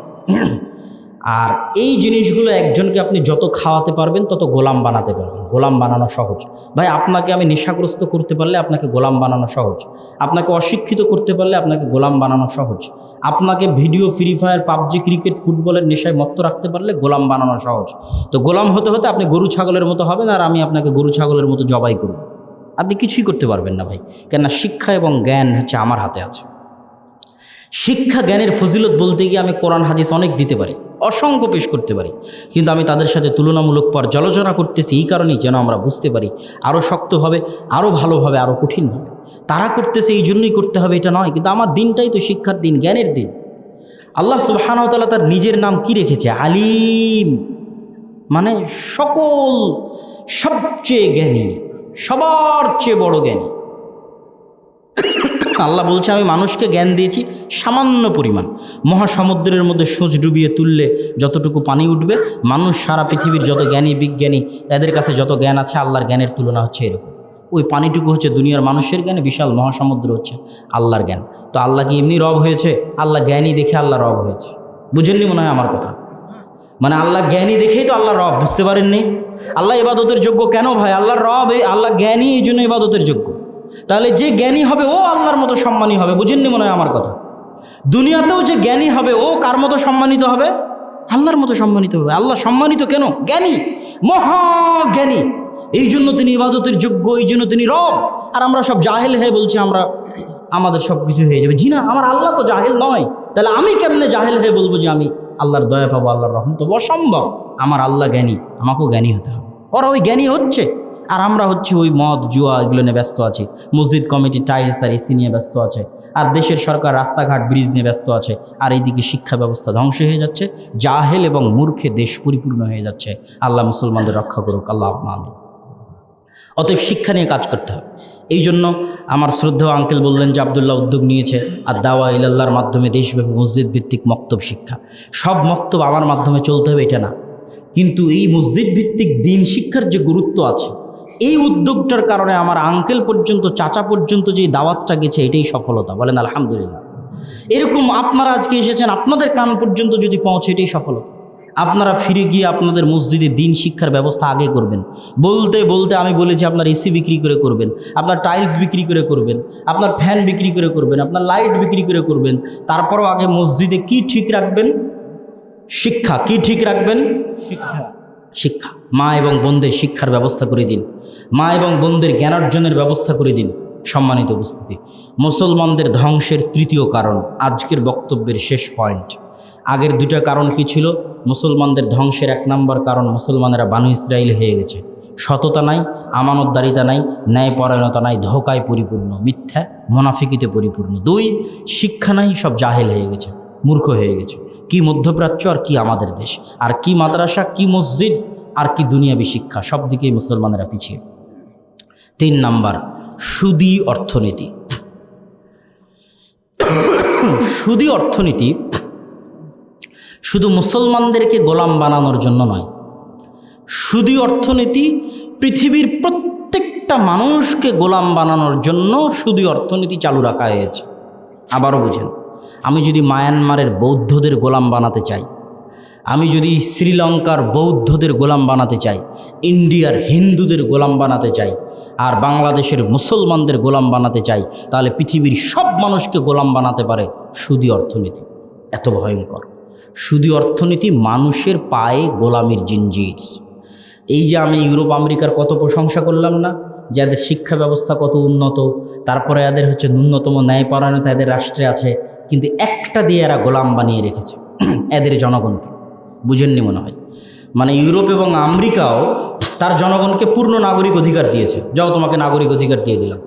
Speaker 1: আর এই জিনিসগুলো একজনকে আপনি যত খাওয়াতে পারবেন তত গোলাম বানাতে পারবেন। গোলাম বানানো সহজ ভাই। আপনাকে আমি নেশাগ্রস্ত করতে পারলে আপনাকে গোলাম বানানো সহজ, আপনাকে অশিক্ষিত করতে পারলে আপনাকে গোলাম বানানো সহজ, আপনাকে video, free fire, PUBG, cricket, ফুটবলের নেশায় মত্ত রাখতে পারলে গোলাম বানানো সহজ। তো গোলাম হতে হতে আপনি গরু ছাগলের মতো হবেন, আর আমি আপনাকে গরু ছাগলের মতো জবাই করব। আপনি কিছুই করতে পারবেন না ভাই। কেননা শিক্ষা এবং জ্ঞান হচ্ছে আমার হাতে আছে। শিক্ষা জ্ঞানের ফজিলত বলতে গিয়ে আমি কোরআন হাদিস অনেক দিতে পারি, অসংখ্য পেশ করতে পারি, কিন্তু আমি তাদের সাথে তুলনামূলক পর্যালোচনা করতেছি এই কারণেই যেন আমরা বুঝতে পারি আরও শক্তভাবে, আরও ভালোভাবে, আরও কঠিনভাবে। তারা করতেছে এই জন্যই করতে হবে এটা নয়, কিন্তু আমার দিনটাই তো শিক্ষার দিন, জ্ঞানের দিন। আল্লাহ সুবহানাহু ওয়া তাআলা তার নিজের নাম কি রেখেছে? আলিম, মানে সকল, সবচেয়ে জ্ঞানী, সবার চেয়ে বড় জ্ঞানী। আল্লাহ বলছে আমি মানুষকে জ্ঞান দিয়েছি সামান্য পরিমাণ। মহাসমুদ্রের মধ্যে সূচ ডুবিয়ে তুললে যতটুকু পানি উঠবে, মানুষ সারা পৃথিবীর যত জ্ঞানী বিজ্ঞানী এদের কাছে যত জ্ঞান আছে আল্লাহর জ্ঞানের তুলনা হচ্ছে এরকম। ওই পানিটুকু হচ্ছে দুনিয়ার মানুষের জ্ঞান, বিশাল মহাসমুদ্র হচ্ছে আল্লাহর জ্ঞান। তো আল্লাহ কি এমনি রব হয়েছে? আল্লাহ জ্ঞানী দেখে আল্লাহ রব হয়েছে। বুঝেননি মনে হয় আমার কথা? মানে আল্লাহ জ্ঞানী দেখেই তো আল্লাহ রব, বুঝতে পারেননি? আল্লাহ ইবাদতের যোগ্য কেন ভাই? আল্লাহর রব, আল্লাহ জ্ঞানী, এই জন্য ইবাদতের যোগ্য। তাহলে যে জ্ঞানী হবে ও আল্লাহর মতো সম্মানী হবে। বুঝেননি মনে হয় আমার কথা? দুনিয়াতেও যে জ্ঞানী হবে ও কার মতো সম্মানিত হবে? আল্লাহর মতো সম্মানিত হবে। আল্লাহ সম্মানিত কেন? জ্ঞানী, মহাজ্ঞানী, এই জন্য তিনি ইবাদতের যোগ্য, এই জন্য তিনি রব। আর আমরা সব জাহেল হয়ে বলছি আমরা আমাদের সব কিছু হয়ে যাবে। জি না, আমার আল্লাহ তো জাহেল নয়, তাহলে আমি কেমনে জাহেল হয়ে বলবো যে আমি আল্লাহর দয়া পাবো, আল্লাহর রহমত পাবো? অসম্ভব। আমার আল্লাহ জ্ঞানী, আমাকেও জ্ঞানী হতে হবে। ওরা ওই জ্ঞানী হচ্ছে, আর আমরা হচ্ছে ওই মদ জুয়া এগুলো নিয়ে ব্যস্ত আছি। মসজিদ কমিটি টাইলস আর এসি নিয়ে ব্যস্ত আছে, আর দেশের সরকার রাস্তাঘাট ব্রিজ নিয়ে ব্যস্ত আছে, আর এইদিকে শিক্ষা ব্যবস্থা ধ্বংস হয়ে যাচ্ছে। জাহেল এবং মূর্খে দেশ পরিপূর্ণ হয়ে যাচ্ছে। আল্লাহ মুসলমানদের রক্ষা করুক, আল্লাহ আমিন। অতএব শিক্ষা নিয়ে কাজ করতে হবে। এই জন্য আমার শ্রদ্ধেয় আঙ্কেল বললেন যে আব্দুল্লাহ উদ্যোগ নিয়েছে আর দাওয়া ইলাল্লাহর মাধ্যমে দেশব্যাপী মসজিদ ভিত্তিক মক্তব শিক্ষা। সব মক্তব আমার মাধ্যমে চলতে হবে এটা না, কিন্তু এই মসজিদ ভিত্তিক দিন শিক্ষার যে গুরুত্ব আছে, এই উদ্যোগটার কারণে আমার আঙ্কেল পর্যন্ত, চাচা পর্যন্ত যে দাওয়াতটা গেছে, এটাই সফলতা। বলেন আলহামদুলিল্লাহ। এরকম আপনারা আজকে এসেছেন, আপনাদের কান পর্যন্ত যদি পৌঁছে, এটাই সফলতা। আপনারা ফিরে গিয়ে আপনাদের মসজিদে দিন শিক্ষার ব্যবস্থা আগে করবেন। বলতে বলতে আমি বলেছি আপনার এসি বিক্রি করে করবেন, আপনার টাইলস বিক্রি করে করবেন, আপনার ফ্যান বিক্রি করে করবেন, আপনার লাইট বিক্রি করে করবেন। তারপরও আগে মসজিদে কি ঠিক রাখবেন? শিক্ষা। কি ঠিক রাখবেন? শিক্ষা। মা এবং বোনদের শিক্ষার ব্যবস্থা করে দিন, মা এবং বোনদের জ্ঞান অর্জনের ব্যবস্থা করে দিন। সম্মানিত উপস্থিতি, মুসলমানদের ধ্বংসের তৃতীয় কারণ, আজকের বক্তব্যের শেষ পয়েন্ট। আগের দুটা কারণ কি ছিল? মুসলমানদের ধ্বংসের এক নম্বর কারণ, মুসলমানেরা বানু ইসরাইল হয়ে গেছে। সততা নাই, আমানতদারিতা নাই, ন্যায়পরায়ণতা নাই, ধোঁকায় পরিপূর্ণ, মিথ্যা মুনাফিকিতে পরিপূর্ণ। দুই, শিক্ষা নাই, সব জাহেল হয়ে গেছে, মূর্খ হয়ে গেছে। কি মধ্যপ্রাচ্য আর কি আমাদের দেশ, আর কি মাদ্রাসা, কি মসজিদ, আর কি দুনিয়াবী শিক্ষা, সব দিকেই মুসলমানেরা পিছিয়ে। তিন নাম্বার, সুদী অর্থনীতি। সুদী অর্থনীতি শুধু মুসলমানদেরকে গোলাম বানানোর জন্য নয়, সুদী অর্থনীতি পৃথিবীর প্রত্যেকটা মানুষকে গোলাম বানানোর জন্য সুদী অর্থনীতি চালু রাখা হয়েছে। আবারও বুঝেন, আমি যদি মায়ানমারের বৌদ্ধদের গোলাম বানাতে চাই, আমি যদি শ্রীলঙ্কার বৌদ্ধদের গোলাম বানাতে চাই, ইন্ডিয়ার হিন্দুদের গোলাম বানাতে চাই, আর বাংলাদেশের মুসলমানদের গোলাম বানাতে চাই, তাহলে পৃথিবীর সব মানুষকে গোলাম বানাতে পারে সুদী অর্থনীতি। এত ভয়ঙ্কর সুদী অর্থনীতি, মানুষের পায়ে গোলামির জিঞ্জির। এই যে আমি ইউরোপ আমেরিকার কত প্রশংসা করলাম না, যে এদের শিক্ষা ব্যবস্থা কত উন্নত, তারপরে এদের হচ্ছে ন্যূনতম ন্যায়পরায়ণতা এদের রাষ্ট্রে আছে, কিন্তু একটা দিয়ে এরা গোলাম বানিয়ে রেখেছে এদের জনগণকে। বুঝেননি মনে হয়? মানে ইউরোপ এবং আমেরিকাও তার জনগণকে পূর্ণ নাগরিক অধিকার দিয়েছে। যাও তোমাকে নাগরিক অধিকার দিয়ে দিলাম,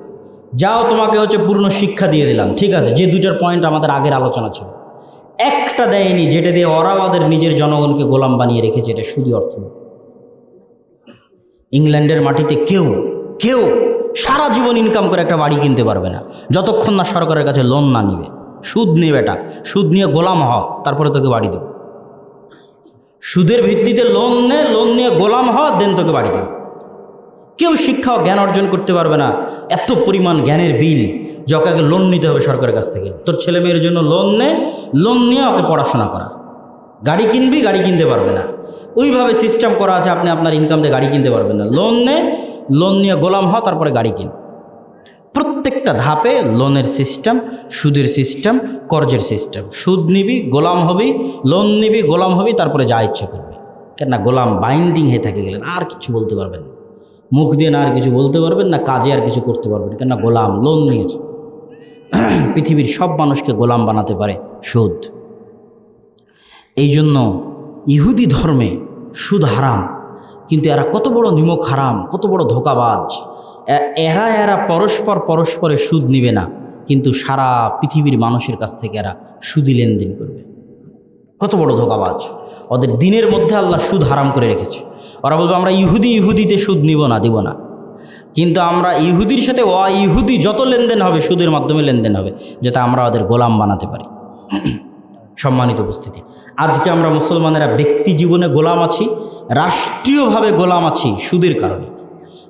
Speaker 1: যাও তোমাকে হচ্ছে পূর্ণ শিক্ষা দিয়ে দিলাম, ঠিক আছে। যে দুইটার পয়েন্ট আমাদের আগের আলোচনা ছিল, একটা দেয়নি যেটা দিয়ে ওরা ওদের নিজের জনগণকে গোলাম বানিয়ে রেখেছে। এটা সুদী অর্থনীতি। ইংল্যান্ডের মাটিতে কেউ কেউ সারা জীবন ইনকাম করে একটা বাড়ি কিনতে পারবে না যতক্ষণ না সরকারের কাছে লোন না নিবে। সুদ নিয়ে বেটা, সুদ নিয়ে গোলাম হ, তারপরে তোকে বাড়ি দেব। সুদের ভিত্তিতে লোন নে, লোন নিয়ে গোলাম হ, দেন তোকে বাড়ি দেব। কেউ শিক্ষা ও জ্ঞান অর্জন করতে পারবে না। এত পরিমাণ জ্ঞানের বিল, যকে আগে লোন নিতে হবে সরকারের কাছ থেকে। তোর ছেলে মেয়ের জন্য লোন নে, লোন নিয়ে ওকে পড়াশোনা করা। গাড়ি কিনবি, গাড়ি কিনতে পারবে না। ওইভাবে সিস্টেম করা আছে, আপনি আপনার ইনকাম দিয়ে গাড়ি কিনতে পারবেন না। লোন নে, লোন নিয়ে গোলাম হ, তারপরে গাড়ি কিন। প্রত্যেকটা ধাপে লোনের সিস্টেম, সুদের সিস্টেম, কর্জের সিস্টেম। সুদ নিবি, গোলাম হবি, লোন নিবি, গোলাম হবি, তারপরে যা ইচ্ছা করবি। কেন গোলাম বাইন্ডিং হয়ে থাকে গেলেন, আর কিছু বলতে পারবেন না, মুখ দিয়ে না আর কিছু বলতে পারবেন না, কাজে আর কিছু করতে পারবেন। কেন গোলাম, লোন নিয়েছে। পৃথিবীর সব মানুষকে গোলাম বানাতে পারে সুদ। এই জন্য ইহুদি ধর্মে সুদ হারাম, কিন্তু এরা কত বড় নিমক হারাম, কত বড় ধোঁকাবাজ। এরা পরস্পরে সুদ নিবে না, কিন্তু সারা পৃথিবীর মানুষের কাছ থেকে এরা সুদি লেনদেন করবে। কত বড় ধোঁকাবাজ। ওদের দিনের মধ্যে আল্লাহ সুদ হারাম করে রেখেছে। ওরা বলবে আমরা ইহুদিতে সুদ নিব না, দিব না। কিন্তু আমরা ইহুদির সাথে ইহুদি যত লেনদেন হবে সুদের মাধ্যমে লেনদেন হবে, যাতে আমরা ওদের গোলাম বানাতে পারি। সম্মানিত উপস্থিতি, আজকে আমরা মুসলমানেরা ব্যক্তি জীবনে গোলাম আছি, রাষ্ট্রীয়ভাবে গোলাম আছি সুদের কারণে।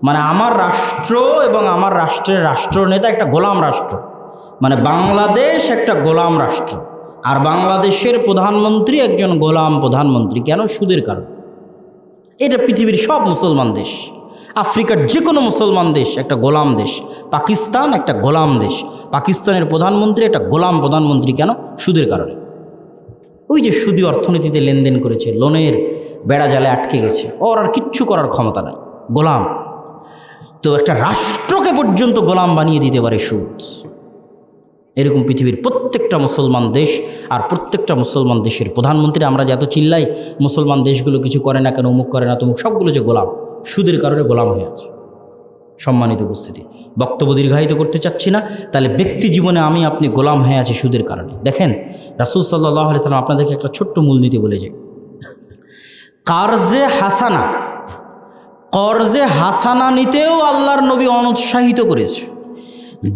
Speaker 1: মানে আমার রাষ্ট্র এবং আমার রাষ্ট্রের রাষ্ট্রনেতা একটা গোলাম রাষ্ট্র, মানে বাংলাদেশ একটা গোলাম রাষ্ট্র, আর বাংলাদেশের প্রধানমন্ত্রী একজন গোলাম প্রধানমন্ত্রী। কেন? সুদের কারণ। এটা পৃথিবীর সব মুসলমান দেশ, আফ্রিকার যে কোনো মুসলমান দেশ একটা গোলাম দেশ। পাকিস্তান একটা গোলাম দেশ, পাকিস্তানের প্রধানমন্ত্রী একটা গোলাম প্রধানমন্ত্রী। কেন? সুদের কারণে। ওই যে সুদী অর্থনীতিতে লেনদেন করেছে, লোনের বেড়া জালে আটকে গেছে, ওর আর কিচ্ছু করার ক্ষমতা নাই, গোলাম। তো একটা রাষ্ট্রকে পর্যন্ত গোলাম বানিয়ে দিতে পারে সুদ। এরকম পৃথিবীর প্রত্যেকটা মুসলমান দেশ আর প্রত্যেকটা মুসলমান দেশের প্রধানমন্ত্রী, আমরা যে এত চিল্লাই মুসলমান দেশগুলো কিছু করে না কেন, অমুক করে না তমুক, সবগুলো যে গোলাম, সুদের কারণে গোলাম হয়ে আছে। সম্মানিত উপস্থিতি, বক্তব্য দীর্ঘায়িত করতে চাচ্ছি না। তাহলে ব্যক্তি জীবনে আমি আপনি গোলাম হয়ে আছি সুদের কারণে। দেখেন রাসূল সাল্লাল্লাহু আলাইহি সাল্লাম আপনাদেরকে একটা ছোট্ট মূলনীতি বলে যায়, কর্জে হাসানা নিতেও আল্লাহর নবী অনুৎসাহিত করেছে।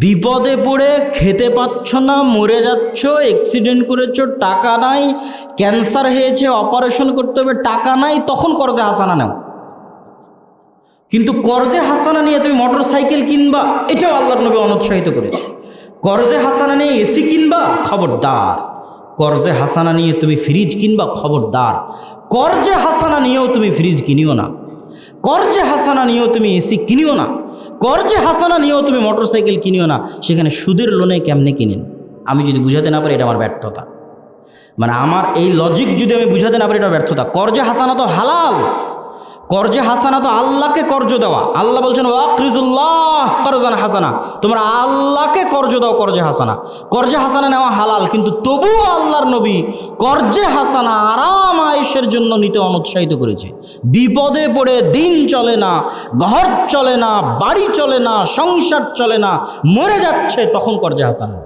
Speaker 1: বিপদে পড়ে খেতে পাচ্ছ না, মরে যাচ্ছ, অ্যাক্সিডেন্ট করেছ, টাকা নাই, ক্যান্সার হয়েছে, অপারেশন করতে হবে, টাকা নাই, তখন কর্জে হাসানা নাও। কিন্তু কর্জে হাসানা নিয়ে তুমি মোটর সাইকেল কিনবা, এটাও আল্লাহর নবী অনুৎসাহিত করেছে। কর্জে হাসানা নিয়ে এসি কিনবা, খবরদার। কর্জে হাসানা নিয়ে তুমি ফ্রিজ কিনবা, খবরদার। কর্জে হাসানা নিয়েও তুমি ফ্রিজ কিনিও না, কর্জে হাসানা নিয়েও তুমি এসি কিনিও না, কর্জে হাসানা নিয়েও তুমি মোটর সাইকেল কিনিও না। সেখানে সুদের লোনে কেমনে কিনেন? আমি যদি বুঝাতে না পারি, এটা আমার ব্যর্থতা। মানে আমার এই লজিক যদি আমি বুঝাতে না পারি, এটা ব্যর্থতা। কর্জে হাসানা তো হালাল, কর্জে হাসানা তো আল্লাহকে কর্জ দেওয়া। আল্লাহ বলছেন ওয়াকরিজুল্লাহ কারজান হাসানা, তোমরা আল্লাহকে কর্জ দাও কর্জে হাসানা। কর্জে হাসানা নেওয়া হালাল, কিন্তু তবুও আল্লাহর নবী কর্জে হাসানা আরাম আয়েশের জন্য নিতে অনুৎসাহিত করেছে। বিপদে পড়ে দিন চলে না, ঘর চলে না, বাড়ি চলে না, সংসার চলে না, মরে যাচ্ছে, তখন কর্জে হাসানা।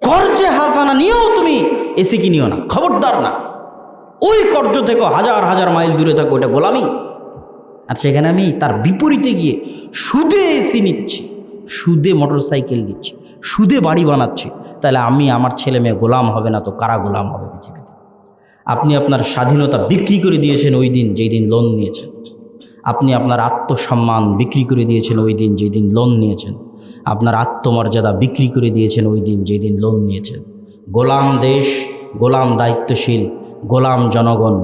Speaker 1: কর্জে হাসানা নিয়েও তুমি এসি কিনিও না, খবরদার না। ওই কর্জ থেকে হাজার হাজার মাইল দূরে থাকো, ওটা গোলামি। আর সেখানে আমি তার বিপরীতে গিয়ে সুদে এসি নিচ্ছি, সুদে মোটর সাইকেল দিচ্ছি, সুদে বাড়ি বানাচ্ছি, তাহলে আমি আমার ছেলে মেয়ে গোলাম হবে না তো কারা গোলাম হবে পৃথিবীতে? আপনি আপনার স্বাধীনতা বিক্রি করে দিয়েছেন ওই দিন যেই দিন লোন নিয়েছেন। আপনি আপনার আত্মসম্মান বিক্রি করে দিয়েছেন ওই দিন যেই দিন লোন নিয়েছেন। আপনার আত্মমর্যাদা বিক্রি করে দিয়েছেন ওই দিন যেই দিন লোন নিয়েছেন। গোলাম দেশ, গোলাম দায়িত্বশীল, গোলাম জনগণ,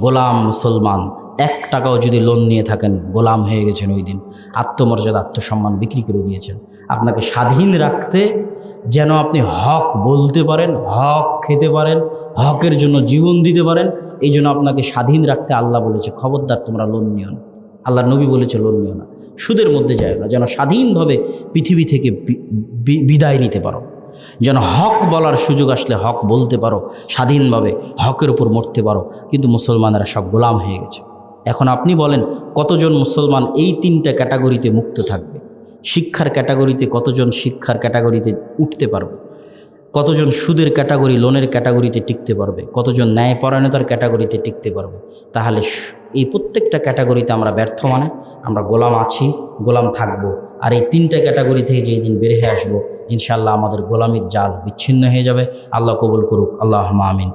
Speaker 1: গোলাম মুসলমান, 1 টাকাও যদি লোন নিয়ে থাকেন গোলাম হয়ে গেছেন ওই দিন। আত্মমর্যাদা, আত্মসম্মান বিক্রি করে দিয়েছেন। আপনাকে স্বাধীন রাখতে, যেন আপনি হক বলতে পারেন, হক খেতে পারেন, হকের জন্য জীবন দিতে পারেন, এই জন্য আপনাকে স্বাধীন রাখতে আল্লাহ বলেছে খবরদার তোমরা লোন নিও না। আল্লাহর নবী বলেছে লোন নিও না, সুদের মধ্যে যায় না, যেন স্বাধীনভাবে পৃথিবী থেকে বিদায় নিতে পারো, যেন হক বলার সুযোগ আসলে হক বলতে পারো, স্বাধীনভাবে হকের উপর মরতে পারো। কিন্তু মুসলমানেরা সব গোলাম হয়ে গেছে। এখন আপনি বলেন কতজন মুসলমান এই 3টা ক্যাটাগরিতে মুক্ত থাকবে? শিক্ষার ক্যাটাগরিতে কতজন শিক্ষার ক্যাটাগরিতে উঠতে পারবে? কতজন সুদের ক্যাটাগরি, লোনের ক্যাটাগরিতে টিকতে পারবে? কতজন ন্যায়পরায়ণতার ক্যাটাগরিতে টিকতে পারবে? তাহলে এই প্রত্যেকটা ক্যাটাগরিতে আমরা ব্যর্থ, মানে আমরা গোলাম আছি, গোলাম থাকবো। আর এই 3টা ক্যাটাগরি থেকে যেই দিন বের হয়ে আসবো, ইনশাআল্লাহ আমাদের গোলামির জাল বিচ্ছিন্ন হয়ে যাবে। আল্লাহ কবুল করুক, আল্লাহুম্মা আমিন।